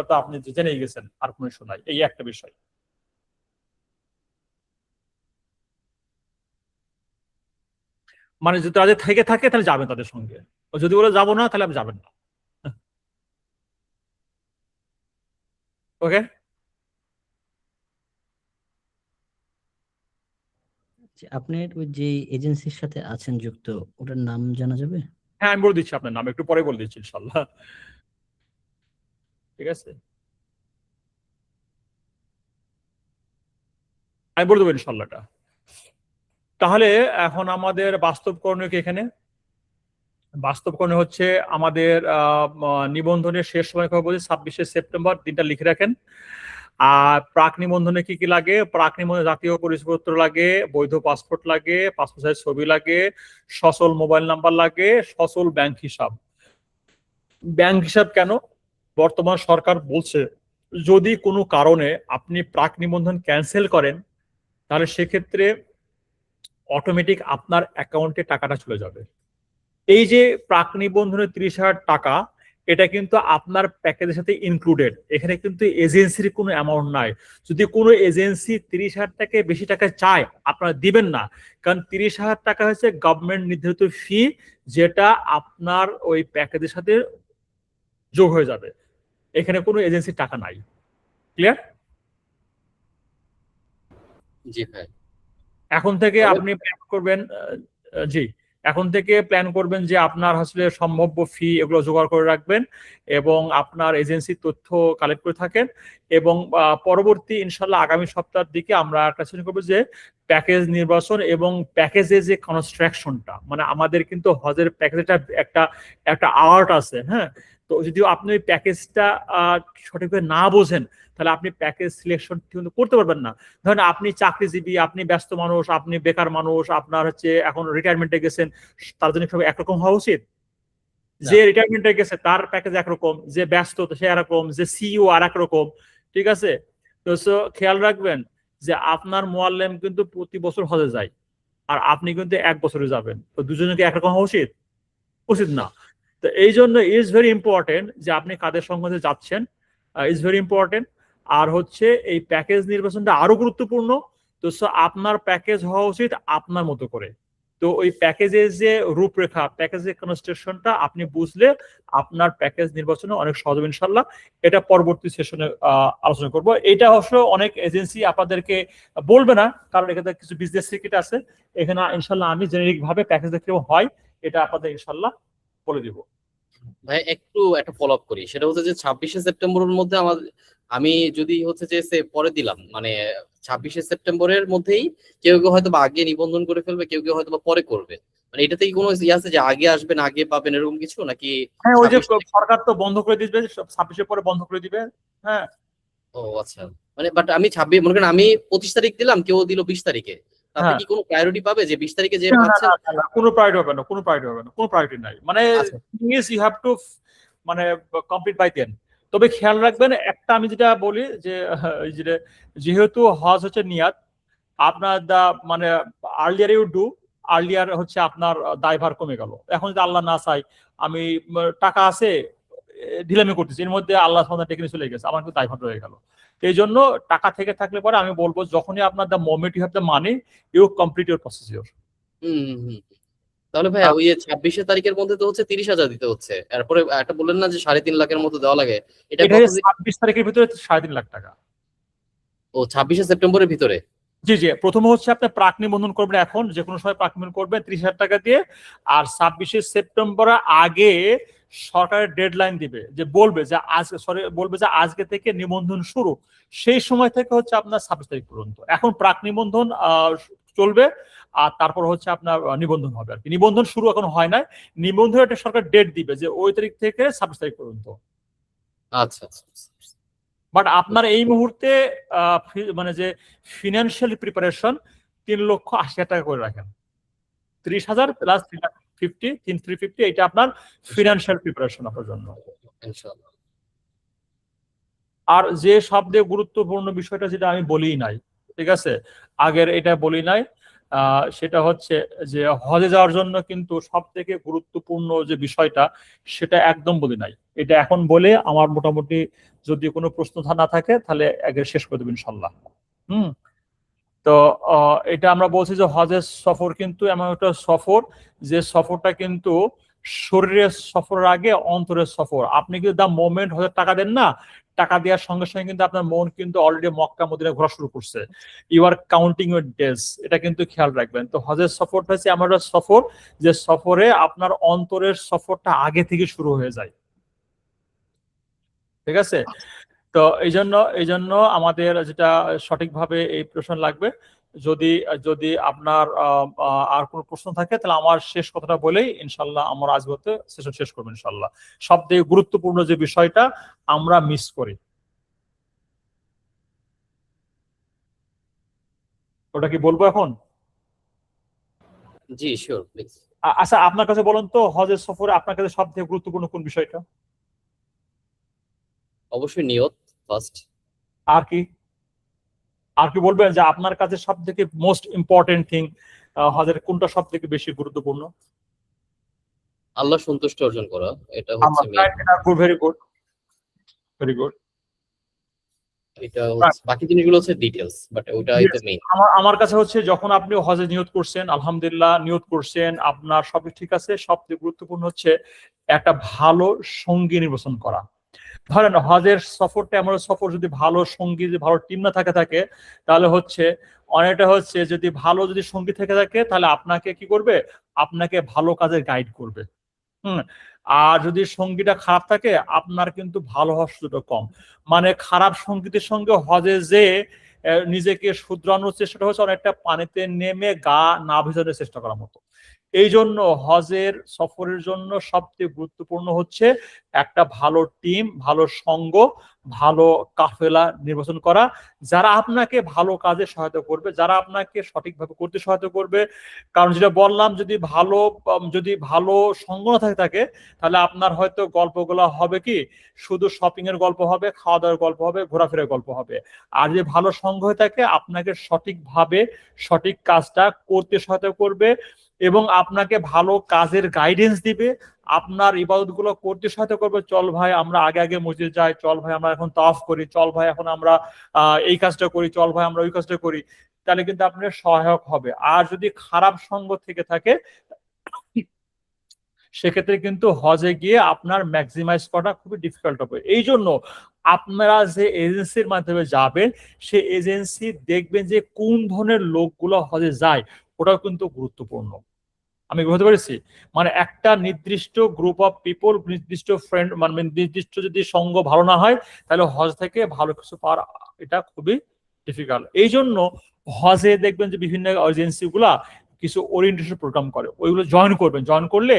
তো আপনি জেনেই গেছেন, আর কোনো ইস্যু নাই, এই একটা বিষয়। মানে যদি তাদের থেকে থাকে তাহলে যাবেন তাদের সঙ্গে, যদি বলে যাবো না তাহলে আপনি যাবেন না। ওকে। আপনার ওই যে এজেন্সির সাথে আছেন যুক্ত, ওটার নাম জানা যাবে? হ্যাঁ আমি বলে দিচ্ছি আপনার নাম, একটু পরে বলে দিচ্ছি ইনশাল্লাহ। ঠিক আছে, আমি বলে দেবো ইনশাল্লাহ এটা। তাহলে এখন আমাদের বাস্তব করণীয় কি এখানে? বাস্তব করণীয় হচ্ছে আমাদের নিবন্ধনের শেষ সময় কথা বলছি 26শে সেপ্টেম্বর, দিনটা লিখে রাখেন। আর প্রাক নিবন্ধনে কি কি লাগে? প্রাক নিবন্ধনে জাতীয় পরিচয়পত্র লাগে, বৈধ পাসপোর্ট লাগে, পাসপোর্ট সাইজ ছবি লাগে, সচল মোবাইল নাম্বার লাগে, সচল ব্যাংক হিসাব। ব্যাংক হিসাব কেন? বর্তমান সরকার বলছে যদি কোনো কারণে আপনি প্রাক নিবন্ধন ক্যান্সেল করেন তাহলে সেক্ষেত্রে অটোমেটিক আপনার অ্যাকাউন্টে টাকাটা চলে যাবে। এই যে প্রাক নিবন্ধনের 30,000 টাকা, এটা কিন্তু আপনার প্যাকেজের সাথে ইনক্লুডেড, এখানে কিন্তু এজেন্সির কোনো অ্যামাউন্ট নাই। যদি কোনো এজেন্সি 30,000 টাকায় বেশি টাকা চায় আপনারা দিবেন না, কারণ 30,000 টাকা হচ্ছে গভর্নমেন্ট নির্ধারিত ফি, যেটা আপনার ওই প্যাকেজের সাথে যোগ হয়ে যাবে। এখানে কোনো এজেন্সির টাকা নাই। ক্লিয়ার? জি ভাই। এখন থেকে আপনি প্ল্যান করবেন, জি এখন থেকে প্ল্যান করবেন যে আপনার আসলে সম্ভাব্য ফি এগুলো জোগাড় করে রাখবেন এবং আপনার এজেন্সির তথ্য কালেক্ট করে থাকেন। এবং পরবর্তী ইনশাল্লাহ আগামী সপ্তাহের দিকে আমরা কাছে করবো যে প্যাকেজ নির্বাচন এবং প্যাকেজের যে কনস্ট্রাকশনটা, মানে আমাদের কিন্তু হজের প্যাকেজটা একটা একটা আর্ট আছে, হ্যাঁ। তো যদি আপনি ওই প্যাকেজটা সঠিকভাবে না বোঝেন তাহলে আপনি প্যাকেজ সিলেকশন কিন্তু করতে পারবেন না। ধরেন আপনি চাকরিজীবী, আপনি ব্যস্ত মানুষ, আপনি বেকার মানুষ, আপনার হচ্ছে এখন রিটায়ারমেন্টে গেছেন, তার জন্য সব একরকম হওয়া উচিত? যে রিটায়ারমেন্টে গেছে তার প্যাকেজ একরকম, যে ব্যস্ত সে একরকম, যে সিইও আর একরকম। ঠিক আছে, তো খেয়াল রাখবেন যে আপনার মোয়াল্লেম কিন্তু প্রতি বছর হজে যায় আর আপনি কিন্তু 1 বছরে যাবেন, তো দুজনকে একরকম হওয়া উচিত? উচিত না। তো এই জন্য ইজ ভেরি ইম্পর্টেন্ট যে আপনি কাদের সঙ্গে যাচ্ছেন, ইজ ভেরি ইম্পর্টেন্ট। আর হচ্ছে এই প্যাকেজ নির্বাচনটা আরো গুরুত্বপূর্ণ। তো আপনার প্যাকেজ হওয়া উচিত আপনার মতো করে। তো ওই প্যাকেজের যে রূপরেখা, প্যাকেজের কনস্ট্রাকশনটা আপনি বুঝলে আপনার প্যাকেজ নির্বাচনে অনেক সহজ হবে ইনশাল্লাহ। এটা পরবর্তী সেশনে আলোচনা করব। এটা অবশ্য অনেক এজেন্সি আপনাদেরকে বলবে না, কারণ এখানে কিছু বিজনেস সিক্রেট আছে। এখানে ইনশাল্লাহ আমি জেনেরিক ভাবে প্যাকেজ দেখতে হয় এটা আপনাদের ইনশাল্লাহ বলে দিব। ভাই একটু একটা ফলো আপ করি, সেটা হচ্ছে যে 26শে সেপ্টেম্বরের মধ্যে আমি যদি হচ্ছে যে পরে দিলাম, মানে 26শে সেপ্টেম্বরের মধ্যেই কেউ কেউ হয়তো বা আগে নিবন্ধন করে ফেলবে, কেউ কেউ হয়তো বা পরে করবে, মানে এটাতে কি কোনো ইয়ে আছে যে আগে আসবেন আগে পাবেন এরকম কিছু নাকি? হ্যাঁ, ওই যে 26 সরকার তো বন্ধ করে দিবে, 26-এর পরে বন্ধ করে দিবে। হ্যাঁ। ও আচ্ছা, মানে বাট আমি 26 মনে করেন আমি 25 তারিখ দিলাম, কেউ দিল 20 তারিখে, তাতে হ্যাঁ। কি কোনো প্রায়োরিটি পাবে যে 20 তারিখে যে না, না, পাচ্ছে? না, না, না, কোনো প্রায়োরিটি হবে না, কোনো প্রায়োরিটি হবে না, কোনো প্রায়োরিটি নাই। মানে আচ্ছা। ইউ হ্যাভ টু মানে কমপ্লিট বাই 10। তবে খেয়াল রাখবেন একটা, আমি যেটা বলি যে যেহেতু হজ হচ্ছে নিয়াত, আপনার মানে আর্লিয়ার ইউ ডু, আর্লিয়ার হচ্ছে আপনার দায়ভার কমে গেল। এখন যদি আল্লাহ না চাই আমি টাকা আছে ঢিলামি করতেছি, এর মধ্যে আল্লাহ টেকনিক চলে গেছে, আমার কিন্তু দায়ভার রয়ে গেল। এই জন্য টাকা থেকে থাকলে পরে আমি বলবো যখনই আপনার the moment you have the money you complete your procedure. তাহলে ভাই ওই 26 তারিখের মধ্যে তো হচ্ছে 30,000 দিতে হচ্ছে, এরপরে একটা বললেন না যে 3.5 লাখের মতো দেওয়া লাগে, এটা এটা 26 তারিখের ভিতরে 3.5 লাখ টাকা। ও 26শে সেপ্টেম্বরের ভিতরে? জি জি, প্রথমে হচ্ছে আপনি প্রাক নিবন্ধন করবেন, এখন যে কোনো সময় প্রাক নিবন্ধন করবেন 30,000 টাকা দিয়ে। আর 26শে সেপ্টেম্বরের আগে সরকারের ডেডলাইন দিবে, যে বলবে যে বলবে যে আজকে থেকে নিবন্ধন শুরু, সেই সময় থেকে হচ্ছে আপনার 26 তারিখ পর্যন্ত। এখন প্রাক নিবন্ধন চলবে, আর তারপর হচ্ছে আপনার নিবন্ধন হবে আর কি। নিবন্ধন শুরু এখন হয় নাই, নিবন্ধন একটা সরকার ডেট দিবে যে ওই তারিখ থেকে 26 তারিখ পর্যন্ত। আচ্ছা আচ্ছা। বাট আপনার এই মুহূর্তে মানে যে ফিনান্সিয়াল প্রিপারেশন 3,80,000 টাকা করে রাখেন। 30,000 প্লাস 350 এটা আপনার ফিনান্সিয়াল প্রিপারেশন আপনার জন্য। ইনশাআল্লাহ। আর যে সবচেয়ে গুরুত্বপূর্ণ বিষয়টা যেটা আমি বলি নাই, ঠিক আছে, আগের এটা বলি নাই, সেটা হচ্ছে যে হজে যাওয়ার জন্য কিন্তু সব থেকে গুরুত্বপূর্ণ যে বিষয়টা সেটা একদম বলি নাই। এটা এখন বলে আমার মোটামুটি যদি কোনো প্রশ্ন না থাকে তাহলে আগে শেষ করে দেবেন ইনশাল্লাহ। তো এটা আমরা বলছি যে হজের সফর কিন্তু এমন একটা সফর যে সফরটা কিন্তু শরীরের সফরের আগে অন্তরের সফর। আপনি কিন্তু দা মোমেন্ট হজের টাকা দেন না, টাকা দেওয়ার সঙ্গে সঙ্গে কিন্তু আপনার মন কিন্তু অলরেডি মক্কা মদিনা ঘোরা শুরু করছে। You are counting your days, এটা কিন্তু খেয়াল রাখবেন। তো হজের সফরটা হচ্ছে এমন একটা সফর যে সফরে আপনার অন্তরের সফরটা আগে থেকে শুরু হয়ে যায়, ঠিক আছে? তো এই জন্য আমাদের যেটা সঠিকভাবে এই প্রশ্ন লাগবে। যদি যদি আপনার আর কোনো প্রশ্ন থাকে তাহলে আমার শেষ কথাটা বলেই ইনশাল্লাহ আমরা আজকে সেশন শেষ করবো ইনশাল্লাহ। সবথেকে গুরুত্বপূর্ণ যে বিষয়টা আমরা মিস করি, ওটা কি বলবো এখন? জি শিওর প্লিজ। আচ্ছা, আপনার কাছে বলুন তো হজের সফরে আপনার কাছে সবথেকে গুরুত্বপূর্ণ কোন বিষয়টা? অবশ্যই নিয়ত ফার্স্ট। আর কি আর কি বলবেন যে আপনার কাছে সব থেকে মোস্ট ইম্পর্টেন্ট থিং হজের কোনটা সব থেকে বেশি গুরুত্বপূর্ণ? আল্লাহ সন্তুষ্টি অর্জন করা, এটা হচ্ছে main. Very good, very good. এটা হচ্ছে, বাকি জিনিসগুলো হচ্ছে ডিটেলস, বাট ওটাই তো মেইন। আমার কাছে হচ্ছে যখন আপনি হজে নিয়ত করছেন, আলহামদুলিল্লাহ নিয়ত করছেন, আপনার সবই ঠিক আছে, সবচেয়ে গুরুত্বপূর্ণ হচ্ছে একটা ভালো সঙ্গী নির্বাচন করা। ধরেন হজের সফরটা এমন সফর, যদি ভালো সঙ্গী, যদি ভালো টিম না থাকে তাহলে হচ্ছে অনেকটা হচ্ছে যদি ভালো যদি সঙ্গী থেকে থাকে তাহলে আপনাকে কি করবে, আপনাকে ভালো কাজে গাইড করবে। আর যদি সঙ্গীটা খারাপ থাকে আপনার কিন্তু ভালো হওয়ার সুযোগটা কম। মানে খারাপ সঙ্গীতের সঙ্গে হজে যে নিজেকে শুধরানোর চেষ্টাটা হচ্ছে অনেকটা পানিতে নেমে গা না ভেজানোর চেষ্টা করার মতো। এই জন্য হজের সফরের জন্য সবচেয়ে গুরুত্বপূর্ণ হচ্ছে একটা ভালো টিম, ভালো সঙ্গ, ভালো কাফেলা নির্বাচন করা, যারা আপনাকে ভালো কাজে সহায়তা করবে, যারা আপনাকে সঠিকভাবে করতে সহায়তা করবে। কারণ যেটা বললাম, যদি ভালো সঙ্গ না থাকে তাহলে আপনার হয়তো গল্পগুলো হবে কি, শুধু শপিং এর গল্প হবে, খাওয়া দাওয়ার গল্প হবে, ঘোরাফেরার গল্প হবে। আর যদি ভালো সঙ্গ হয়ে থাকে আপনাকে সঠিকভাবে সঠিক কাজটা করতে সহায়তা করবে এবং আপনাকে ভালো কাজের গাইডেন্স দিবে, আপনার ইবাদত গুলো করতে সহায়তা করবে। চল ভাই আমরা আগে আগে মসজিদ যাই, চল ভাই আমরা এখন তাওয়াফ করি, চল ভাই এখন আমরা এই কাজটা করি, চল ভাই আমরা ওই কাজটা করি, তাহলে কিন্তু আপনার সহায়ক হবে। আর যদি খারাপ সঙ্গ থেকে থাকে সেক্ষেত্রে কিন্তু হজে গিয়ে আপনার ম্যাক্সিমাইজ করা খুবই ডিফিকাল্ট হবে। এই জন্য আপনারা যে এজেন্সির মাধ্যমে যাবেন সেই এজেন্সি দেখবেন যে কোন ধরনের লোকগুলো হজে যায়, ওটাও কিন্তু গুরুত্বপূর্ণ। আমি বুঝতে পেরেছি, মানে একটা নির্দিষ্ট গ্রুপ অফ পিপল, নির্দিষ্ট ফ্রেন্ড, মানে নির্দিষ্ট যদি সঙ্গ ভালো না হয় তাহলে হজ থেকে ভালো কিছু পাওয়ার এটা খুবই ডিফিকাল্ট। এই জন্য হজে দেখবেন যে বিভিন্ন এজেন্সি গুলা কিছু ওরিয়েন্টেশন প্রোগ্রাম করে, ওইগুলো জয়েন করবেন। জয়েন করলে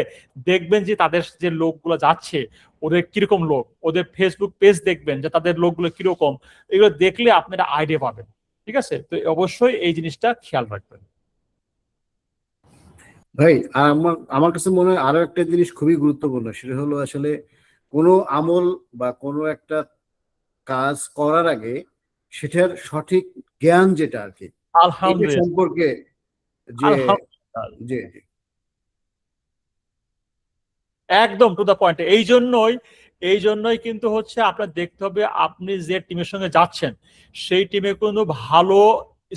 দেখবেন যে তাদের যে লোকগুলো যাচ্ছে ওদের কিরকম লোক, ওদের ফেসবুক পেজ দেখবেন যে তাদের লোকগুলো কিরকম, এগুলো দেখলে আপনারা আইডিয়া পাবেন। ঠিক আছে, তো অবশ্যই এই জিনিসটা খেয়াল রাখবেন। ভাই আমার আমার কাছে মনে হয় আরো একটা জিনিস খুবই গুরুত্বপূর্ণ, সেটা হলো আসলে কোনো আমল বা কোনো একটা কাজ করার আগে সেটার সঠিক জ্ঞান যেটা আর কি, এটা আলহামদুলিল্লাহ, সম্পর্কে যে আলহামদুলিল্লাহ, যে একদম টু দা পয়েন্ট। এই জন্যই কিন্তু হচ্ছে আপনার দেখতে হবে আপনি যে টিমের সঙ্গে যাচ্ছেন সেই টিমে কোনো ভালো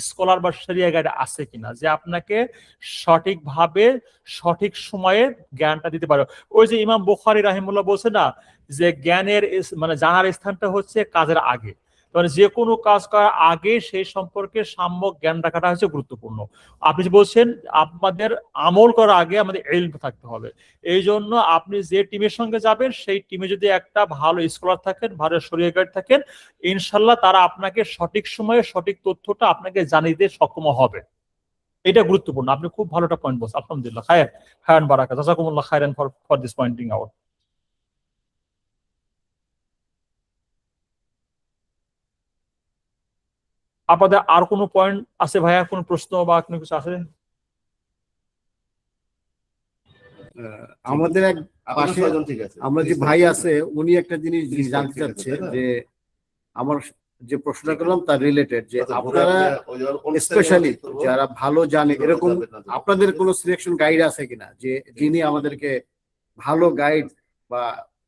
স্কলার বা শরিয়া গাইড আছে কিনা, যে আপনাকে সঠিকভাবে সঠিক সময়ে জ্ঞানটা দিতে পারে। ওই যে ইমাম বুখারী রাহিমাহুল্লাহ বলছে না যে জ্ঞানের মানে জানার স্থানটা হচ্ছে কাজের আগে, মানে যে কোনো কাজ করার আগে সেই সম্পর্কে সাম্যক জ্ঞান রাখাটা হচ্ছে গুরুত্বপূর্ণ। আপনি যে বলছেন আমাদের আমল করার আগে আমাদের ইলম থাকতে হবে। এই জন্য আপনি যে টিমের সঙ্গে যাবেন সেই টিমে যদি একটা ভালো স্কলার থাকেন, ভালো শরীয়ত গাইড থাকেন, ইনশাল্লাহ তারা আপনাকে সঠিক সময়ে সঠিক তথ্যটা আপনাকে জানিয়ে দিতে সক্ষম হবে। এটা গুরুত্বপূর্ণ। আপনি খুব ভালো একটা পয়েন্ট বলছেন, আলহামদুলিল্লাহ। খায়রান বারাকা, জাযাকুমুল্লাহ খায়রান ফর দিস পয়েন্টিং আউট। আপনাদের আর কোনো পয়েন্ট আছে ভাইয়া, কোনো প্রশ্ন বা কোনো কিছু আছে? আমাদের এক পাশে আমরা যে ভাই আছে উনি একটা জিনিস জানতে চাচ্ছে যে আমার যে প্রশ্নটা করলাম তার রিলেটেড, যে আপনারা স্পেশালি যারা ভালো জানে এরকম আপনাদের কোনো সিলেকশন গাইড আছে কিনা, যে যিনি আমাদেরকে ভালো গাইড বা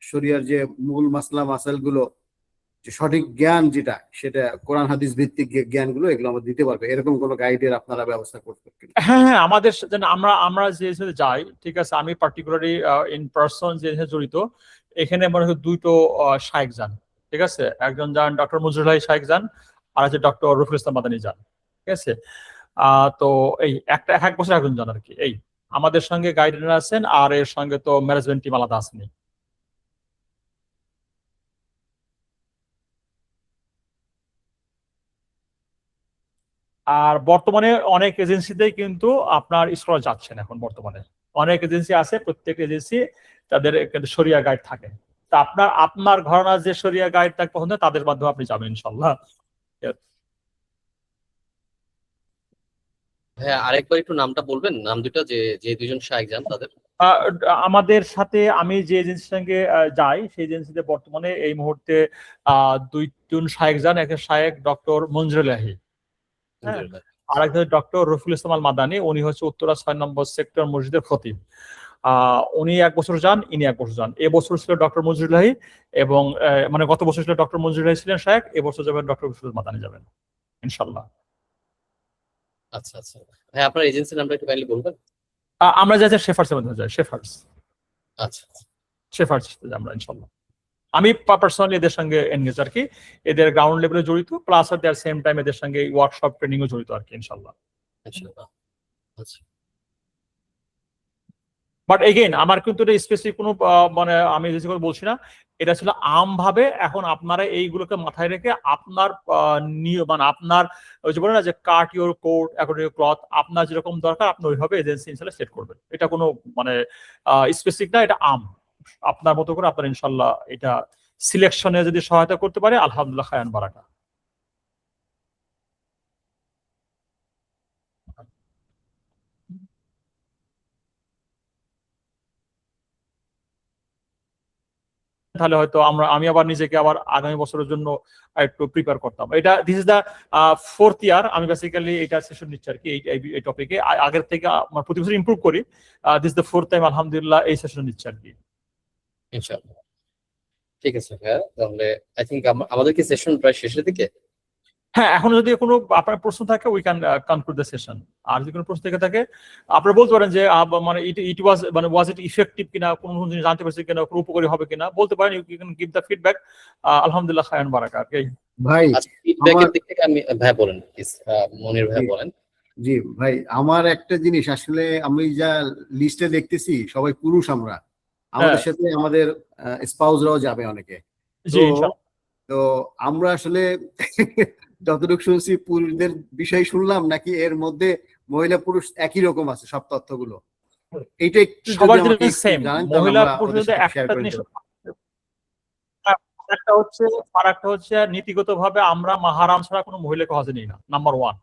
শরিয়ার যে মূল মাসলা মাসাইল গুলো যে সঠিক জ্ঞান যেটা সেটা কোরআন হাদিস ভিত্তিক জ্ঞানগুলো এগুলো আমরা দিতে পারবে, এরকম কোনো গাইডের আপনারা ব্যবস্থা করতে পারেন? হ্যাঁ হ্যাঁ, আমাদের যেন আমরা যে সাথে যাই, ঠিক আছে, আমি পার্টিকুলারলি ইন পার্সন যে সাথে জড়িত, এখানে মনে হয় দুইটো শায়েখ যান, ঠিক আছে, একজন যান ডক্টর মঞ্জুরুল হাই শায়েখ যান, আর আছে ডক্টর রফিকুল ইসলাম মাদানী যান, ঠিক আছে। তো এই এক বছর একজন যান আর কি। এই আমাদের সঙ্গে গাইডেন্স আছেন, আর এর সঙ্গে তো ম্যানেজমেন্ট টিম আলাদা আসেনি। আর বর্তমানে অনেক এজেন্সিতেই কিন্তু আপনার স্কলার যাচ্ছেন এখন বর্তমানে। অনেক এজেন্সি আছে, প্রত্যেক এজেন্সি তাদের কিন্তু শরিয়া গাইড থাকে। তা আপনার আপনার ঘরানার যে শরিয়া গাইড থাকে পছন্দ, তাদের মাধ্যমে আপনি যাবেন ইনশাল্লাহ। হ্যাঁ, আরেকবার একটু নামটা বলবেন, নাম দুটা, যে যে দুজন শায়েখ যান তাদের। আহ, আমাদের সাথে আমি যে এজেন্সির সঙ্গে যাই, সেই এজেন্সিতে বর্তমানে এই মুহূর্তে দুইজন শায়েখ যান। একটা শায়েখ ডক্টর মঞ্জুরুল হাই, হ্যাঁ, আর একজন ডক্টর রফিকুল ইসলাম আল মাদানী, উনি হচ্ছে উত্তরা 6 নম্বর সেক্টর মসজিদের খতিব। উনি 1 বছর যান, ইনি 1 বছর যান। এবছর ছিল ডক্টর মঞ্জুরুল হাই, এবং মানে গত বছর ছিল ডক্টর মঞ্জুরুল হাই ছিলেন শায়েখ, এবছর যাবেন ডক্টর রফিকুল মাদানী যাবেন ইনশাল্লাহ। আচ্ছা আচ্ছা, হ্যাঁ, আপনার এজেন্সির নামটা একটু কাইন্ডলি বলবেন। আমরা যাচ্ছি শেফার্স এর মধ্যে যাই, শেফার্স আচ্ছা শেফার্স আমরা ইনশাল্লাহ। আমি পার্সোনালি এদের সঙ্গে এনগেজ আর কি, এদের গ্রাউন্ড লেভেলে জড়িত, প্লাস আর দেয়ার সেম টাইম এদের সঙ্গে ওয়ার্কশপ ট্রেনিং ও জড়িত আর কি ইনশাল্লাহ। ইনশাআল্লাহ। আচ্ছা বাট এগেইন আমার কিন্তু এটা স্পেসিফিক কোনো মানে আমি যে কথা বলছি না, এটা ছিল আম ভাবে। এখন আপনারা এইগুলোকে মাথায় রেখে আপনার মানে আপনার ওই যে বলে না যে cut your coat according to cloth, আপনার যেরকম দরকার আপনি ওইভাবে এজেন্সি ইনশাল্লাহ সেট করবেন। এটা কোনো মানে স্পেসিফিক না, এটা আম আপনার মতো করে আপনার ইনশাল্লাহ এটা সিলেকশনে যদি সহায়তা করতে পারে আলহামদুলিল্লাহ খায়ান বারাকা। তাহলে হয়তো আমি আবার নিজেকে আবার আগামী বছরের জন্য একটু প্রিপেয়ার করতাম। এটা দিস ইজ দা 4th ইয়ার আমি বেসিক্যালি এটা সেশন নিচ্ছি আর কি এই টপিকে। আগের থেকে আমার প্রতি বছর ইমপ্রুভ করি। দিস দ্য 4th টাইম আলহামদুলিল্লাহ এই সেশন নিচ্ছি আর কি। ইনশাআল্লাহ, ঠিক আছে। হ্যাঁ, তাহলে আই থিঙ্ক আমাদের কি সেশন প্রায় শেষের দিকে? হ্যাঁ, এখন যদি কোনো আপনার প্রশ্ন থাকে we can conclude the session. আর যদি কোনো প্রশ্ন থেকে থাকে আপনারা বলতে পারেন যে মানে ইট ওয়াজ মানে ওয়াজ ইট ইফেক্টিভ কিনা, কোন জিনিস জানতে পারছি কিনা, কোনো উপকারী হবে কিনা বলতে পারেন। You can give the feedback. আলহামদুলিল্লাহ খায়ান বারাকা আর কি। ভাই আচ্ছা, ফিডব্যাকের আমার দিক থেকে আমি ভাই বলেন প্লিজ, মনির ভাই বলেন। জি ভাই, আমার একটা জিনিস আসলে আমি যা লিস্টে দেখতেছি সবাই পুরুষ, আমরা আমাদের সাথে আমাদের স্পাউসরাও যাবে অনেকে। জি তো ইনশাআল্লাহ। তো আমরা আসলে যতটুকু শুনছি পুরুষদের বিষয় শুনলাম, নাকি এর মধ্যে মহিলা পুরুষ একই রকম আছে সব তথ্যগুলো? এইটা একটু যদি সবার আমাকে জন্য একটু সেম, জানান তাহলে মহিলা আমরা পুরুষ ওদের সাথে শেয়ার একটা করে জিনিস। দেব। ফারাকটা হচ্ছে নীতিগতভাবে আমরা মাহারাম ছাড়া কোনো মহিলাকে হজে নিই না, নাম্বার 1।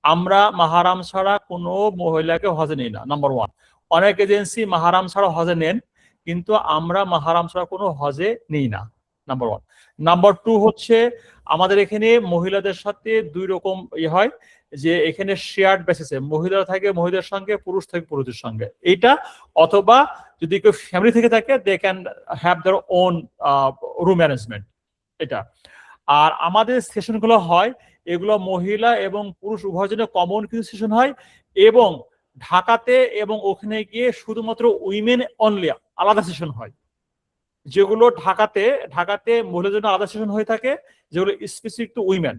আমরা মাহারাম ছাড়া কোনো মহিলাকে হজে নিই না, নাম্বার 1। অনেক এজেন্সি মাহারাম ছাড়া হজে নেন, কিন্তু আমরা মাহারাম ছাড়া কোনো হজে নিই না, নাম্বার 1। নাম্বার 2 হচ্ছে আমাদের এখানে মহিলাদের সাথে 2 রকম হয়, যে এখানে শেয়ার্ড বেসিসে মহিলারা থাকে মহিলাদের সঙ্গে, পুরুষ থাকে পুরুষের সঙ্গে, এইটা। অথবা যদি কেউ ফ্যামিলি থেকে থাকে they can have their own room management, এটা। আর আমাদের সেশনগুলো হয় এগুলো মহিলা এবং পুরুষ উভয়ের জন্য কমন কিছু সেশন হয়, এবং ঢাকাতে এবং ওখানে গিয়ে শুধুমাত্র উইমেন অনলি আলাদা সেশন হয়। যেগুলো ঢাকাতে মহিলাদের জন্য আলাদা সেশন হয়ে থাকে, যেগুলো স্পেসিফিক টু উইমেন,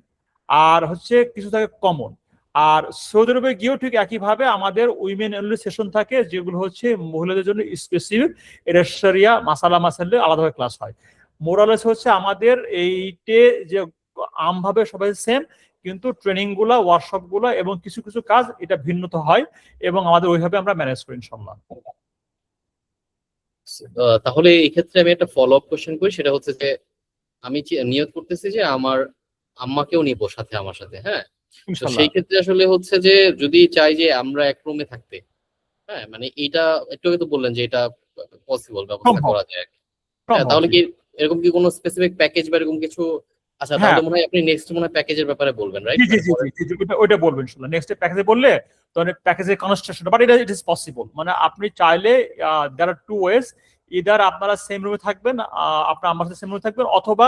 আর হচ্ছে কিছু থাকে কমন। আর সৌদি আরবে গিয়েও ঠিক একইভাবে আমাদের উইমেন অনলি সেশন থাকে, যেগুলো হচ্ছে মহিলাদের জন্য স্পেসিফিক, এটা শরিয়া মাসালে আলাদাভাবে ক্লাস হয়। মোরালেস হচ্ছে আমাদের এইটে যে আমভাবে সবাই সেম, কিন্তু ট্রেনিং গুলা, ওয়ার্কশপ গুলা এবং কিছু কিছু কাজ এটা ভিন্নতা হয়, এবং আমাদের ওইভাবে আমরা ম্যানেজ করি ইনশাআল্লাহ। তাহলে এই ক্ষেত্রে আমি একটা ফলো আপ কোশ্চেন করি, সেটা হচ্ছে যে আমি নিয়ত করতেছি যে আমার আম্মাকেও নিবো সাথে, আমার সাথে। হ্যাঁ, তো সেই ক্ষেত্রে আসলে হচ্ছে যে যদি চাই যে আমরা এক রুমে থাকতে, হ্যাঁ, মানে এটা একটু আগে তো বললেন যে এটা পসিবল, ব্যবস্থা করা যায়। হ্যাঁ, তাহলে কি এরকম কি কোনো স্পেসিফিক প্যাকেজ বা এরকম কিছু? আচ্ছা, তাহলে মনে হয় আপনি নেক্সট মনে হয় প্যাকেজের ব্যাপারে বলবেন, রাইট? ওইটা বলবেন ইনশাআল্লাহ। নেক্সট প্যাকেজে বললে তখন প্যাকেজের construction, but it is possible. মানে আপনি চাইলে দেয়ার আর 2 ওয়েজ, ইদার আপনারা সেম রুমে থাকবেন, আপনার আমার সাথে সেম রুমে থাকবেন, অথবা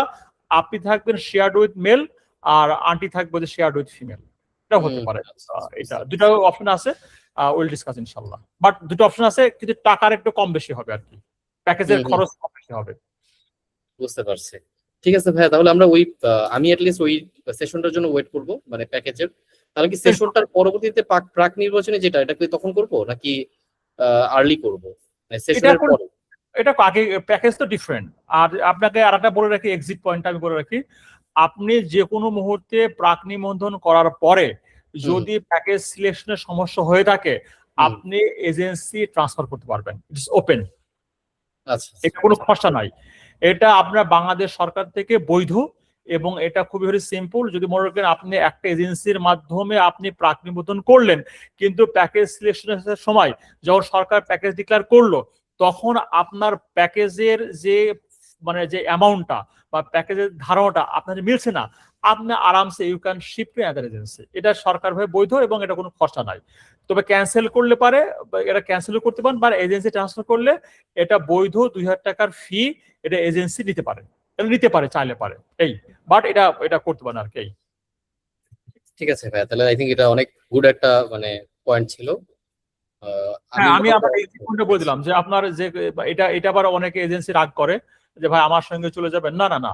আপনি থাকবেন শেয়ার্ড উইথ মেল আর আন্টি থাকবে যে শেয়ার্ড উইথ ফিমেল, এটা হতে পারে। এটা দুটো অপশন আছে, উইল ডিসকাস ইনশাল্লাহ। বাট দুটো অপশন আছে, কিন্তু টাকার একটু কম বেশি হবে আর কি, প্যাকেজের খরচ কম বেশি হবে। বুঝতে পারছি। ঠিক আছে ভাইয়া, তাহলে আমরা ওই আমি অ্যাটলিস্ট ওই সেশনটার জন্য ওয়েট করব, মানে প্যাকেজের। তাহলে কি সেশনটার পরবর্তীতে প্রাক নির্বাচনে যেটা, এটা কি তখন করব নাকি আর্লি করব, মানে সেশনের পরে? এটা আগে প্যাকেজ তো ডিফারেন্ট। আর আপনাকে আর একটা বলে রাখি, এক্সিট পয়েন্ট আমি বলে রাখি, আপনি যে কোনো মুহূর্তে প্রাক নিবন্ধন করার পরে যদি প্যাকেজ সিলেকশনের সমস্যা হয়ে থাকে, আপনি এজেন্সি ট্রান্সফার করতে পারবেন, ইটস ওপেন। আচ্ছা, এটা কোনো খসড়া নাই, এটা আপনার বাংলাদেশ সরকার থেকে বৈধ, এবং এটা খুবই ভেরি সিম্পল। যদি মনে রাখেন আপনি একটা এজেন্সির মাধ্যমে আপনি প্রাক নিবন্ধন করলেন, কিন্তু প্যাকেজ সিলেকশনের সময় যখন সরকার প্যাকেজ ডিক্লেয়ার করলো, তখন আপনার প্যাকেজের যে মানে যে অ্যামাউন্টটা বা প্যাকেজের ধারণাটা আপনার মিলছে না, আপনি আরামসে you can shift to other agency. এটা সরকারভাবে বৈধ এবং এটা কোনো খরচা নাই। তবে ক্যান্সেল করলে পারে, এটা ক্যান্সেল করতে পারেন, বা এজেন্সি ট্রান্সফার করলে এটা বৈধ 2000 টাকার ফি এটা এজেন্সি নিতে পারে, চাইলে পারে এই। বাট এটা করতে পারেন আর কি। ঠিক আছে ভাইয়া, তাহলে আই থিঙ্ক এটা অনেক গুড একটা মানে পয়েন্ট ছিল। হ্যাঁ, আমি আমার এই পয়েন্টটা বলে দিলাম যে আপনার যে এটা আবার অনেকে এজেন্সি রাগ করে যে ভাই আমার সঙ্গে চলে যাবেন। না না না,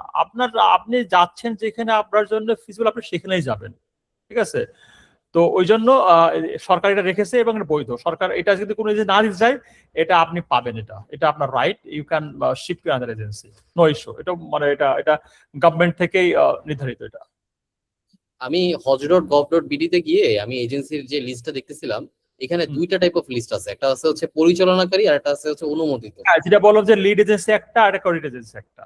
আপনি যাচ্ছেন যেখানে আপনার জন্য ফিজিবল, আপনি সেখানেই যাবেন, ঠিক আছে? তো ওই জন্য সরকার এটা রেখেছে এবং এটা বৈধ। সরকার এটা যদি কোনো এজেন্সি না দিতে যায়, এটা আপনি পাবেন, এটা আপনার right, you can shift to other agency, no issue. এটা মানে এটা গভর্নমেন্ট থেকেই নির্ধারিত। এটা আমি hoj.gov.bd তে গিয়ে আমি এজেন্সির যে লিস্টটা দেখতেছিলাম, এখানে দুইটা টাইপ অফ লিস্ট আছে, একটা আছে হচ্ছে পরিচালনাকারী আর একটা আছে হচ্ছে অনুমোদিত। হ্যাঁ, যেটা বললাম যে লিড এজেন্সি একটা আর একটা অডিট এজেন্সি একটা।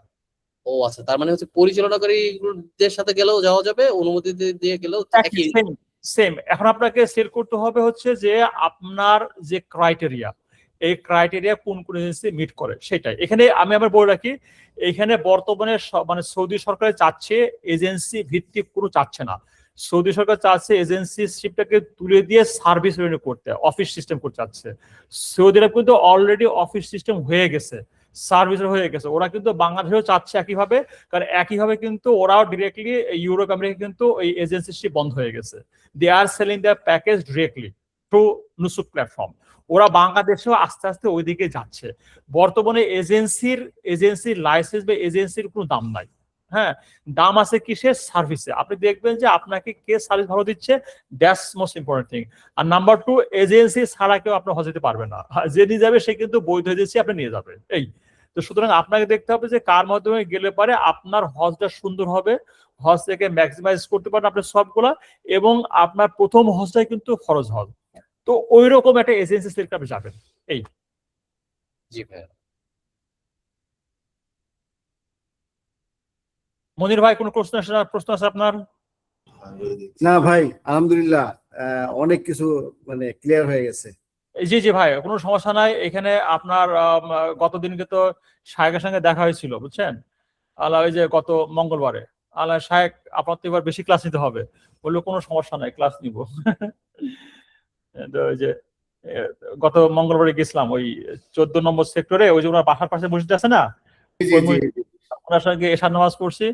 ও আচ্ছা, তার মানে হচ্ছে পরিচালনাকারীদের সাথে গেলেও যাওয়া যাবে, অনুমতি দিয়ে গেলেও একই। সেম। এখন আপনাকে সেল করতে হবে হচ্ছে যে আপনার যে ক্রাইটেরিয়া, এই ক্রাইটেরিয়া কোন কোন এজেন্সি মিট করে সেটাই। এখানে আমি আবার বলে রাখি, এখানে বর্তমানে মানে সৌদি সরকার চাচ্ছে এজেন্সি ভিত্তিক কোনো চাচ্ছে না। সৌদি সরকার চাচ্ছে এজেন্সিশিপটাকে তুলে দিয়ে সার্ভিস ওরিয়েন্টেড করতে, অফিস সিস্টেম করতে চাচ্ছে। সৌদি আরব কিন্তু অলরেডি অফিস সিস্টেম হয়ে গেছে, সার্ভিস হয়ে গেছে। ওরা কিন্তু বাংলাদেশেও চাচ্ছে একইভাবে, কারণ একইভাবে কিন্তু ওরাও ডিরেক্টলি ইউরোপ আমেরিকা কিন্তু এই এজেন্সিশিপ বন্ধ হয়ে গেছে। They are selling their package directly through Nusuk platform. ওরা বাংলাদেশেও আস্তে আস্তে ওইদিকে যাচ্ছে। বর্তমানে এজেন্সির লাইসেন্স বা এজেন্সির কোনো দাম নাই। হ্যাঁ, দাম আছে কিসের? সার্ভিসে। আপনি দেখবেন যে আপনাকে কে সার্ভিস ভালো দিচ্ছে, দ্যাটস মোস্ট ইম্পর্টেন্ট থিং। আর নাম্বার 2, এজেন্সি ছাড়া কেউ আপনার হজ যেতে পারবে না। যে নিয়ে যাবে সে কিন্তু বৈধ এজেন্সি আপনি নিয়ে যাবে এই। তো সুতরাং আপনাকে দেখতে হবে যে কার মাধ্যমে গেলে পারে আপনার হজটা সুন্দর হবে, হজ থেকে ম্যাক্সিমাইজ করতে পারেন আপনার সবগুলা, এবং আপনার প্রথম হজটাই কিন্তু ফরজ হজ। তো ওই রকম একটা এজেন্সি সিলেক্ট আপনি যাবেন এই। জি ভাইয়া। মনির ভাই, কোনো প্রশ্ন আছে আপনার? না ভাই, আলহামদুলিল্লাহ অনেক কিছু মানে ক্লিয়ার হয়ে গেছে। জি জি ভাই, কোনো সমস্যা নাই। এখানে আপনার গতদিনকে তো শায়েকের সঙ্গে দেখা হয়েছিল, বুঝছেন? আল্লাহ, ওই যে গত মঙ্গলবারে আল্লাহ শায়েক, আপনার তো এবার বেশি ক্লাস নিতে হবে। বললো কোনো সমস্যা নাই, ক্লাস নিব। তো ওই যে গত মঙ্গলবারে গেছিলাম ওই 14 নম্বর সেক্টরে, ওই যে ওনার বাসার পাশে মসজিদ আছে না, ওনার সঙ্গে এশার নামাজ পড়ছি।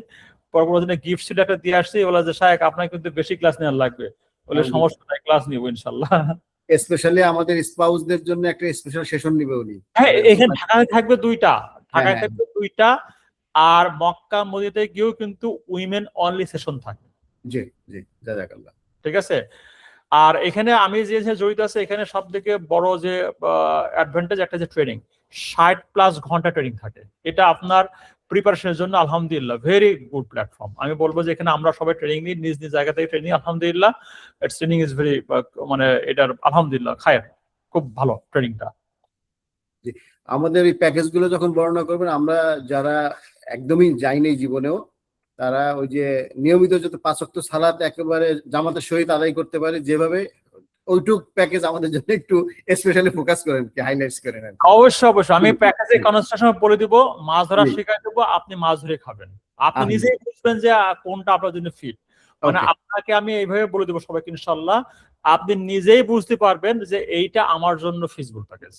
পরবর্তী দিনে গিফট ছিল একটা দিয়ে আসছি, বলে যে শায়েক আপনার কিন্তু বেশি ক্লাস নেওয়ার লাগবে। বলে সমস্যা নাই, ক্লাস নিব ইনশাল্লাহ। স্পেশালি আমাদের স্পাউসদের জন্য একটা স্পেশাল সেশন নিবে উনি। হ্যাঁ, এখানে ঢাকায় থাকবে দুইটা, আর মক্কা মদিনাতে গিয়েও কিন্তু উইমেন অনলি সেশন থাকে। জি জি, জাযাকাল্লাহ। ঠিক আছে। আর এখানে আমি যে জড়িত আছে, এখানে সব থেকে বড় যে অ্যাডভান্টেজ একটা যে ট্রেনিং, 60+ ঘন্টা ট্রেনিং থাকে। এটা আপনার প্রিপারেশনের জন্য আলহামদুলিল্লাহ ভেরি গুড প্ল্যাটফর্ম। আমি বলবো যে এখানে আমরা সবাই ট্রেনিং নিই, নিজ নিজ জায়গা থেকে ট্রেনিং, আলহামদুলিল্লাহ ইটস ট্রেনিং ইজ ভেরি, মানে এটার আলহামদুলিল্লাহ খায়ের, খুব ভালো ট্রেনিংটা। আমাদের এই প্যাকেজ গুলো যখন বর্ণনা করবেন, আমরা যারা একদমই যাইনি জীবনেও, তারা ওই যে নিয়মিত যত 5 ওয়াক্ত সালাত একেবারে জামাতের সহিত আদায় করতে পারে, যেভাবে ওইটুক প্যাকেজ আমাদের জন্য একটু স্পেশালি ফোকাস করেন, কি হাইলাইটস করেন। অবশ্যই অবশ্যই, আমি প্যাকেজে কনস্ট্রাকশন বলে দিব, মাছ ধরা শিখাই দেবো, আপনি মাছ ধরে খাবেন। আপনি নিজেই বুঝবেন যে কোনটা আপনার জন্য ফিট। মানে আপনাকে আমি এইভাবে বলে দেবো সবাইকে ইনশাআল্লাহ, আপনি নিজেই বুঝতে পারবেন যে এইটা আমার জন্য ফিজিবল প্যাকেজ।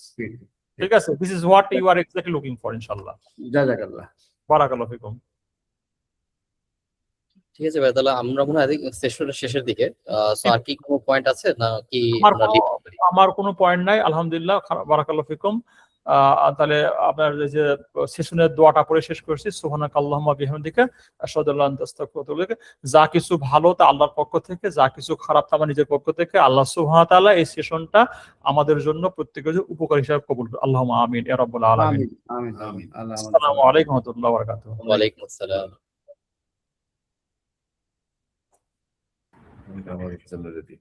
ঠিক আছে, this is what you are exactly looking for ইনশাআল্লাহ। জাযাকাল্লাহ। বারাকাল্লাহু ফিকুম। ঠিক আছে ভাই, তাহলে আমরা মনে হয় সেশনের শেষের দিকে। সো আর কি কোনো পয়েন্ট আছে না কি আমার আমরা leave করতে পারি? আমার কোনো পয়েন্ট নাই, আলহামদুলিল্লাহ, বারাকাল্লাহু ফিকুম। তাহলে আপনার এই যে সেশনের দোয়াটা পড়ে শেষ করছি, সুবহানাকাল্লাহুম্মা বিহামদিকা আশহাদু আল্লা ইলাহা ইল্লা আনতা আস্তাগফিরুকা ওয়া আতুবু ইলাইক। যা কিছু ভালো তা আল্লাহর পক্ষ থেকে, যা কিছু খারাপ তা আমার নিজের পক্ষ থেকে। আল্লাহ সুবহানাহু ওয়া তাআলা এই সেশনটা আমাদের জন্য প্রত্যেকের জন্য উপকার হিসেবে কবুল করুন। আল্লাহুম্মা আমিন ইয়া রাব্বাল আলামিন। আমিন আমিন আমিন। আল্লাহ আমাদের আসসালামু আলাইকুম ওয়া রাহমাতুল্লাহি ওয়া বারাকাতুহু। ওয়ালাইকুম আসসালাম। সবাই চলে যেতে